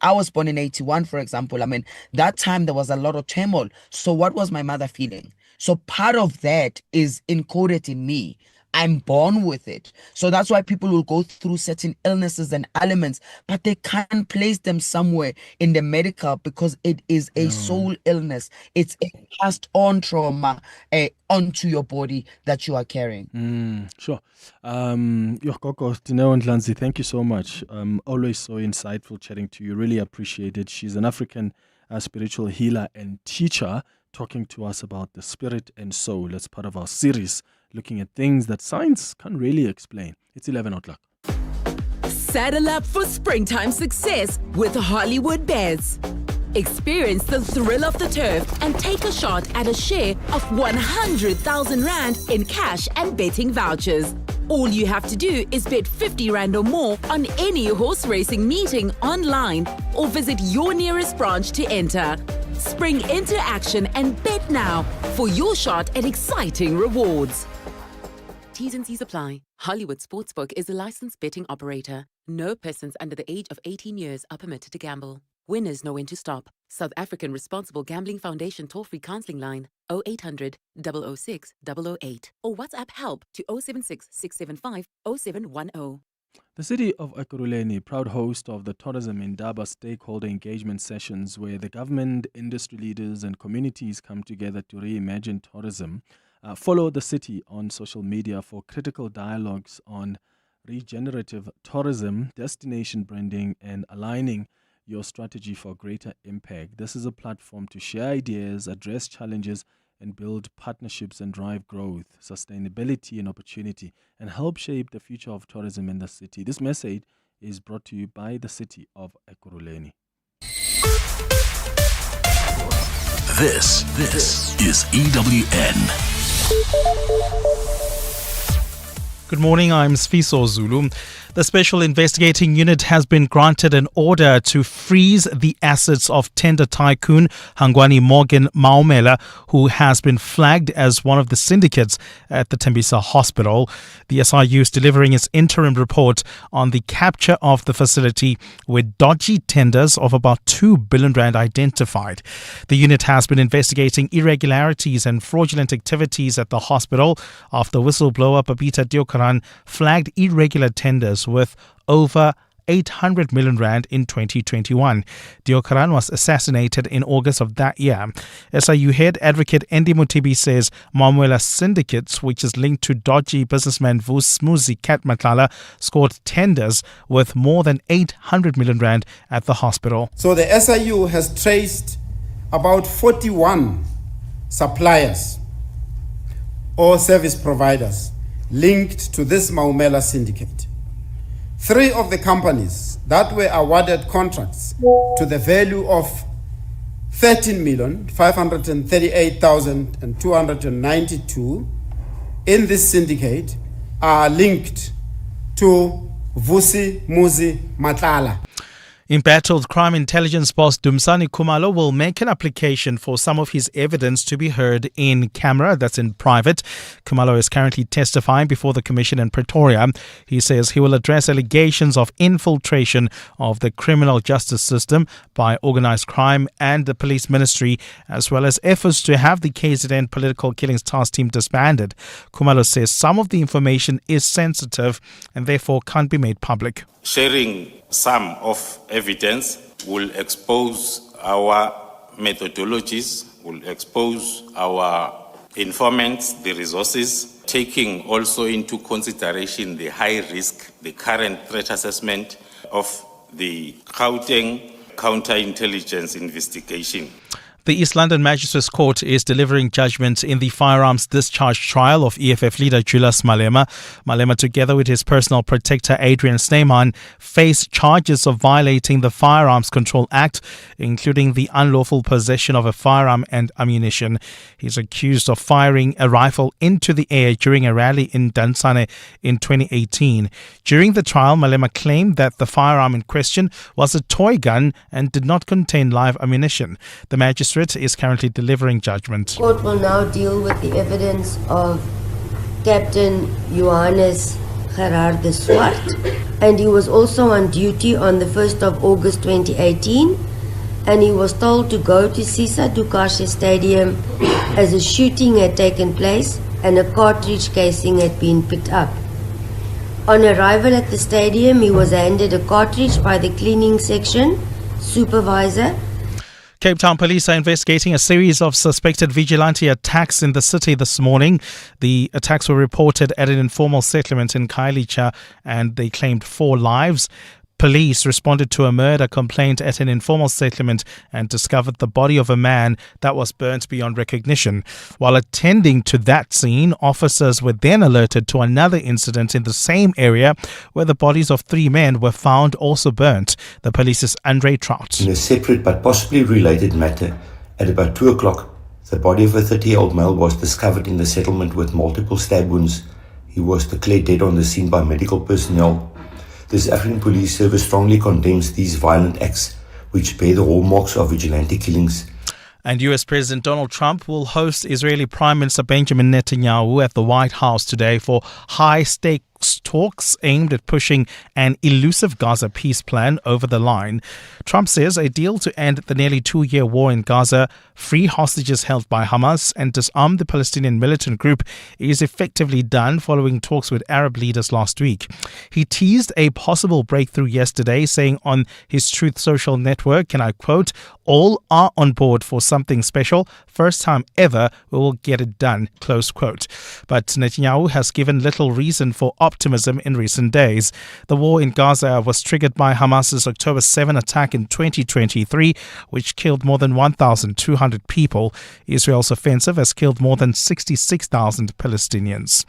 I was born in 81, for example. That time there was a lot of turmoil. So what was my mother feeling? So part of that is encoded in me. I'm born with it. So that's why people will go through certain illnesses and ailments, but they can't place them somewhere in the medical because it is a soul illness. It's a passed on trauma onto your body that you are carrying. Sure. Yokoko Tineo Ndlanzi, thank you so much. Always so insightful chatting to you. Really appreciate it. She's an African spiritual healer and teacher talking to us about the spirit and soul as part of our series looking at things that science can't really explain. It's 11 o'clock. Saddle up for springtime success with Hollywood Bets. Experience the thrill of the turf and take a shot at a share of 100,000 Rand in cash and betting vouchers. All you have to do is bet 50 Rand or more on any horse racing meeting online or visit your nearest branch to enter. Spring into action and bet now for your shot at exciting rewards. T's and C's apply. Hollywood Sportsbook is a licensed betting operator. No persons under the age of 18 years are permitted to gamble. Winners know when to stop. South African Responsible Gambling Foundation toll-free counseling line 0800 006 008 or WhatsApp help to 076 675 0710. The city of Ekurhuleni, proud host of the Tourism Indaba stakeholder engagement sessions where the government, industry leaders and communities come together to reimagine tourism. Follow the city on social media for critical dialogues on regenerative tourism, destination branding, and aligning your strategy for greater impact. This is a platform to share ideas, address challenges, and build partnerships and drive growth, sustainability, and opportunity, and help shape the future of tourism in the city. This message is brought to you by the city of Ekurhuleni. This is EWN. Good morning, I'm Sfiso Zulu. The Special Investigating Unit has been granted an order to freeze the assets of tender tycoon Hangwani Morgan Maumela, who has been flagged as one of the syndicates at the Tembisa Hospital. The SIU is delivering its interim report on the capture of the facility with dodgy tenders of about 2 billion rand identified. The unit has been investigating irregularities and fraudulent activities at the hospital after whistleblower Babita Diokaran flagged irregular tenders with over 800 million rand in 2021. Deokaran was assassinated in August of that year. SIU head advocate Andy Mutibi says Mamwela Syndicates, which is linked to dodgy businessman Smuzi Matlala, scored tenders with more than 800 million rand at the hospital. So the SIU has traced about 41 suppliers or service providers linked to this Maumela syndicate. 3 of the companies that were awarded contracts to the value of 13,538,292 in this syndicate are linked to Vusi Muzi Matlala. Embattled crime intelligence boss Dumisani Khumalo will make an application for some of his evidence to be heard in camera, that's in private. Khumalo is currently testifying before the Commission in Pretoria. He says he will address allegations of infiltration of the criminal justice system by organised crime and the police ministry, as well as efforts to have the KZN political killings task team disbanded. Khumalo says some of the information is sensitive and therefore can't be made public. Sharing some of evidence will expose our methodologies, will expose our informants, the resources, taking also into consideration the high risk, the current threat assessment of the Gauteng counterintelligence investigation. The East London Magistrates Court is delivering judgment in the firearms discharge trial of EFF leader Julius Malema. Malema, together with his personal protector Adrian Snyman, face charges of violating the Firearms Control Act, including the unlawful possession of a firearm and ammunition. He's accused of firing a rifle into the air during a rally in Dansane in 2018. During the trial, Malema claimed that the firearm in question was a toy gun and did not contain live ammunition. The magistrate is currently delivering judgment. Court will now deal with the evidence of Captain Johannes Gerard de Swart, and he was also on duty on the 1st of August 2018, and he was told to go to Sisa Dukashe Stadium as a shooting had taken place and a cartridge casing had been picked up. On arrival at the stadium, he was handed a cartridge by the cleaning section supervisor. Cape Town police are investigating a series of suspected vigilante attacks in the city this morning. The attacks were reported at an informal settlement in Khayelitsha and they claimed 4 lives. Police responded to a murder complaint at an informal settlement and discovered the body of a man that was burnt beyond recognition. While attending to that scene, officers were then alerted to another incident in the same area where the bodies of 3 men were found also burnt. The police's Andre Trout. In a separate but possibly related matter, at about 2 o'clock, the body of a 30-year-old male was discovered in the settlement with multiple stab wounds. He was declared dead on the scene by medical personnel. The South African Police Service strongly condemns these violent acts, which bear the hallmarks of vigilante killings. And US President Donald Trump will host Israeli Prime Minister Benjamin Netanyahu at the White House today for high-stakes talks aimed at pushing an elusive Gaza peace plan over the line. Trump says a deal to end the nearly 2-year war in Gaza, free hostages held by Hamas, and disarm the Palestinian militant group is effectively done following talks with Arab leaders last week. He teased a possible breakthrough yesterday, saying on his Truth Social network, and I quote, "All are on board for something special. First time ever we will get it done," close quote. But Netanyahu has given little reason for optimism in recent days. The war in Gaza was triggered by Hamas's October 7 attack in 2023, which killed more than 1,200 people. Israel's offensive has killed more than 66,000 Palestinians.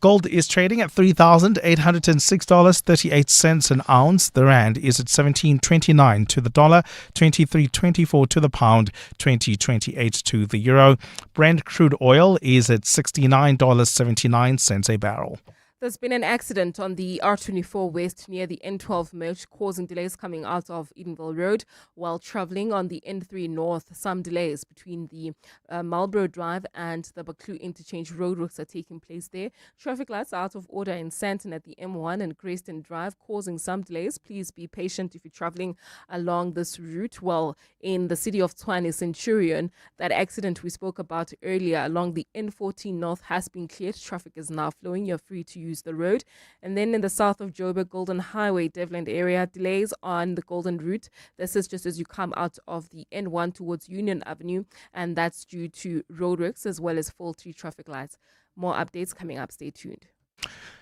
Gold is trading at $3,806.38 an ounce. The rand is at 17.29 to the dollar, 23.24 to the pound, 20.28 to the euro. Brent crude oil is at $69.79 a barrel. There's been an accident on the R24 West near the N12 merge, causing delays coming out of Edenville Road while travelling on the N3 North. Some delays between the Marlborough Drive and the Baklu Interchange roadworks are taking place there. Traffic lights are out of order in Santon at the M1 and Greyston Drive, causing some delays. Please be patient if you're travelling along this route. Well, in the city of Tshwane Centurion, that accident we spoke about earlier along the N14 North has been cleared. Traffic is now flowing. You're free to use use the road. And then in the south of Joburg, Golden Highway, Devland area, delays on the Golden Route. This is just as you come out of the N1 towards Union Avenue, and that's due to roadworks as well as faulty traffic lights. More updates coming up. Stay tuned.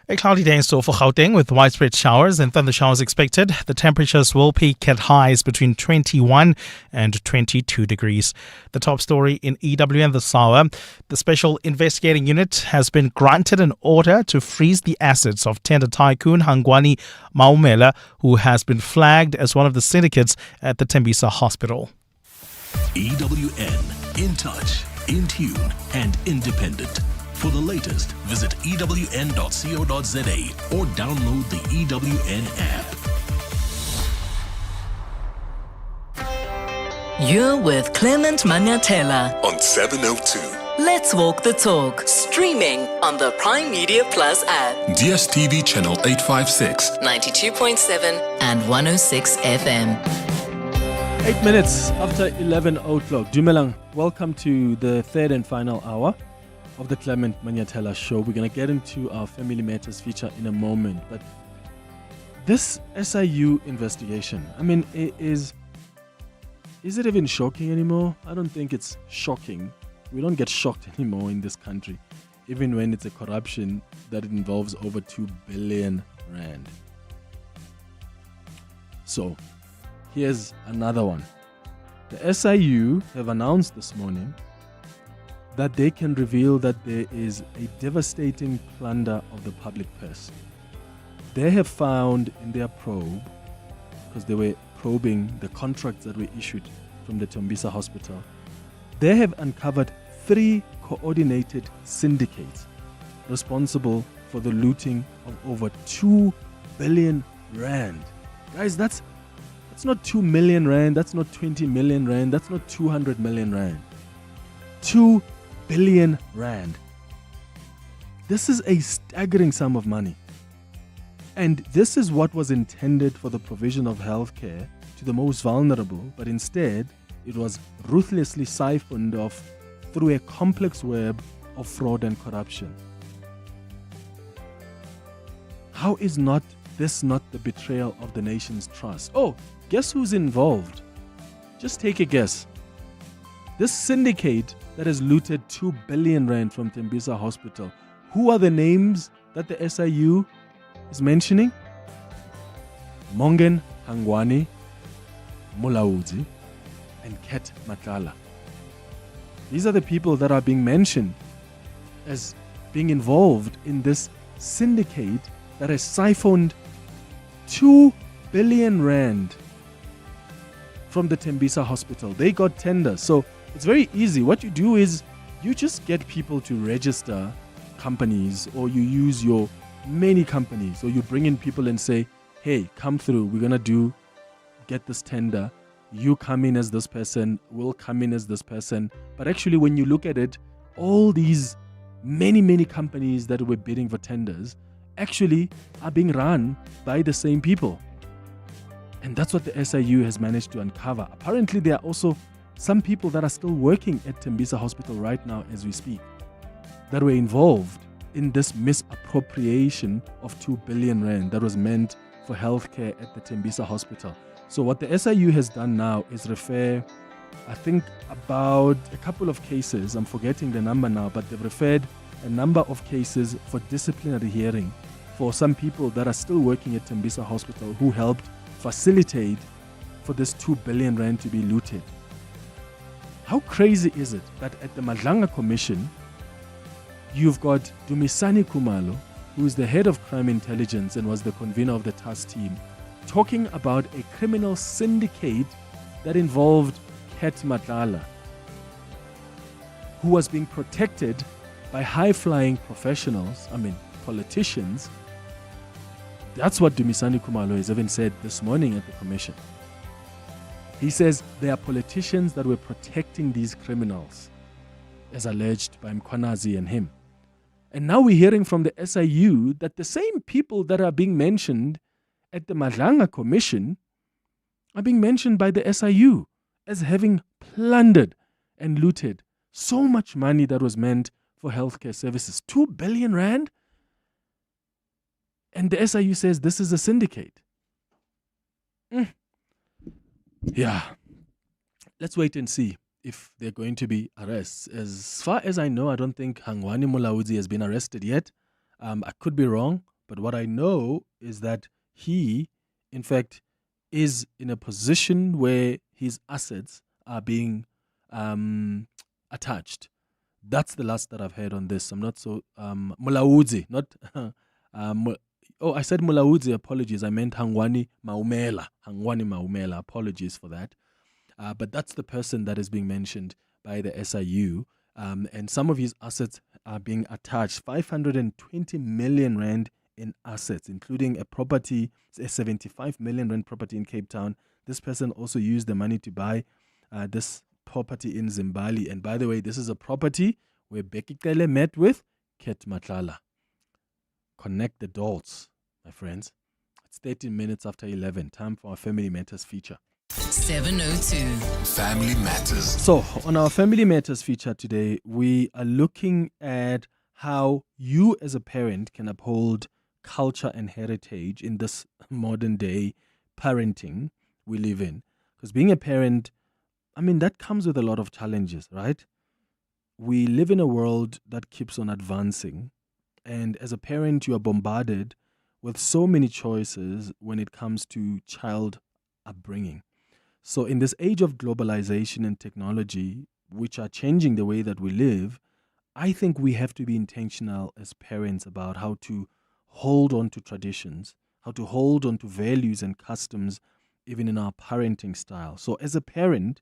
A cloudy day in store for Gauteng with widespread showers and thunder showers expected. The temperatures will peak at highs between 21 and 22 degrees. The top story in EWN this hour. The Special Investigating Unit has been granted an order to freeze the assets of tender tycoon Hangwani Maumela, who has been flagged as one of the syndicates at the Tembisa Hospital. EWN, in touch, in tune, and independent. For the latest, visit ewn.co.za or download the EWN app. You're with Clement Manyathela On 702. Let's Walk the Talk, streaming on the Prime Media Plus app. DSTV channel 856. 92.7 and 106 FM. 8 minutes after 11 o'clock. Dumelang, welcome to the third and final hour of the Clement Manyathela Show. We're going to get into our Family Matters feature in a moment. But this SIU investigation, I mean, is it even shocking anymore? I don't think it's shocking. We don't get shocked anymore in this country, even when it's a corruption that involves over 2 billion rand. So, here's another one. The SIU have announced this morning that they can reveal that there is a devastating plunder of the public purse. They have found in their probe, because they were probing the contracts that were issued from the Tembisa Hospital, they have uncovered 3 coordinated syndicates responsible for the looting of over 2 billion rand. Guys, that's not 2 million rand, that's not 20 million rand, that's not 200 million rand. 2 billion rand. This is a staggering sum of money. And this is what was intended for the provision of healthcare to the most vulnerable, but instead it was ruthlessly siphoned off through a complex web of fraud and corruption. How is this not the betrayal of the nation's trust? Oh, guess who's involved? Just take a guess. This syndicate that has looted 2 billion rand from Tembisa Hospital, who are the names that the SIU is mentioning? Mongen Hangwani, Mulaudzi, and Ket Matlala. These are the people that are being mentioned as being involved in this syndicate that has siphoned 2 billion rand from the Tembisa Hospital. They got tenders. So it's very easy. What you do is you just get people to register companies, or you use your many companies, or you bring in people and say, hey, come through. We're going to get this tender. You come in as this person. We'll come in as this person. But actually, when you look at it, all these many companies that were bidding for tenders actually are being run by the same people. And that's what the SIU has managed to uncover. Apparently, there are also some people that are still working at Tembisa Hospital right now as we speak that were involved in this misappropriation of 2 billion rand that was meant for healthcare at the Tembisa Hospital. So what the SIU has done now is refer, I think, about a couple of cases. I'm forgetting the number now, but they've referred a number of cases for disciplinary hearing for some people that are still working at Tembisa Hospital who helped facilitate for this 2 billion rand to be looted. How crazy is it that at the Madlanga Commission, you've got Dumisani Khumalo, who is the head of crime intelligence and was the convener of the task team, talking about a criminal syndicate that involved Ket Matlala, who was being protected by high-flying professionals, politicians. That's what Dumisani Khumalo has even said this morning at the commission. He says there are politicians that were protecting these criminals, as alleged by Mkhwanazi and him. And now we're hearing from the SIU that the same people that are being mentioned at the Madlanga Commission are being mentioned by the SIU as having plundered and looted so much money that was meant for healthcare services. 2 billion rand? And the SIU says this is a syndicate. Yeah. Let's wait and see if there are going to be arrests. As far as I know, I don't think Hangwani Mulaudzi has been arrested yet. I could be wrong, but what I know is that he, in fact, is in a position where his assets are being attached. That's the last that I've heard on this. I'm not so Mulaudzi, not I said Mulaudzi, apologies. I meant Hangwani Maumela. Hangwani Maumela, apologies for that. But that's the person that is being mentioned by the SIU. And some of his assets are being attached. 520 million rand in assets, including a property, a 75 million rand property in Cape Town. This person also used the money to buy this property in Zimbabwe. And by the way, this is a property where Becky Kele met with Ket Matlala. Connect the dots, my friends. It's 13 minutes after 11. Time for our Family Matters feature. 702. Family Matters. So, on our Family Matters feature today, we are looking at how you as a parent can uphold culture and heritage in this modern day parenting we live in. Because being a parent, I mean, that comes with a lot of challenges, right? We live in a world that keeps on advancing. And as a parent, you are bombarded with so many choices when it comes to child upbringing. So in this age of globalization and technology, which are changing the way that we live, I think we have to be intentional as parents about how to hold on to traditions, how to hold on to values and customs, even in our parenting style. So as a parent,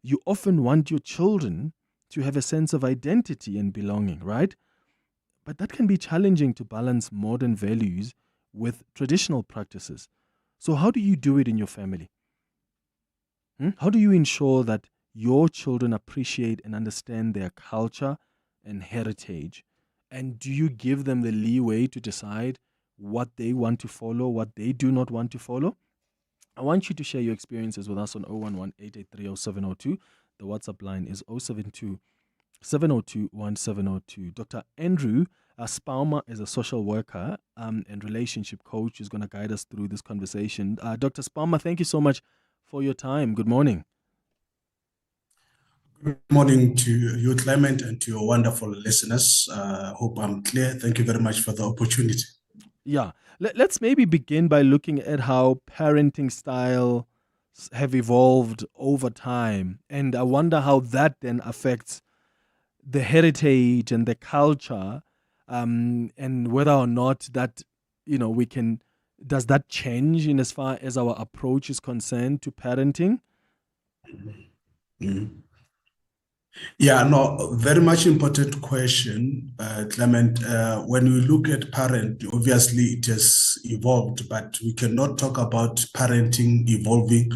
you often want your children to have a sense of identity and belonging, right? But that can be challenging to balance modern values with traditional practices. So how do you do it in your family? How do you ensure that your children appreciate and understand their culture and heritage? And do you give them the leeway to decide what they want to follow, what they do not want to follow? I want you to share your experiences with us on 011-883-0702. The WhatsApp line is 072-702-1702. Dr. Andrew Spalmer is a social worker and relationship coach who's going to guide us through this conversation. Dr. Spalmer, thank you so much for your time. Good morning. Good morning to you, Clement, and to your wonderful listeners. Hope I'm clear. Thank you very much for the opportunity. Yeah. Let's maybe begin by looking at how parenting styles have evolved over time. And I wonder how that then affects the heritage and the culture, and whether or not that, we can, does that change in as far as our approach is concerned to parenting? Yeah, no, very much important question, Clement. When we look at parent, obviously it has evolved, but we cannot talk about parenting evolving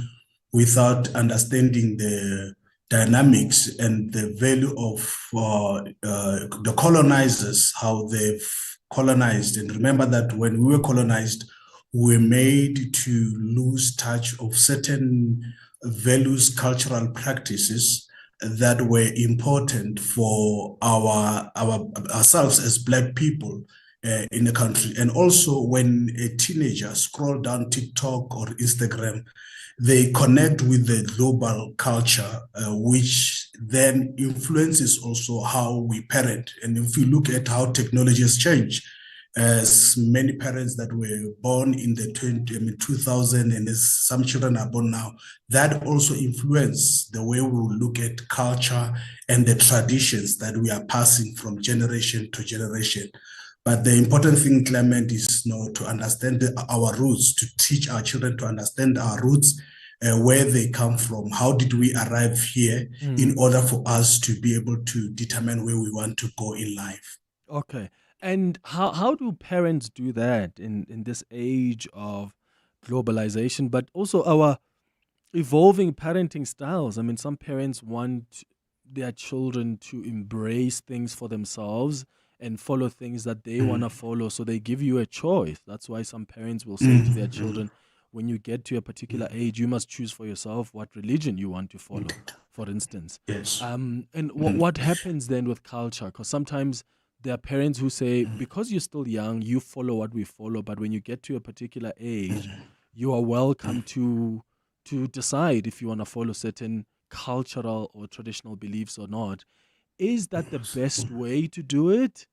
without understanding the dynamics and the value of the colonizers, how they've colonized. And remember that when we were colonized, we were made to lose touch of certain values, cultural practices that were important for ourselves as Black people in the country. And also when a teenager scroll down TikTok or Instagram, they connect with the global culture, which then influences also how we parent. And if we look at how technology has changed, as many parents that were born in the 2000, and as some children are born now, that also influenced the way we will look at culture and the traditions that we are passing from generation to generation. But the important thing, Clement, is to understand our roots, to teach our children to understand our roots, where they come from, how did we arrive here, in order for us to be able to determine where we want to go in life. Okay. And how do parents do that in this age of globalization, but also our evolving parenting styles? I mean, some parents want their children to embrace things for themselves and follow things that they want to follow. So they give you a choice. That's why some parents will say to their children, when you get to a particular age, you must choose for yourself what religion you want to follow, for instance. Yes. And what happens then with culture? Because sometimes there are parents who say, because you're still young, you follow what we follow, but when you get to a particular age, you are welcome to decide if you want to follow certain cultural or traditional beliefs or not. Is that the best way to do it?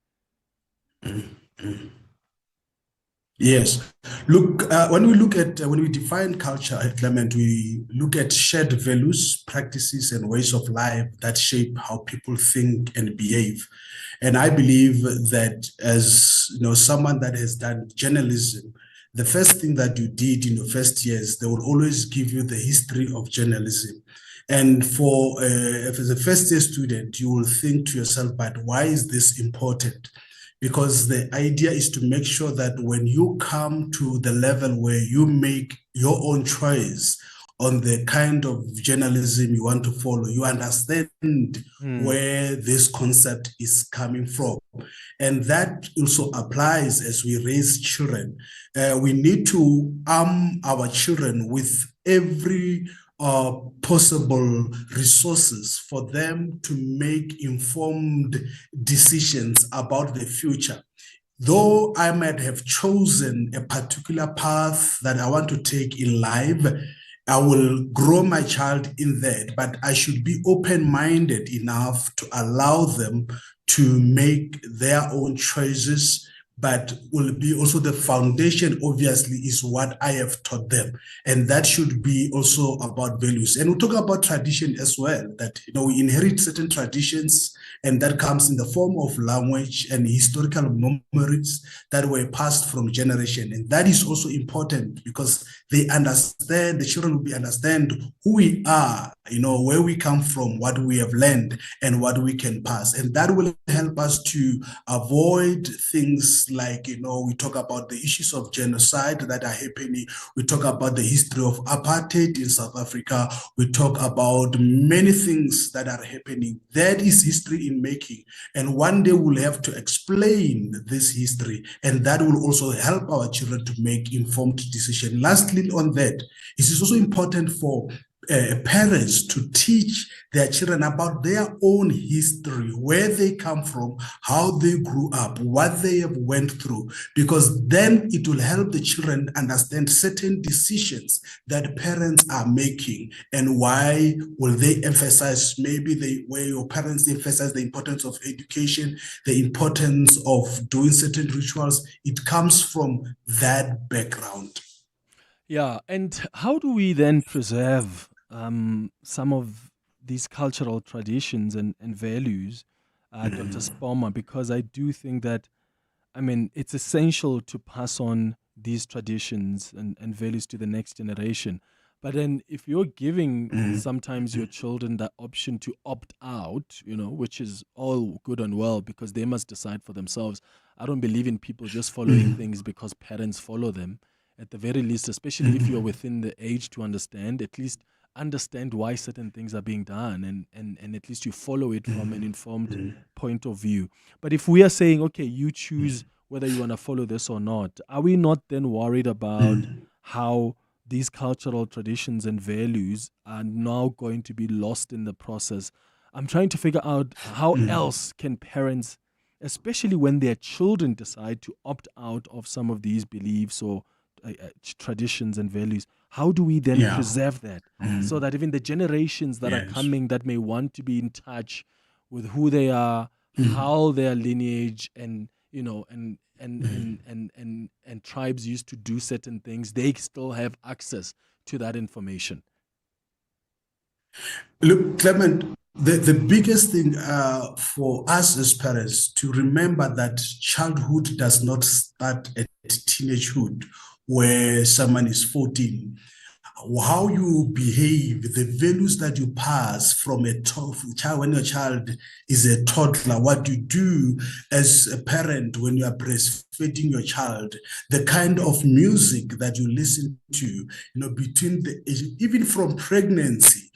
Yes. Look, when we define culture at Clement, we look at shared values, practices, and ways of life that shape how people think and behave. And I believe that as someone that has done journalism, the first thing that you did in your first years, they will always give you the history of journalism. And if as a first year student, you will think to yourself, but why is this important? Because the idea is to make sure that when you come to the level where you make your own choice on the kind of journalism you want to follow, you understand where this concept is coming from. And that also applies as we raise children. We need to arm our children with every possible resources for them to make informed decisions about the future. Though I might have chosen a particular path that I want to take in life, I will grow my child in that, but I should be open-minded enough to allow them to make their own choices, but will be also the foundation, obviously, is what I have taught them. And that should be also about values. And we talk about tradition as well, that we inherit certain traditions, and that comes in the form of language and historical memories that were passed from generation. And that is also important because the children will understand who we are, where we come from, what we have learned, and what we can pass. And that will help us to avoid things like, we talk about the issues of genocide that are happening. We talk about the history of apartheid in South Africa. We talk about many things that are happening. That is history in making. And one day we'll have to explain this history. And that will also help our children to make informed decisions. Lastly, on that, it is also important for parents to teach their children about their own history, where they come from, how they grew up, what they have went through, because then it will help the children understand certain decisions that parents are making and why will they emphasize where your parents emphasize the importance of education, the importance of doing certain rituals. It comes from that background. Yeah, and how do we then preserve some of these cultural traditions and values, Dr. Spoma? Because I do think that, it's essential to pass on these traditions and values to the next generation. But then if you're giving sometimes your children the option to opt out, which is all good and well because they must decide for themselves. I don't believe in people just following things because parents follow them. At the very least, especially if you're within the age to understand, at least understand why certain things are being done and at least you follow it from an informed point of view. But if we are saying, okay, you choose whether you want to follow this or not, are we not then worried about how these cultural traditions and values are now going to be lost in the process? I'm trying to figure out how else can parents, especially when their children decide to opt out of some of these beliefs or traditions and values, how do we then preserve that so that even the generations that are coming that may want to be in touch with who they are, how their lineage and and tribes used to do certain things, they still have access to that information? Look, Clement, the biggest thing for us as parents to remember that childhood does not start at teenagehood where someone is 14. How you behave, the values that you pass from a child when your child is a toddler, what you do as a parent when you are breastfeeding your child, the kind of music that you listen to, between the age, even from pregnancy,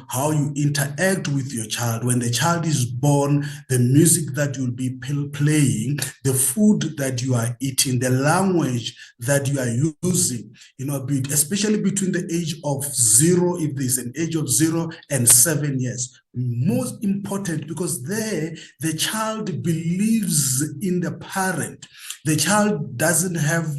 how you interact with your child. When the child is born, the music that you'll be playing, the food that you are eating, the language that you are using, especially between the age of 0, if there's an age of 0 and 7 years. most important, because there the child believes in the parent. The child doesn't have,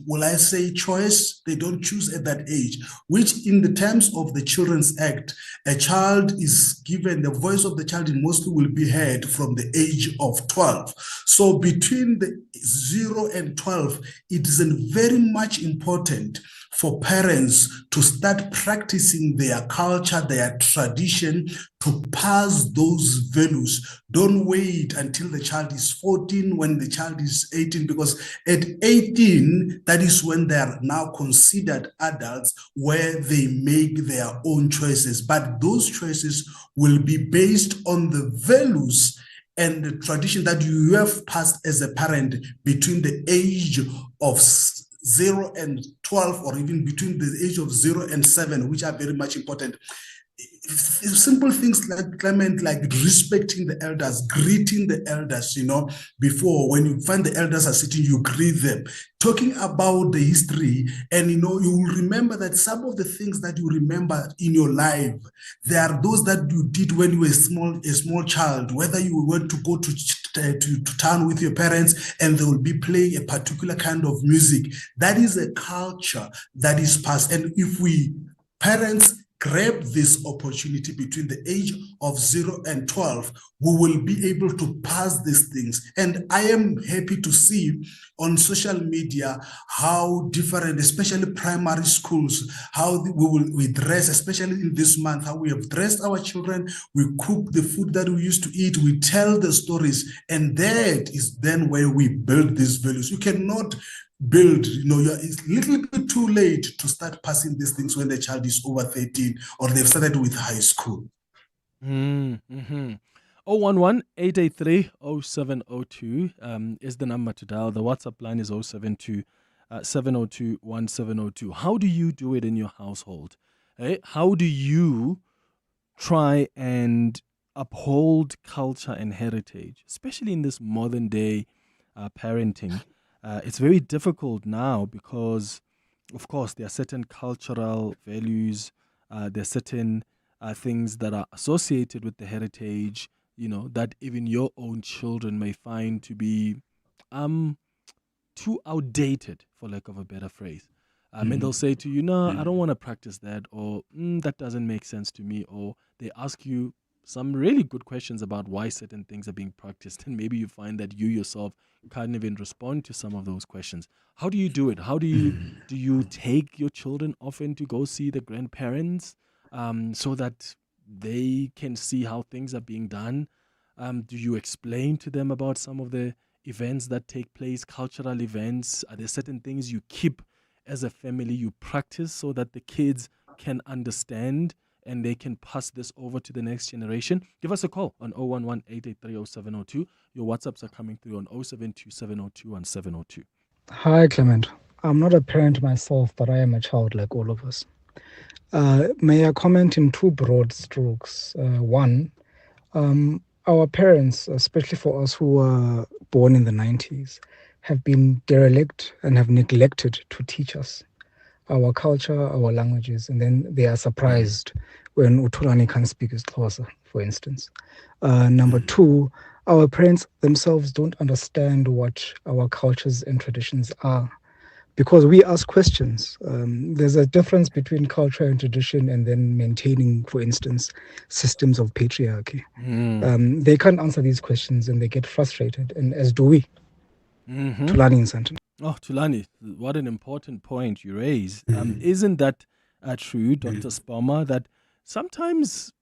will I say, choice. They don't choose at that age, which in the terms of the Children's Act, a child is given, the voice of the child mostly will be heard from the age of 12. So between the 0 and 12, it is very much important for parents to start practicing their culture, their tradition, to pass those values. Don't wait until the child is 14, when the child is 18, because at 18, that is when they are now considered adults, where they make their own choices. But those choices will be based on the values and the tradition that you have passed as a parent between the age of 0 and 12, or even between the age of 0 and 7, which are very much important. Simple things like, Clement, like respecting the elders, greeting the elders, before, when you find the elders are sitting, you greet them. Talking about the history, and you will remember that some of the things that you remember in your life, there are those that you did when you were a small child, whether you went to go to town with your parents and they will be playing a particular kind of music. That is a culture that is passed. And if we parents grab this opportunity between the age of 0 and 12, we will be able to pass these things. And I am happy to see on social media how different, especially primary schools, how we dress, especially in this month, how we have dressed our children, we cook the food that we used to eat, we tell the stories, and that is then where we build these values. You cannot build, it's a little bit too late to start passing these things when the child is over 13 or they've started with high school. 011-883-0702 is the number to dial. The WhatsApp line is 072-702-1702. How do you do it in your household? How do you try and uphold culture and heritage, especially in this modern day parenting? It's very difficult now because, of course, there are certain cultural values, there are certain things that are associated with the heritage, that even your own children may find to be too outdated, for lack of a better phrase. And they'll say to you, no, I don't want to practice that, or that doesn't make sense to me, or they ask you some really good questions about why certain things are being practiced, and maybe you find that you yourself can't even respond to some of those questions. How do you do it? How do you take your children often to go see the grandparents so that they can see how things are being done? Do you explain to them about some of the events that take place, cultural events? Are there certain things you keep as a family, you practice so that the kids can understand and they can pass this over to the next generation? Give us a call on 011-883-0702. Your WhatsApps are coming through on 072-702-1702. Hi, Clement. I'm not a parent myself, but I am a child like all of us. May I comment in two broad strokes? One, our parents, especially for us who were born in the 90s, have been derelict and have neglected to teach us our culture, our languages, and then they are surprised when Utulani can't speak his Xhosa, for instance. Number two, our parents themselves don't understand what our cultures and traditions are, because we ask questions. There's a difference between culture and tradition and then maintaining, for instance, systems of patriarchy. They can't answer these questions and they get frustrated, and as do we. Tulani in Sandton. Oh, Tulani, what an important point you raise. Isn't that true, Dr. Spalmer, that sometimes,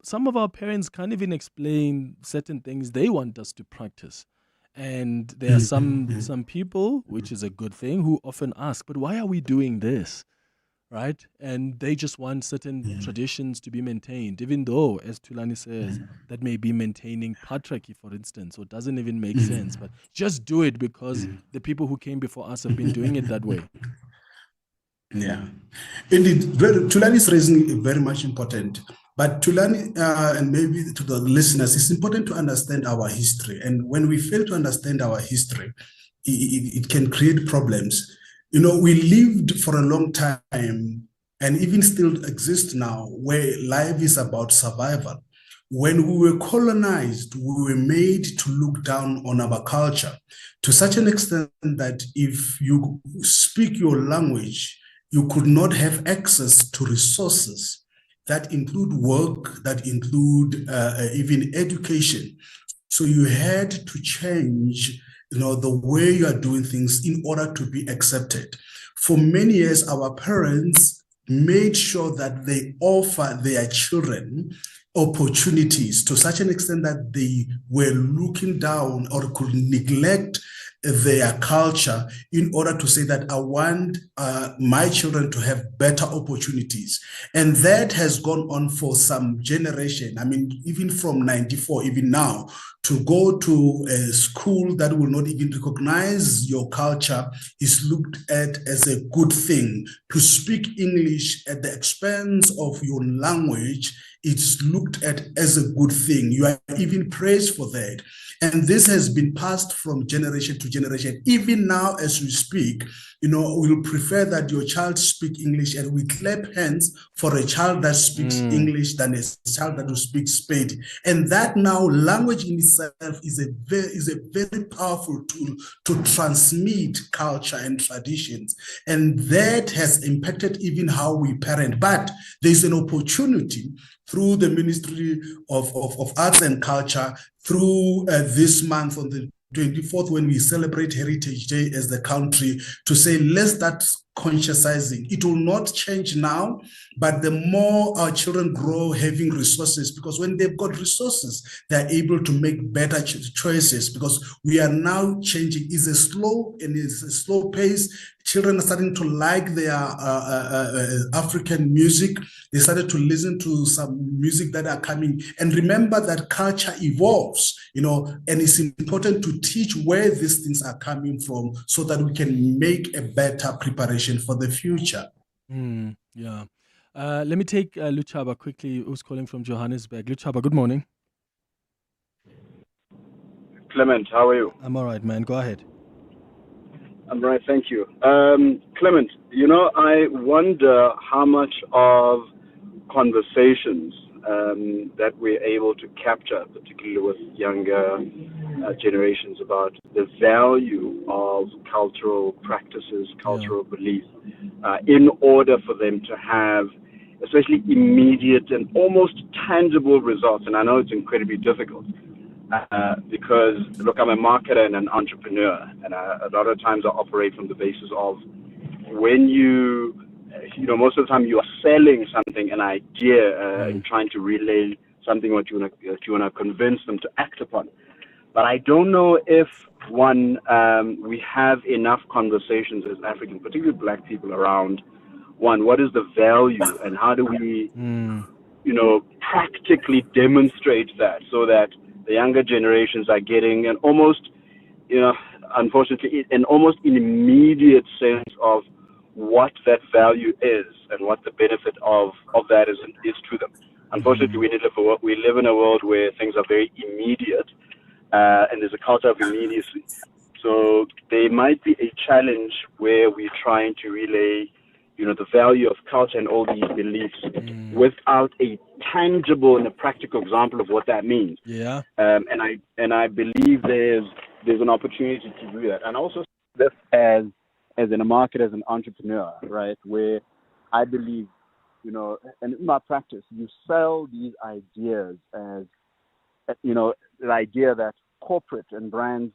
some of our parents can't even explain certain things they want us to practice. And there are some people, which is a good thing, who often ask, but why are we doing this? Right? And they just want certain traditions to be maintained, even though, as Tulani says, that may be maintaining patriarchy, for instance, so it doesn't even make sense. But just do it because the people who came before us have been doing it that way. Yeah, indeed. Tulani is raising very much important. But Tulani, and maybe to the listeners, it's important to understand our history. And when we fail to understand our history, it can create problems. We lived for a long time and even still exist now where life is about survival. when we were colonized, we were made to look down on our culture to such an extent that if you speak your language, you could not have access to resources that include work, that include even education. So you had to change, the way you are doing things in order to be accepted. For many years, our parents made sure that they offer their children opportunities to such an extent that they were looking down or could neglect their culture in order to say that I want my children to have better opportunities. And that has gone on for some generation. I mean, even from 94, even now, to go to a school that will not even recognize your culture is looked at as a good thing. To speak English at the expense of your language, it's looked at as a good thing. You are even praised for that. And this has been passed from generation to generation. Even now, as we speak, we'll prefer that your child speak English, and we clap hands for a child that speaks English than a child that will speak Spanish. And that now, language in itself is a very powerful tool to transmit culture and traditions. And that has impacted even how we parent. But there's an opportunity through the Ministry of Arts and Culture, through this month on the 24th, when we celebrate Heritage Day as the country, to say, let's start consciousizing. It will not change now, but the more our children grow having resources, because when they've got resources, they're able to make better choices, because we are now changing. It's a slow pace. Children are starting to like their African music. They started to listen to some music that are coming. And remember that culture evolves, and it's important to teach where these things are coming from so that we can make a better preparation for the future. Yeah. Let me take Luchaba quickly, who's calling from Johannesburg. Luchaba, good morning. Clement, how are you? I'm all right, man. Go ahead. I'm right, thank you. Clement, I wonder how much of conversations that we're able to capture, particularly with younger generations, about the value of cultural practices, cultural beliefs, in order for them to have especially immediate and almost tangible results. And I know it's incredibly difficult. Because, look, I'm a marketer and an entrepreneur, and a lot of times I operate from the basis of when most of the time you are selling something, an idea, and trying to relay something that you want to convince them to act upon. But I don't know if, we have enough conversations as Africans, particularly Black people, around, what is the value, and how do we, practically demonstrate that so that the younger generations are getting an almost, unfortunately, an almost immediate sense of what that value is and what the benefit of that is to them. Unfortunately, we live in a world where things are very immediate, and there's a culture of immediacy. So there might be a challenge where we're trying to relay, the value of culture and all these beliefs without a tangible and a practical example of what that means. Yeah. And I believe there's an opportunity to do that. And also this as in a market, as an entrepreneur, right? Where I believe, and in my practice, you sell these ideas as, the idea that corporate and brands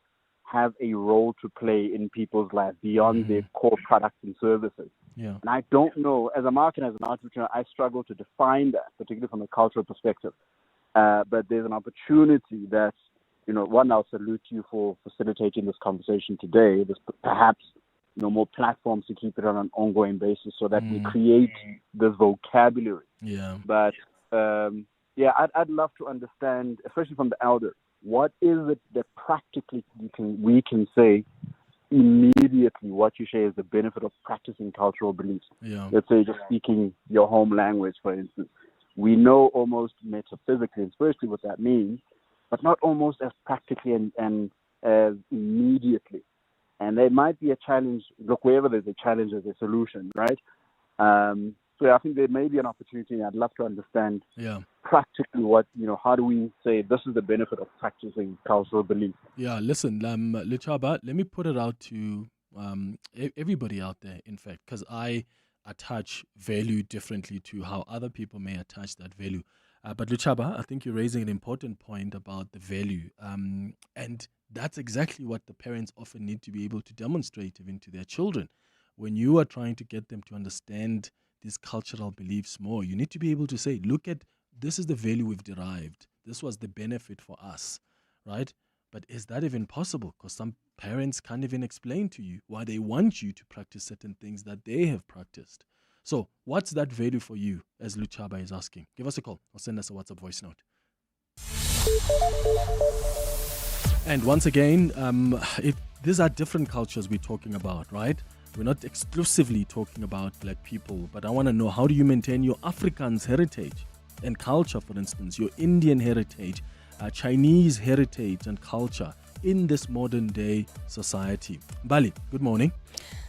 have a role to play in people's lives beyond their core products and services. Yeah. And I don't know, as a marketer, as an entrepreneur, I struggle to define that, particularly from a cultural perspective. But there's an opportunity that, I'll salute you for facilitating this conversation today. There's perhaps, more platforms to keep it on an ongoing basis so that we create this vocabulary. Yeah. But, I'd love to understand, especially from the elders, what is it that practically we can say immediately, what you say is the benefit of practicing cultural beliefs. Yeah. Let's say just speaking your home language, for instance. We know almost metaphysically and spiritually what that means, but not almost as practically and as immediately. And there might be a challenge. Look, wherever there's a challenge, there's a solution, right? So I think there may be an opportunity, and I'd love to understand practically how do we say this is the benefit of practicing cultural belief? Yeah, listen, Lechaba, let me put it out to everybody out there, in fact, because I attach value differently to how other people may attach that value. But Luchaba, I think you're raising an important point about the value. And that's exactly what the parents often need to be able to demonstrate even to their children. When you are trying to get them to understand these cultural beliefs more, you need to be able to say, look at, this is the value we've derived. This was the benefit for us, right? But is that even possible? Because some parents can't even explain to you why they want you to practice certain things that they have practiced. So what's that value for you, as Luchaba is asking? Give us a call or send us a WhatsApp voice note. And once again, these are different cultures we're talking about, right? We're not exclusively talking about black people, but I want to know, how do you maintain your Afrikaans heritage and culture, for instance, your Indian heritage, Chinese heritage and culture in this modern day society? Bali, good morning.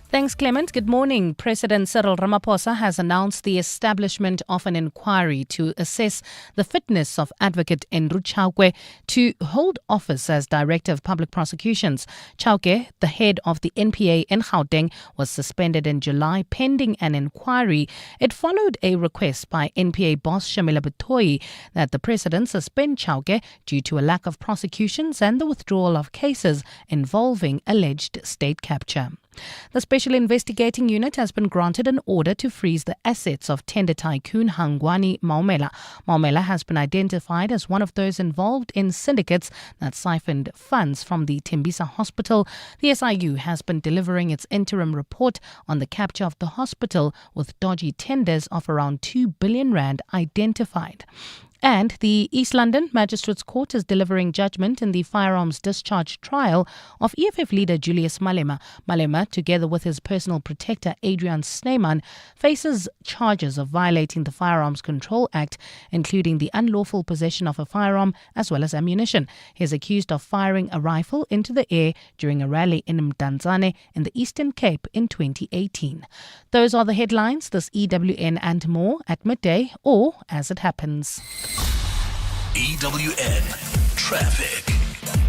Thanks, Clement. Good morning. President Cyril Ramaphosa has announced the establishment of an inquiry to assess the fitness of Advocate Andrew Chauke to hold office as Director of Public Prosecutions. Chauke, the head of the NPA in Gauteng, was suspended in July pending an inquiry. It followed a request by NPA boss Shamila Batoyi that the president suspend Chauke due to a lack of prosecutions and the withdrawal of cases involving alleged state capture. The Special Investigating Unit has been granted an order to freeze the assets of tender tycoon Hangwani Maumela. Maumela has been identified as one of those involved in syndicates that siphoned funds from the Tembisa Hospital. The SIU has been delivering its interim report on the capture of the hospital, with dodgy tenders of around 2 billion rand identified. And the East London Magistrates Court is delivering judgment in the firearms discharge trial of EFF leader Julius Malema. Malema, together with his personal protector Adrian Snyman, faces charges of violating the Firearms Control Act, including the unlawful possession of a firearm as well as ammunition. He is accused of firing a rifle into the air during a rally in Mdantsane in the Eastern Cape in 2018. Those are the headlines this EWN and more at midday or as it happens. EWN Traffic.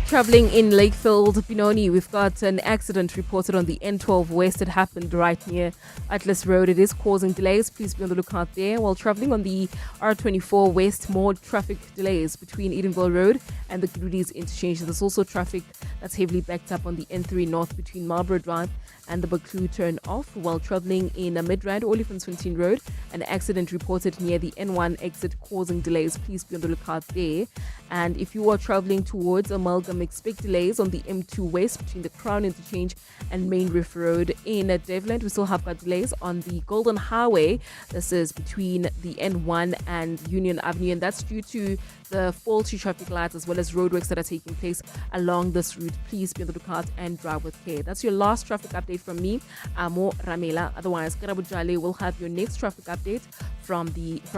Traveling in Lakefield, Benoni, we've got an accident reported on the N12 West. It happened right near Atlas Road. It is causing delays. Please be on the lookout there. While traveling on the R24 West, more traffic delays between Edenville Road and the Goodies interchange. There's also traffic that's heavily backed up on the N3 North between Marlborough Drive and the Baklu turn off. While traveling in Midrand, Olifantsfontein Road, an accident reported near the N1 exit causing delays. Please be on the lookout there. And if you are traveling towards Amalgam, expect delays on the M2 West between the Crown Interchange and Main Reef Road. In Devland, we still have got delays on the Golden Highway. This is between the N1 and Union Avenue, and that's due to the faulty traffic lights as well as roadworks that are taking place along this route. Please be on the lookout and drive with care. That's your last traffic update from me, Amo Ramela. Otherwise, Karabu Jale will have your next traffic update from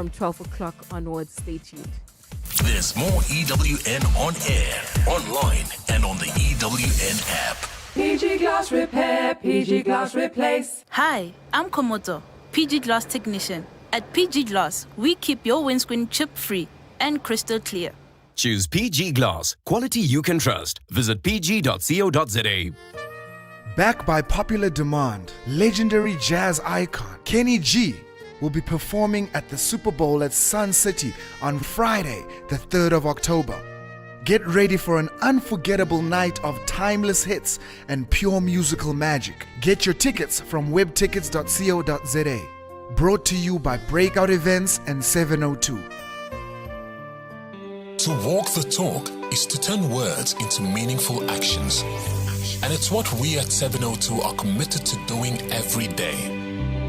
12 o'clock onwards. Stay tuned. There's more EWN on air, online, and on the EWN app. PG Glass Repair, PG Glass Replace. Hi, I'm Komoto, PG Glass Technician. At PG Glass, we keep your windscreen chip-free and crystal clear. Choose PG Glass, quality you can trust. Visit pg.co.za. Backed by popular demand, legendary jazz icon Kenny G will be performing at the Super Bowl at Sun City on Friday, the 3rd of October. Get ready for an unforgettable night of timeless hits and pure musical magic. Get your tickets from webtickets.co.za. Brought to you by Breakout Events and 702. To walk the talk is to turn words into meaningful actions. And it's what we at 702 are committed to doing every day.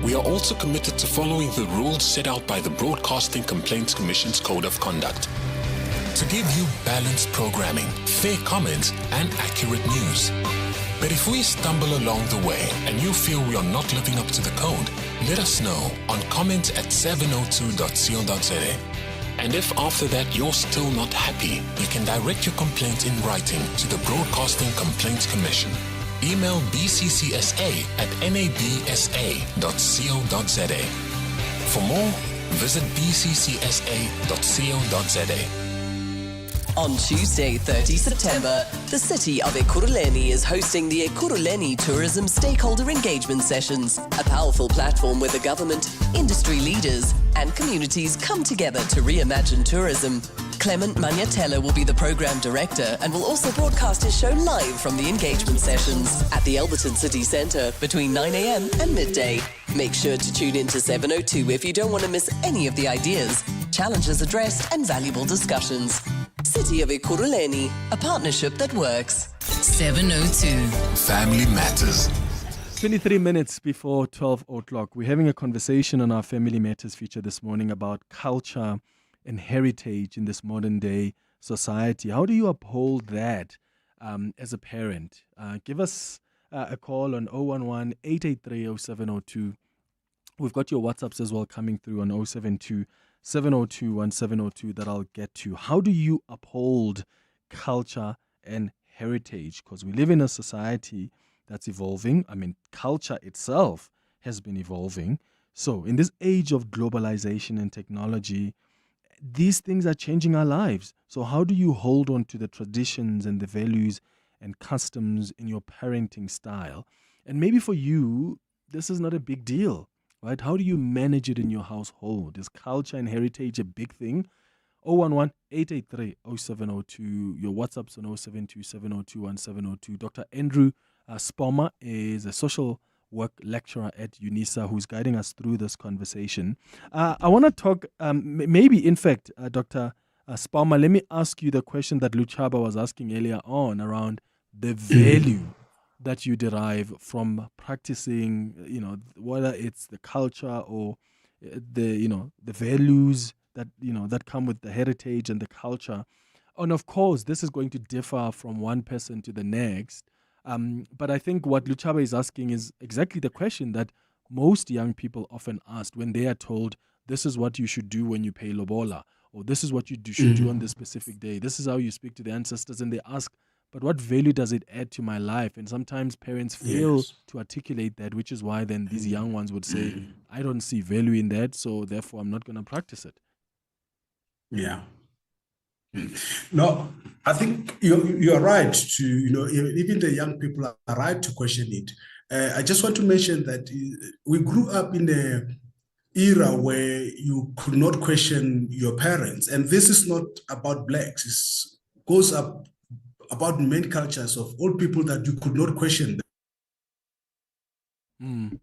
We are also committed to following the rules set out by the Broadcasting Complaints Commission's Code of Conduct to give you balanced programming, fair comments, and accurate news. But if we stumble along the way and you feel we are not living up to the code, let us know on comment@702.co.za. And if after that you're still not happy, you can direct your complaint in writing to the Broadcasting Complaints Commission. Email bccsa@nabsa.co.za. For more, Visit bccsa.co.za. On Tuesday, 30 September, the city of Ekurhuleni is hosting the Ekurhuleni Tourism Stakeholder Engagement Sessions, a powerful platform where the government, industry leaders, and communities come together to reimagine tourism. Clement Manyathela will be the program director and will also broadcast his show live from the engagement sessions at the Alberton City Centre between 9 a.m. and midday. Make sure to tune in to 702 if you don't want to miss any of the ideas, challenges addressed, and valuable discussions. City of Ekurhuleni, a partnership that works. 702. Family Matters. 23 minutes before 12 o'clock. We're having a conversation on our Family Matters feature this morning about culture and heritage in this modern day society. How do you uphold that as a parent? Give us a call on 011-883-0702. We've got your WhatsApps as well coming through on 072-702-1702 that I'll get to. How do you uphold culture and heritage? Because we live in a society that's evolving. I mean, culture itself has been evolving. So in this age of globalization and technology, these things are changing our lives. So how do you hold on to the traditions and the values and customs in your parenting style? And maybe for you, this is not a big deal, right? How do you manage it in your household? Is culture and heritage a big thing? 011-883-0702. Your WhatsApp's on 072-702-1702. Dr. Andrew Spoma is a social work lecturer at UNISA who's guiding us through this conversation. I want to talk, maybe in fact, Dr. Spoma, let me ask you the question that Luchaba was asking earlier on around the value that you derive from practicing, whether it's the culture or the values that, that come with the heritage and the culture. And of course, this is going to differ from one person to the next. But I think what Luchaba is asking is exactly the question that most young people often ask when they are told, this is what you should do when you pay lobola, or this is what you should do on this specific day. This is how you speak to the ancestors. And they ask, but what value does it add to my life? And sometimes parents fail to articulate that, which is why then these young ones would say, I don't see value in that, so therefore I'm not going to practice it. Yeah. No, I think you're right to, even the young people are right to question it. I just want to mention that we grew up in an era where you could not question your parents. And this is not about blacks. It goes up about many cultures of all people that you could not question them.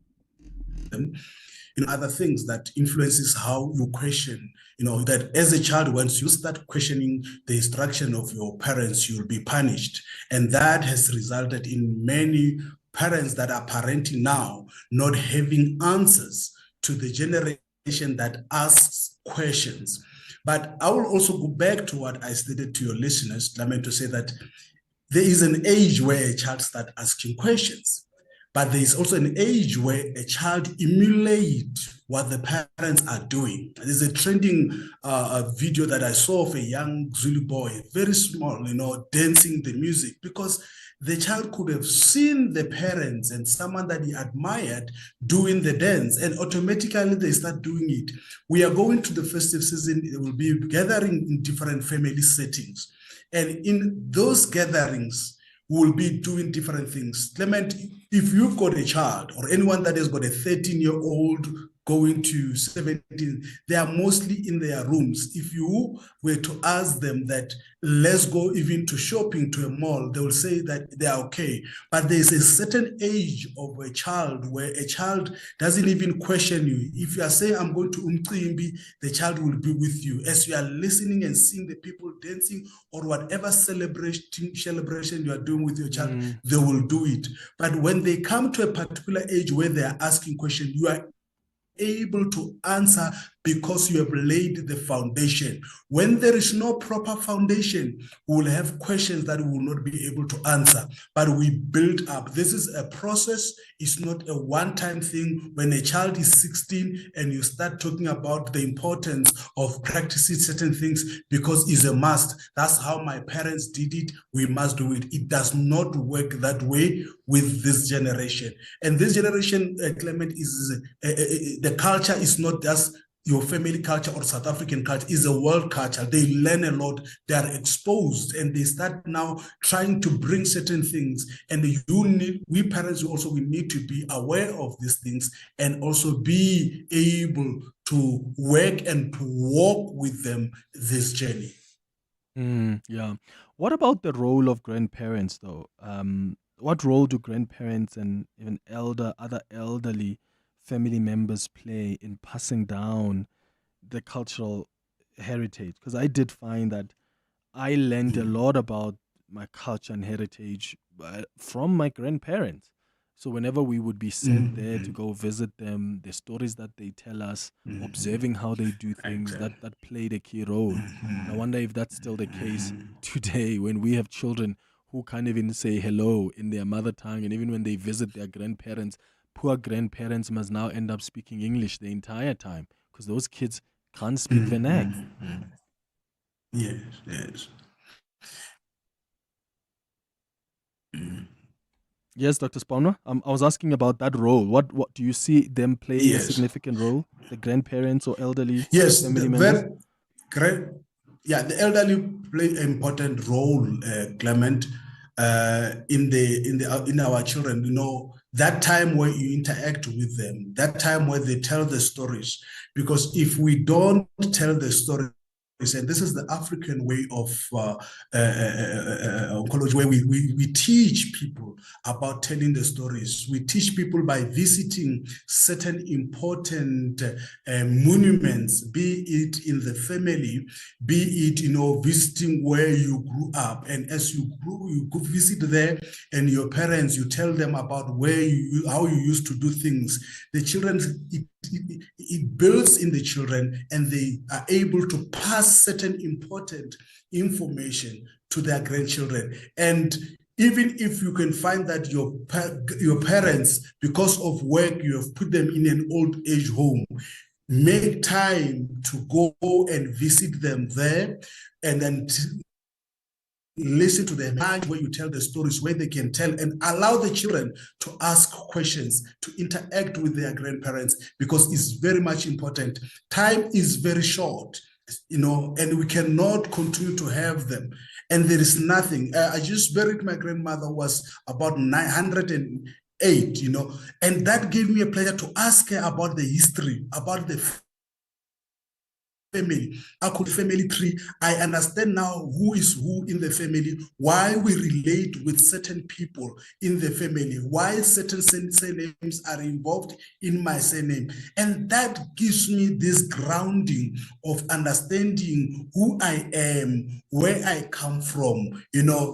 Other things that influences how you question, that as a child, once you start questioning the instruction of your parents, you'll be punished. And that has resulted in many parents that are parenting now not having answers to the generation that asks questions. But I will also go back to what I stated to your listeners, to say that there is an age where a child starts asking questions. But there is also an age where a child emulates what the parents are doing. There's a trending video that I saw of a young Zulu boy, very small, dancing the music, because the child could have seen the parents and someone that he admired doing the dance, and automatically they start doing it. We are going to the festive season. It will be gathering in different family settings. And in those gatherings, will be doing different things. Clement, if you've got a child or anyone that has got a 13-year-old going to 17, they are mostly in their rooms. If you were to ask them that, let's go even to shopping to a mall, they will say that they are okay. But there's a certain age of a child where a child doesn't even question you. If you are saying, I'm going to Umcimbi, the child will be with you. As you are listening and seeing the people dancing or whatever celebration you are doing with your child, they will do it. But when they come to a particular age where they are asking questions, you are able to answer because you have laid the foundation. When there is no proper foundation, we will have questions that we will not be able to answer, but we build up. This is a process. It's not a one-time thing. When a child is 16 and you start talking about the importance of practicing certain things because it's a must, that's how my parents did it, we must do it. It does not work that way with this generation. And this generation, Clement, is the culture is not just your family culture or South African culture is a world culture. They learn a lot, they are exposed, and they start now trying to bring certain things. And we parents also, we need to be aware of these things and also be able to work and to walk with them this journey. Yeah. What about the role of grandparents, though? What role do grandparents and even other elderly family members play in passing down the cultural heritage? Because I did find that I learned a lot about my culture and heritage from my grandparents. So whenever we would be sent there to go visit them, the stories that they tell us, observing how they do things, that played a key role. I wonder if that's still the case today when we have children who can't even say hello in their mother tongue, and even when they visit their grandparents, poor grandparents must now end up speaking English the entire time because those kids can't speak vernac. Yes. Yes, Dr. Spawner. I was asking about that role. What do you see them playing a significant role? The grandparents or elderly family members? The elderly play an important role, Clement, in our children. You know, that time where you interact with them, that time where they tell the stories. Because if we don't tell the story, and this is the African way of oncology, where we teach people about telling the stories. We teach people by visiting certain important monuments, be it in the family, be it, visiting where you grew up. And as you go visit there, and your parents, you tell them about how you used to do things. The children, it builds in the children, and they are able to pass certain important information to their grandchildren. And even if you can find that your parents, because of work, you have put them in an old age home, make time to go and visit them there, and then listen to them where you tell the stories, where they can tell, and allow the children to ask questions, to interact with their grandparents, because it's very much important. Time is very short, and we cannot continue to have them. And there is nothing. I just buried my grandmother, was about 908, and that gave me a pleasure to ask her about the history, about the family. I could family tree. I understand now who is who in the family, why we relate with certain people in the family, why certain surnames are involved in my surname. And that gives me this grounding of understanding who I am, where I come from.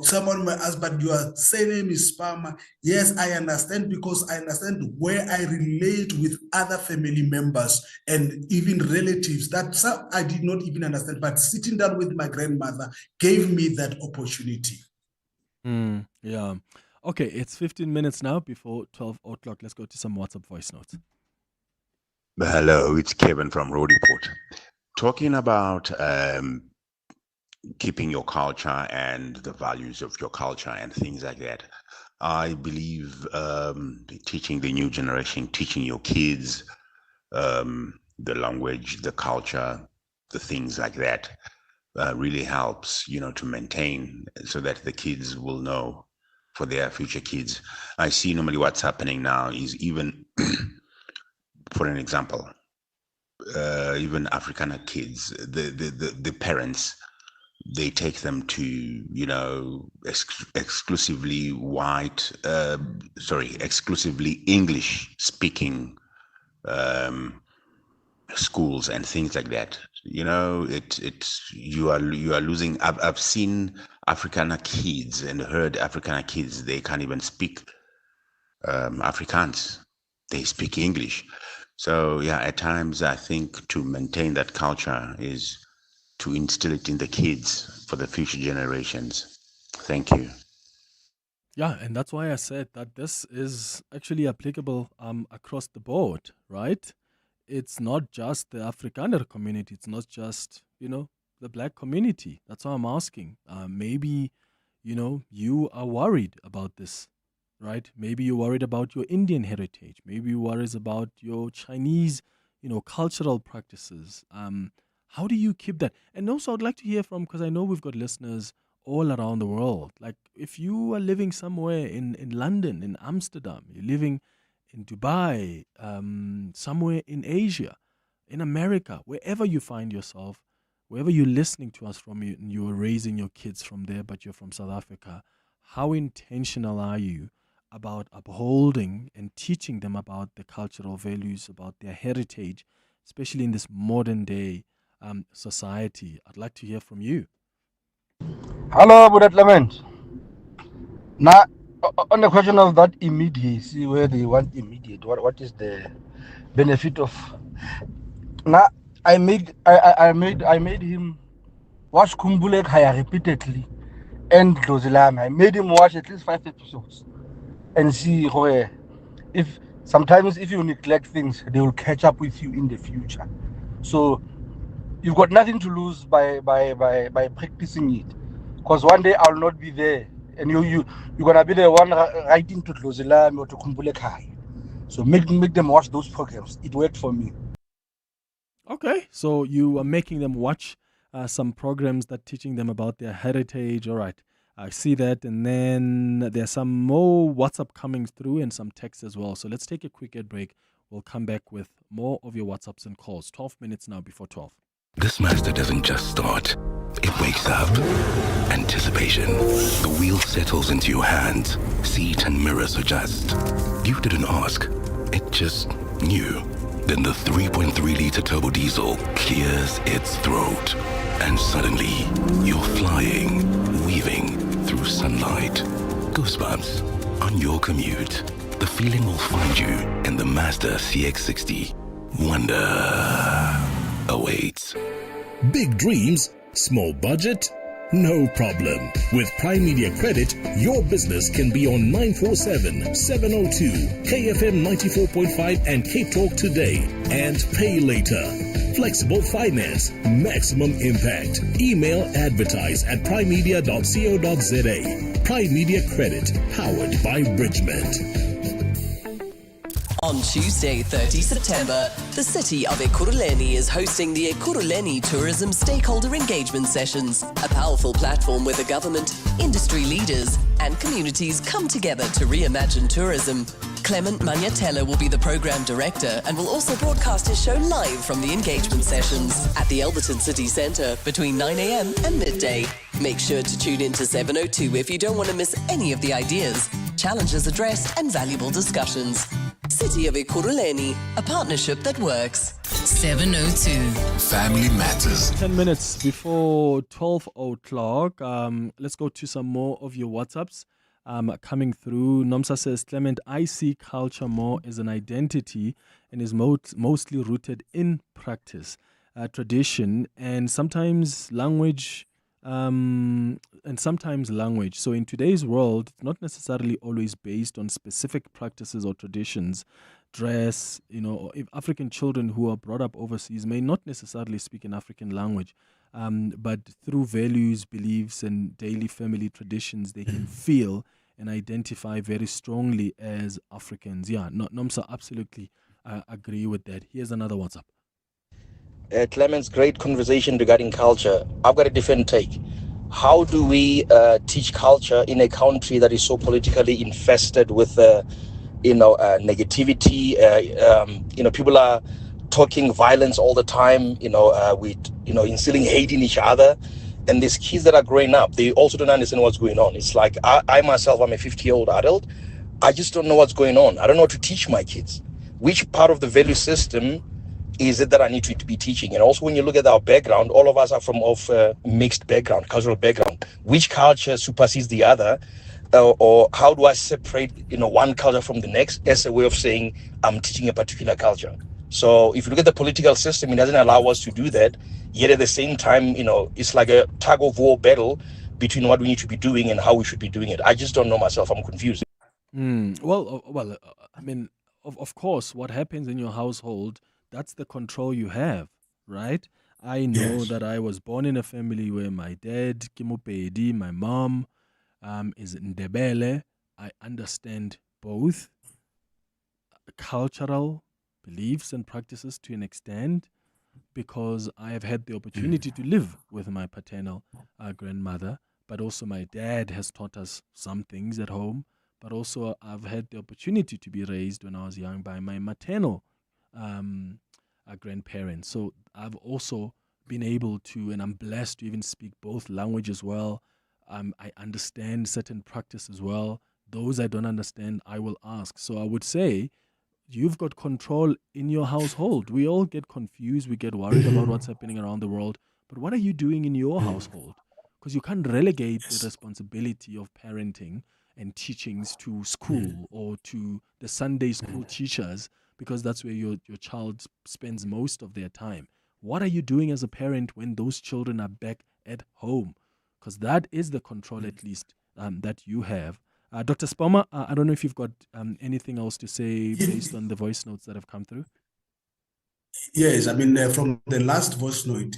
Someone might ask, but your surname is Palmer. Yes, I understand, because I understand where I relate with other family members and even relatives that I did not even understand, but sitting down with my grandmother gave me that opportunity. Yeah. Okay, it's 15 minutes now before 12 o'clock. Let's go to some WhatsApp voice notes. Hello, it's Kevin from Road Report. Talking about keeping your culture and the values of your culture and things like that. I believe teaching the new generation, teaching your kids the language, the culture, the things like that really helps, to maintain, so that the kids will know for their future kids. I see normally what's happening now is, even for an example, even African kids, the parents, they take them to, exclusively exclusively English speaking schools and things like that. You are losing. I've seen Afrikaner kids and heard Afrikaner kids, they can't even speak Afrikaans. They speak English. So yeah, at times I think to maintain that culture is to instill it in the kids for the future generations. Thank you. Yeah, and that's why I said that this is actually applicable across the board, right? It's not just the Afrikaner community. It's not just, the black community. That's why I'm asking. Maybe, you are worried about this, right? Maybe you're worried about your Indian heritage. Maybe you're worried about your Chinese, cultural practices. How do you keep that? And also, I'd like to hear from, because I know we've got listeners all around the world. Like, if you are living somewhere in London, in Amsterdam, you're living in Dubai, somewhere in Asia, in America, wherever you find yourself, wherever you're listening to us from, you're raising your kids from there, but you're from South Africa, how intentional are you about upholding and teaching them about the cultural values, about their heritage, especially in this modern day society? I'd like to hear from you. Hello, Buddha Clement. Now, on the question of that immediacy, where they want immediate, what is the benefit of? Now, I made him watch Kumbule Kaya repeatedly and Dozilame. I made him watch at least 5 episodes and see where, if sometimes if you neglect things, they will catch up with you in the future. So you've got nothing to lose by practicing it, because one day I'll not be there, and you're gonna be the one writing to Dozilame or to Kumbule Kaya. So make them watch those programs. It worked for me. Okay, so you are making them watch some programs that teaching them about their heritage. All right, I see that. And then there's some more WhatsApp coming through and some text as well. So let's take a quick ad break. We'll come back with more of your WhatsApps and calls. 12 minutes now before 12. This master doesn't just start. It wakes up. Anticipation. The wheel settles into your hands. Seat and mirrors adjust. You didn't ask. It just knew. Then the 3.3-liter turbo diesel clears its throat. And suddenly, you're flying, weaving through sunlight. Goosebumps on your commute. The feeling will find you in the Mazda CX-60. Wonder awaits. Big dreams, small budget? No problem. With Prime Media Credit, your business can be on 947, 702, KFM 94.5 and Cape Talk today and pay later. Flexible finance, maximum impact. Email advertise@primemedia.co.za. Prime Media Credit, powered by Bridgement. On Tuesday, 30 September, the city of Ekurhuleni is hosting the Ekurhuleni Tourism Stakeholder Engagement Sessions, a powerful platform where the government, industry leaders, and communities come together to reimagine tourism. Clement Manyathela will be the program director and will also broadcast his show live from the engagement sessions at the Alberton City Centre between 9 a.m. and midday. Make sure to tune in to 702 if you don't want to miss any of the ideas, challenges addressed, and valuable discussions. City of Ekurhuleni, a partnership that works. 702. Family Matters. 10 minutes before 12 o'clock. Let's go to some more of your WhatsApps coming through. Nomsa says, Clement, I see culture more as an identity and is mostly rooted in practice, tradition, and sometimes language. So in today's world, it's not necessarily always based on specific practices or traditions. Dress, if African children who are brought up overseas may not necessarily speak an African language, but through values, beliefs, and daily family traditions, they can feel and identify very strongly as Africans. Yeah, Nomsa, absolutely agree with that. Here's another WhatsApp. Clement's great conversation regarding culture. I've got a different take. How do we teach culture in a country that is so politically infested with, negativity? People are talking violence all the time. Instilling hate in each other. And these kids that are growing up, they also don't understand what's going on. It's like I myself, I'm a 50-year-old adult. I just don't know what's going on. I don't know what to teach my kids. Which part of the value system is it that I need to be teaching? And also when you look at our background, all of us are from mixed background, cultural background. Which culture supersedes the other? Or how do I separate one culture from the next as a way of saying I'm teaching a particular culture? So if you look at the political system, it doesn't allow us to do that. Yet at the same time, it's like a tug of war battle between what we need to be doing and how we should be doing it. I just don't know myself. I'm confused. Of course, what happens in your household, that's the control you have, right? I know that I was born in a family where my dad, Kimupedi, my mom is Ndebele. I understand both cultural beliefs and practices to an extent, because I have had the opportunity to live with my paternal grandmother, but also my dad has taught us some things at home, but also I've had the opportunity to be raised when I was young by my maternal grandparents. So I've also been able to, and I'm blessed to even speak both languages well. I understand certain practices well. Those I don't understand, I will ask. So I would say you've got control in your household. We all get confused. We get worried about what's happening around the world. But what are you doing in your household? Because you can't relegate the responsibility of parenting and teachings to school or to the Sunday school teachers, because that's where your child spends most of their time. What are you doing as a parent when those children are back at home? Because that is the control, at least, that you have. Dr. Spoma, I don't know if you've got anything else to say based on the voice notes that have come through. Yes, I mean, from the last voice note,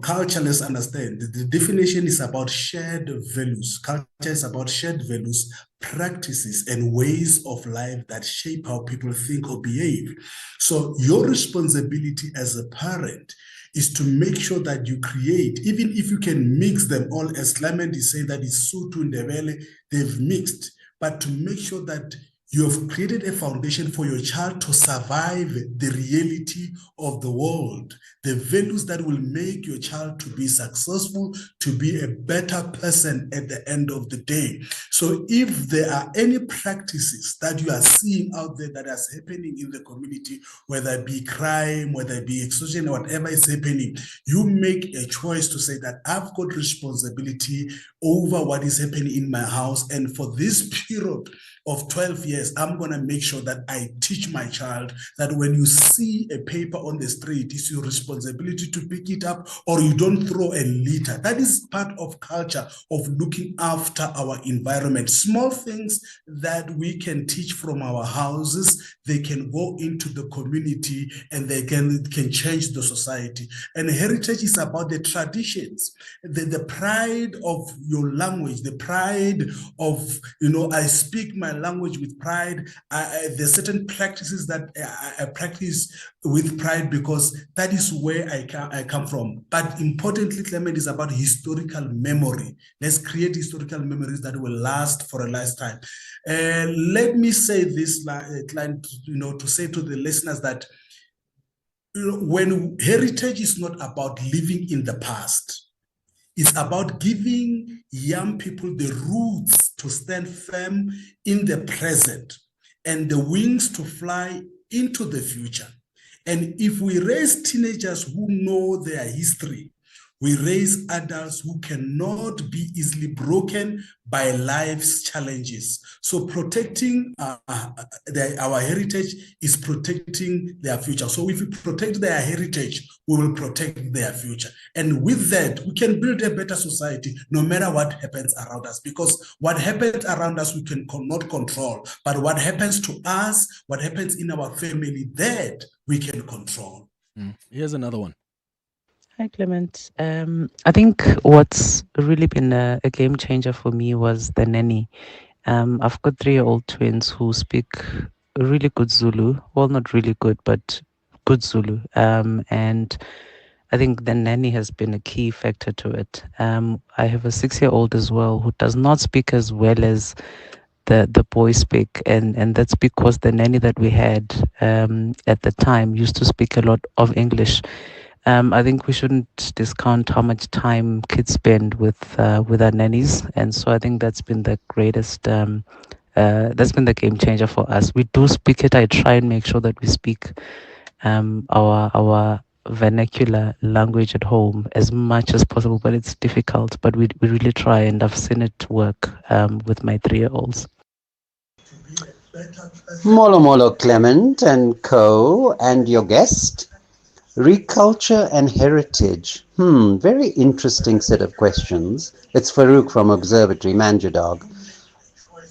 culture, let's understand, the definition is about shared values. Culture is about shared values, practices, and ways of life that shape how people think or behave. So your responsibility as a parent is to make sure that you create, even if you can mix them all, as Clement is saying that it's Sotho and Ndebele, they've mixed, but to make sure that you have created a foundation for your child to survive the reality of the world, the values that will make your child to be successful, to be a better person at the end of the day. So if there are any practices that you are seeing out there that is happening in the community, whether it be crime, whether it be extortion, or whatever is happening, you make a choice to say that I've got responsibility over what is happening in my house. And for this period of 12 years, I'm going to make sure that I teach my child that when you see a paper on the street, it's your responsibility to pick it up, or you don't throw a litter. That is part of culture of looking after our environment. Small things that we can teach from our houses, they can go into the community and they can change the society. And heritage is about the traditions, the pride of your language, the pride of, I speak my language with pride. There's certain practices that I practice with pride because that is where I come from. But importantly, Clement, is about historical memory. Let's create historical memories that will last for a lifetime. Let me say this, Clement, to say to the listeners that when heritage is not about living in the past, it's about giving young people the roots to stand firm in the present and the wings to fly into the future. And if we raise teenagers who know their history, we raise adults who cannot be easily broken by life's challenges. So protecting our heritage is protecting their future. So if we protect their heritage, we will protect their future. And with that, we can build a better society no matter what happens around us. Because what happens around us, we cannot control. But what happens to us, what happens in our family, that we can control. Here's another one. Hi, Clement. I think what's really been a game changer for me was the nanny. I've got 3-year-old twins who speak really good Zulu. Well, not really good, but good Zulu. And I think the nanny has been a key factor to it. I have a 6-year-old as well who does not speak as well as the boys speak, and that's because the nanny that we had at the time used to speak a lot of English. I think we shouldn't discount how much time kids spend with our nannies, and so I think that's been the greatest, that's been the game changer for us. We do speak it. I try and make sure that we speak our vernacular language at home as much as possible, but it's difficult. But we really try, and I've seen it work with my 3-year-olds. Molo Clement and co and your guest. Reculture and heritage. Very interesting set of questions. It's Farouk from Observatory, Manjadog.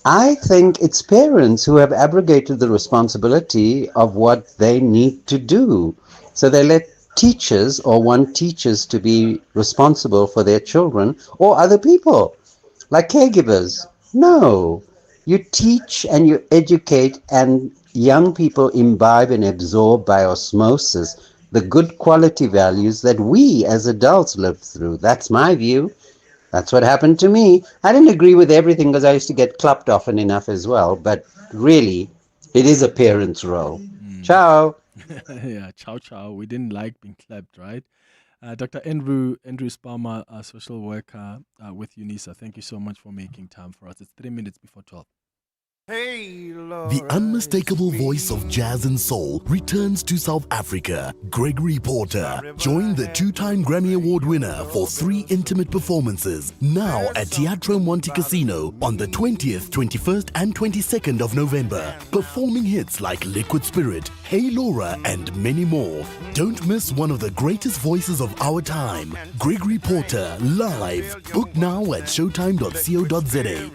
I think it's parents who have abrogated the responsibility of what they need to do. So they let teachers or want teachers to be responsible for their children or other people, like caregivers. No, You teach and you educate, and young people imbibe and absorb by osmosis the good quality values that we as adults live through. That's my view. That's what happened to me. I didn't agree with everything because I used to get clapped often enough as well, but really, it is a parent's role. Ciao. Yeah, ciao, ciao. We didn't like being clapped, right? Dr. Andries Palmer, a social worker with UNISA, thank you so much for making time for us. It's 3 minutes before 12. The unmistakable voice of jazz and soul returns to South Africa. Gregory Porter joined the two-time Grammy Award winner for 3 intimate performances, now at Teatro Monte Casino on the 20th, 21st and 22nd of November, performing hits like Liquid Spirit, Hey Laura and many more. Don't miss one of the greatest voices of our time. Gregory Porter, live. Book now at showtime.co.za.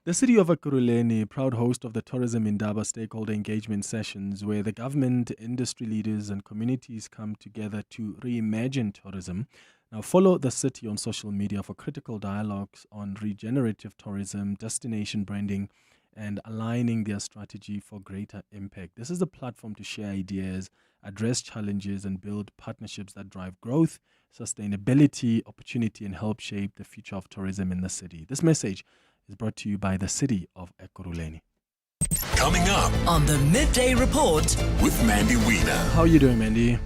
The city of Ekurhuleni, proud host of the Tourism Indaba stakeholder engagement sessions, where the government, industry leaders and communities come together to reimagine tourism. Now follow the city on social media for critical dialogues on regenerative tourism, destination branding, and aligning their strategy for greater impact. This is a platform to share ideas, address challenges, and build partnerships that drive growth, sustainability, opportunity, and help shape the future of tourism in the city. This message is brought to you by the city of Ekurhuleni. Coming up on the Midday Report with Mandy Wiener. How are you doing, Mandy?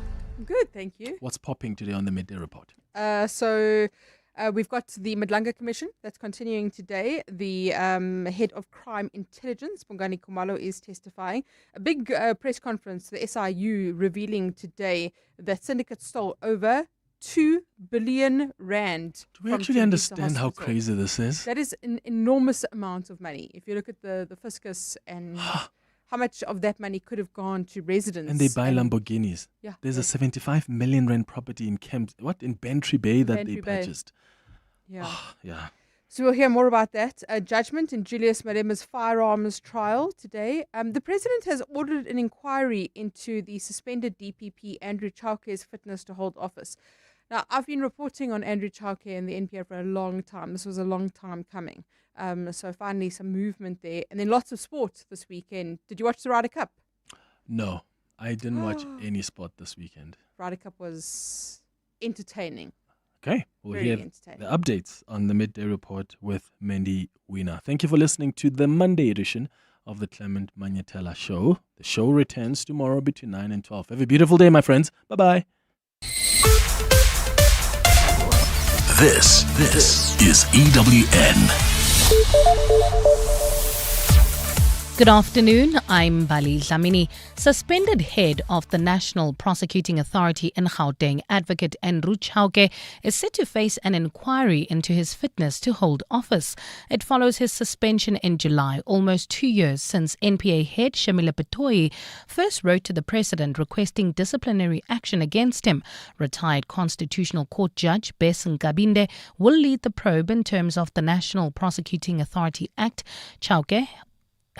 Good, thank you. What's popping today on the Midday Report? So we've got the Madlanga Commission that's continuing today. The head of crime intelligence, Bongani Khumalo, is testifying. A big press conference, the SIU, revealing today that syndicates stole over 2 billion rand. Do we actually understand how crazy this is? That is an enormous amount of money. If you look at the fiscus and how much of that money could have gone to residents. And they buy Lamborghinis. Yeah. There's a 75 million rand property in in Bantry Bay that Bantry they Bay. purchased. Yeah. Yeah. So we'll hear more about that. A judgment in Julius Malema's firearms trial today. The president has ordered an inquiry into the suspended DPP Andrew Chauke's fitness to hold office. Now, I've been reporting on Andrew Chauke and the NPA for a long time. This was a long time coming. So finally some movement there. And then lots of sport this weekend. Did you watch the Ryder Cup? No, I didn't watch any sport this weekend. Ryder Cup was entertaining. Okay, we'll Very hear entertaining. the updates on the Midday Report with Mandy Wiener. Thank you for listening to the Monday edition of the Clement Manyathela Show. The show returns tomorrow between 9 and 12. Have a beautiful day, my friends. Bye-bye. This is EWN. Good afternoon, I'm Bali Dlamini. Suspended head of the National Prosecuting Authority in Gauteng, Advocate Andries Chauke, is set to face an inquiry into his fitness to hold office. It follows his suspension in July, almost 2 years since NPA head Shamila Patoi first wrote to the president requesting disciplinary action against him. Retired Constitutional Court Judge Bess Nkabinde will lead the probe in terms of the National Prosecuting Authority Act. Chauke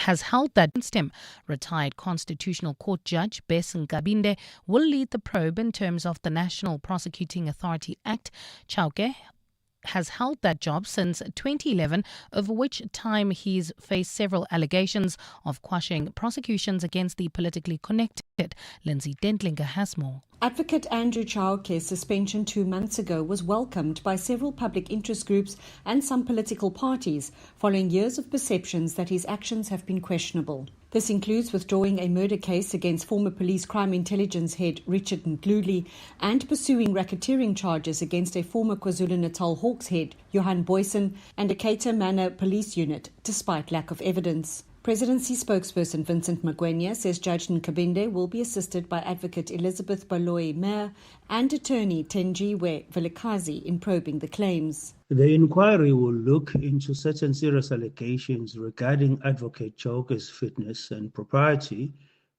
has held that against him. Retired Constitutional Court Judge Bess Nkabinde will lead the probe in terms of the National Prosecuting Authority Act. Chauke has held that job since 2011, over which time he's faced several allegations of quashing prosecutions against the politically connected. Lindsay Dentlinger has more. Advocate Andrew Chauke's suspension 2 months ago was welcomed by several public interest groups and some political parties, following years of perceptions that his actions have been questionable. This includes withdrawing a murder case against former police crime intelligence head Richard Ndluli and pursuing racketeering charges against a former KwaZulu-Natal Hawks head, Johan Boysen, and a Cater Manor police unit, despite lack of evidence. Presidency spokesperson Vincent Magwenya says Judge Nkabinde will be assisted by Advocate Elizabeth Baloyi Mayer and attorney Tenjiwe Vilakazi in probing the claims. The inquiry will look into certain serious allegations regarding Advocate Chauke's fitness and propriety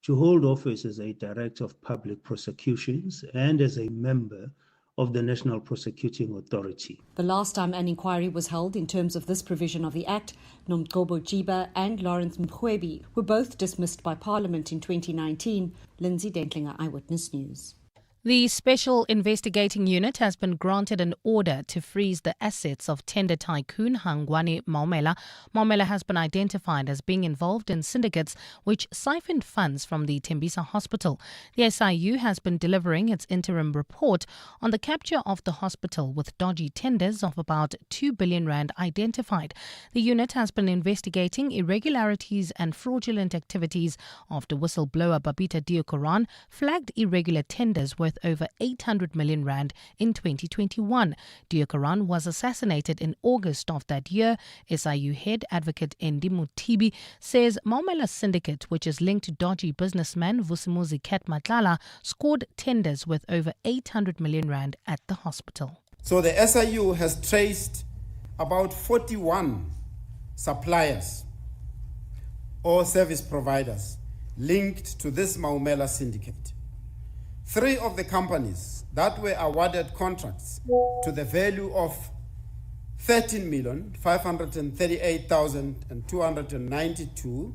to hold office as a Director of Public Prosecutions and as a member of the National Prosecuting Authority. The last time an inquiry was held in terms of this provision of the Act, Nomgcobo Jiba and Lawrence Mkhwebi were both dismissed by Parliament in 2019. Lindsay Dentlinger, Eyewitness News. The Special Investigating Unit has been granted an order to freeze the assets of tender tycoon Hangwani Maumela. Maumela has been identified as being involved in syndicates which siphoned funds from the Tembisa hospital. The SIU has been delivering its interim report on the capture of the hospital with dodgy tenders of about 2 billion rand identified. The unit has been investigating irregularities and fraudulent activities after whistleblower Babita Deokaran flagged irregular tenders worth over 800 million rand in 2021. Deokaran was assassinated in August of that year. SIU head advocate Endi Mutibi says Maumela's syndicate, which is linked to dodgy businessman Vusimuzi Matlala, scored tenders worth over 800 million rand at the hospital. So the SIU has traced about 41 suppliers or service providers linked to this Maumela syndicate. 3 of the companies that were awarded contracts to the value of 13,538,292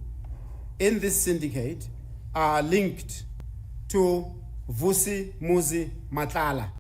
in this syndicate are linked to Vusi Muzi Matlala.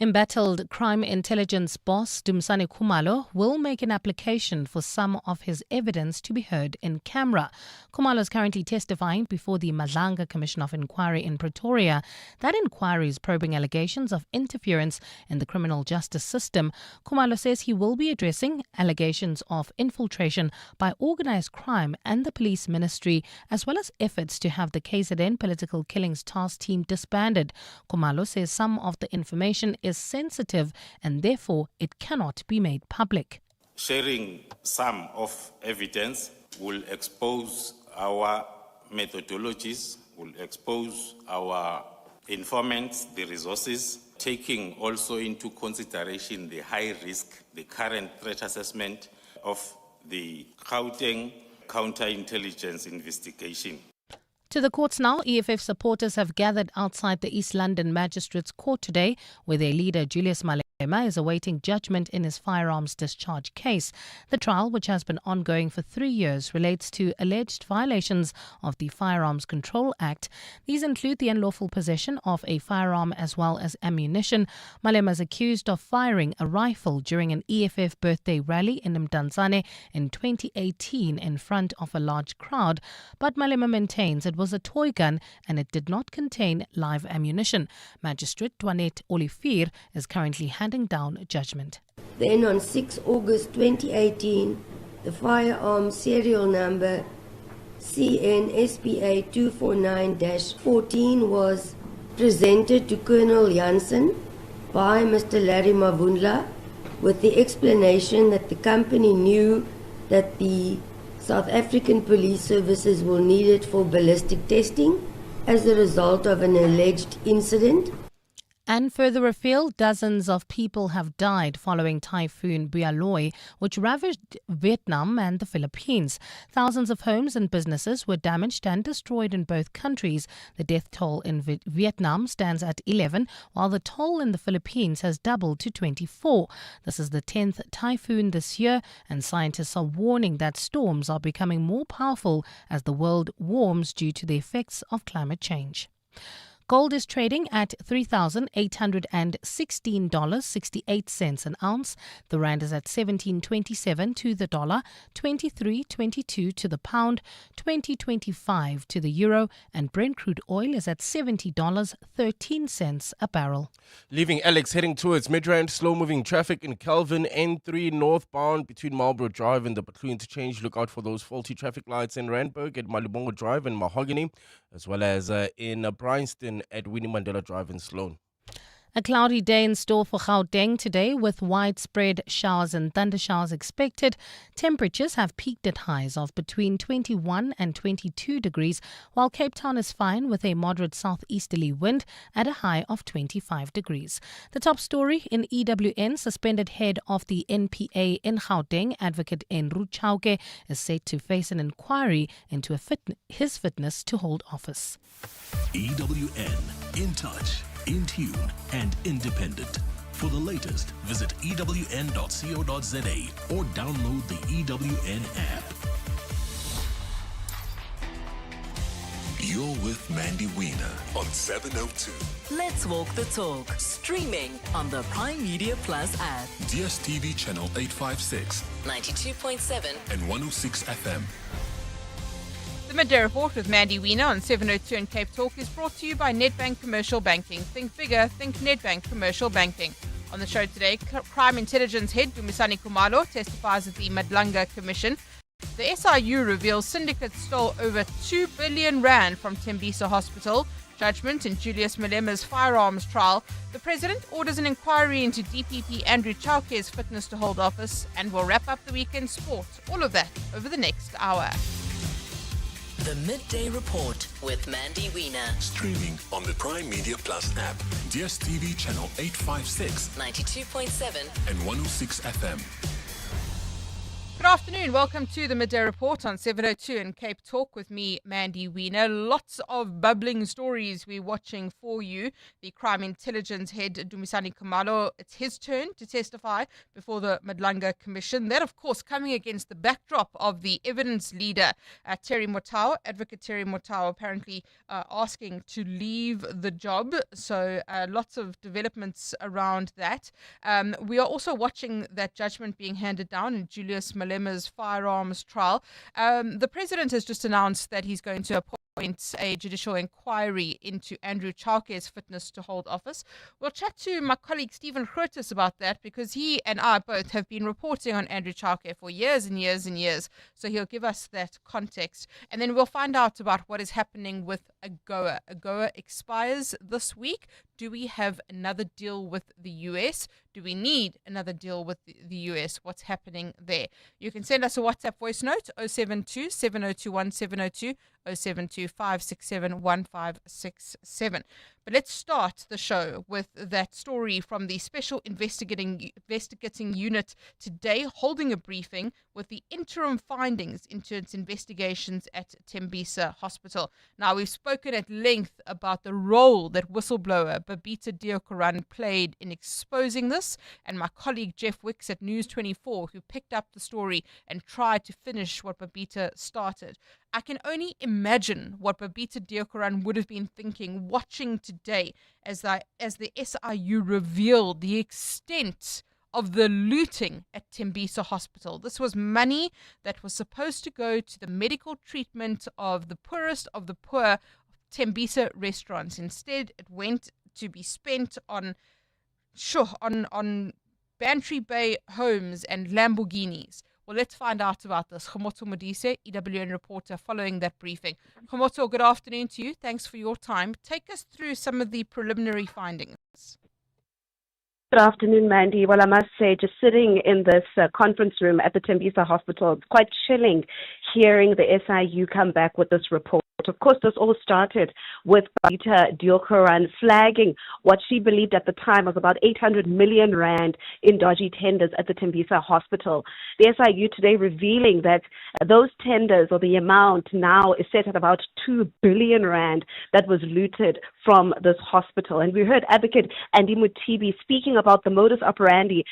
Embattled crime intelligence boss Dumisani Khumalo will make an application for some of his evidence to be heard in camera. Khumalo is currently testifying before the Madlanga Commission of Inquiry in Pretoria. That inquiry is probing allegations of interference in the criminal justice system. Khumalo says he will be addressing allegations of infiltration by organised crime and the police ministry, as well as efforts to have the KZN political killings task team disbanded. Khumalo says some of the information is sensitive and therefore it cannot be made public. Sharing some of evidence will expose our methodologies, will expose our informants, the resources, taking also into consideration the high risk, the current threat assessment of the Gauteng counterintelligence investigation. To the courts now, EFF supporters have gathered outside the East London Magistrates Court today, where their leader Julius Malema is awaiting judgment in his firearms discharge case. The trial, which has been ongoing for 3 years, relates to alleged violations of the Firearms Control Act. These include the unlawful possession of a firearm as well as ammunition. Malema is accused of firing a rifle during an EFF birthday rally in Mdantsane in 2018 in front of a large crowd, but Malema maintains it was a toy gun and it did not contain live ammunition. Magistrate Dwanet Olivier is currently handing down judgment. Then on 6 August 2018, the firearm serial number CNSPA 249-14 was presented to Colonel Janssen by Mr. Larry Mavundla with the explanation that the company knew that the South African police services will need it for ballistic testing as a result of an alleged incident. And further afield, dozens of people have died following Typhoon Bialoy, which ravaged Vietnam and the Philippines. Thousands of homes and businesses were damaged and destroyed in both countries. The death toll in Vietnam stands at 11, while the toll in the Philippines has doubled to 24. This is the 10th typhoon this year, and scientists are warning that storms are becoming more powerful as the world warms due to the effects of climate change. Gold is trading at $3,816.68 an ounce. The rand is at 17.27 to the dollar, 23.22 to the pound, 20.25 to the euro, and Brent crude oil is at $70.13 a barrel. Leaving Alex heading towards Midrand, slow-moving traffic in Kelvin, N3 northbound between Marlborough Drive and the Butler interchange. Look out for those faulty traffic lights in Randburg at Malibongo Drive and Mahogany, as well as in Bryanston at Winnie Mandela Drive in Sloane. A cloudy day in store for Gauteng today with widespread showers and thundershowers expected. Temperatures have peaked at highs of between 21 and 22 degrees, while Cape Town is fine with a moderate southeasterly wind at a high of 25 degrees. The top story in EWN, suspended head of the NPA in Gauteng, advocate Andries Lekalakala, is set to face an inquiry into his fitness to hold office. EWN, in touch, in tune, and independent. For the latest, visit ewn.co.za or download the EWN app. You're with Mandy Wiener on 702. Let's walk the talk. Streaming on the Prime Media Plus app. DSTV channel 856, 92.7 and 106 FM. The Midday Report with Mandy Wiener on 702 and Cape Talk is brought to you by Nedbank Commercial Banking. Think bigger, think Nedbank Commercial Banking. On the show today, Crime Intelligence Head Dumisani Khumalo testifies at the Madlanga Commission. The SIU reveals syndicates stole over 2 billion rand from Tembisa Hospital. Judgment in Julius Malema's firearms trial. The President orders an inquiry into DPP Andrew Chauke's fitness to hold office. And we'll wrap up the weekend sport. All of that over the next hour. The Midday Report with Mandy Wiener. Streaming on the Prime Media Plus app, DSTV channel 856, 92.7 and 106 FM. Good afternoon. Welcome to the Midday Report on 702 and Cape Talk with me, Mandy Wiener. Lots of bubbling stories we're watching for you. The Crime Intelligence Head, Dumisani Khumalo, it's his turn to testify before the Madlanga Commission. That, of course, coming against the backdrop of the evidence leader, Terry Motau, Advocate Terry Motau, apparently asking to leave the job. So lots of developments around that. We are also watching that judgment being handed down in Julius Malema's firearms trial. The President has just announced that he's going to appoint a judicial inquiry into Andrew Chauke's fitness to hold office. We'll chat to my colleague Stephen Groothuis about that because he and I both have been reporting on Andrew Chauke for years and years and years. So he'll give us that context. And then we'll find out about what is happening with AGOA. AGOA expires this week. Do we have another deal with the US? Do we need another deal with the US? What's happening there? You can send us a WhatsApp voice note, 072 7021 702, 072 567 1567. But let's start the show with that story from the Special Investigating Unit today, holding a briefing with the interim findings into its investigations at Tembisa Hospital. Now, we've spoken at length about the role that whistleblower Babita Deokaran played in exposing this, and my colleague Jeff Wicks at News 24, who picked up the story and tried to finish what Babita started. I can only imagine what Babita Deokaran would have been thinking watching today as the SIU revealed the extent of the looting at Tembisa Hospital. This was money that was supposed to go to the medical treatment of the poorest of the poor Tembisa restaurants. Instead, it went to be spent on Bantry Bay homes and Lamborghinis. Well, let's find out about this. Khomoto Modise, EWN Reporter, following that briefing. Khomoto, good afternoon to you. Thanks for your time. Take us through some of the preliminary findings. Good afternoon, Mandy. Well, I must say, just sitting in this conference room at the Tembisa Hospital, it's quite chilling hearing the SIU come back with this report. Of course, this all started with Babita Deokaran flagging what she believed at the time was about 800 million rand in dodgy tenders at the Tembisa Hospital. The SIU today revealing that those tenders, or the amount now, is set at about 2 billion rand that was looted from this hospital. And we heard Advocate Andy Mutibi speaking about the modus operandi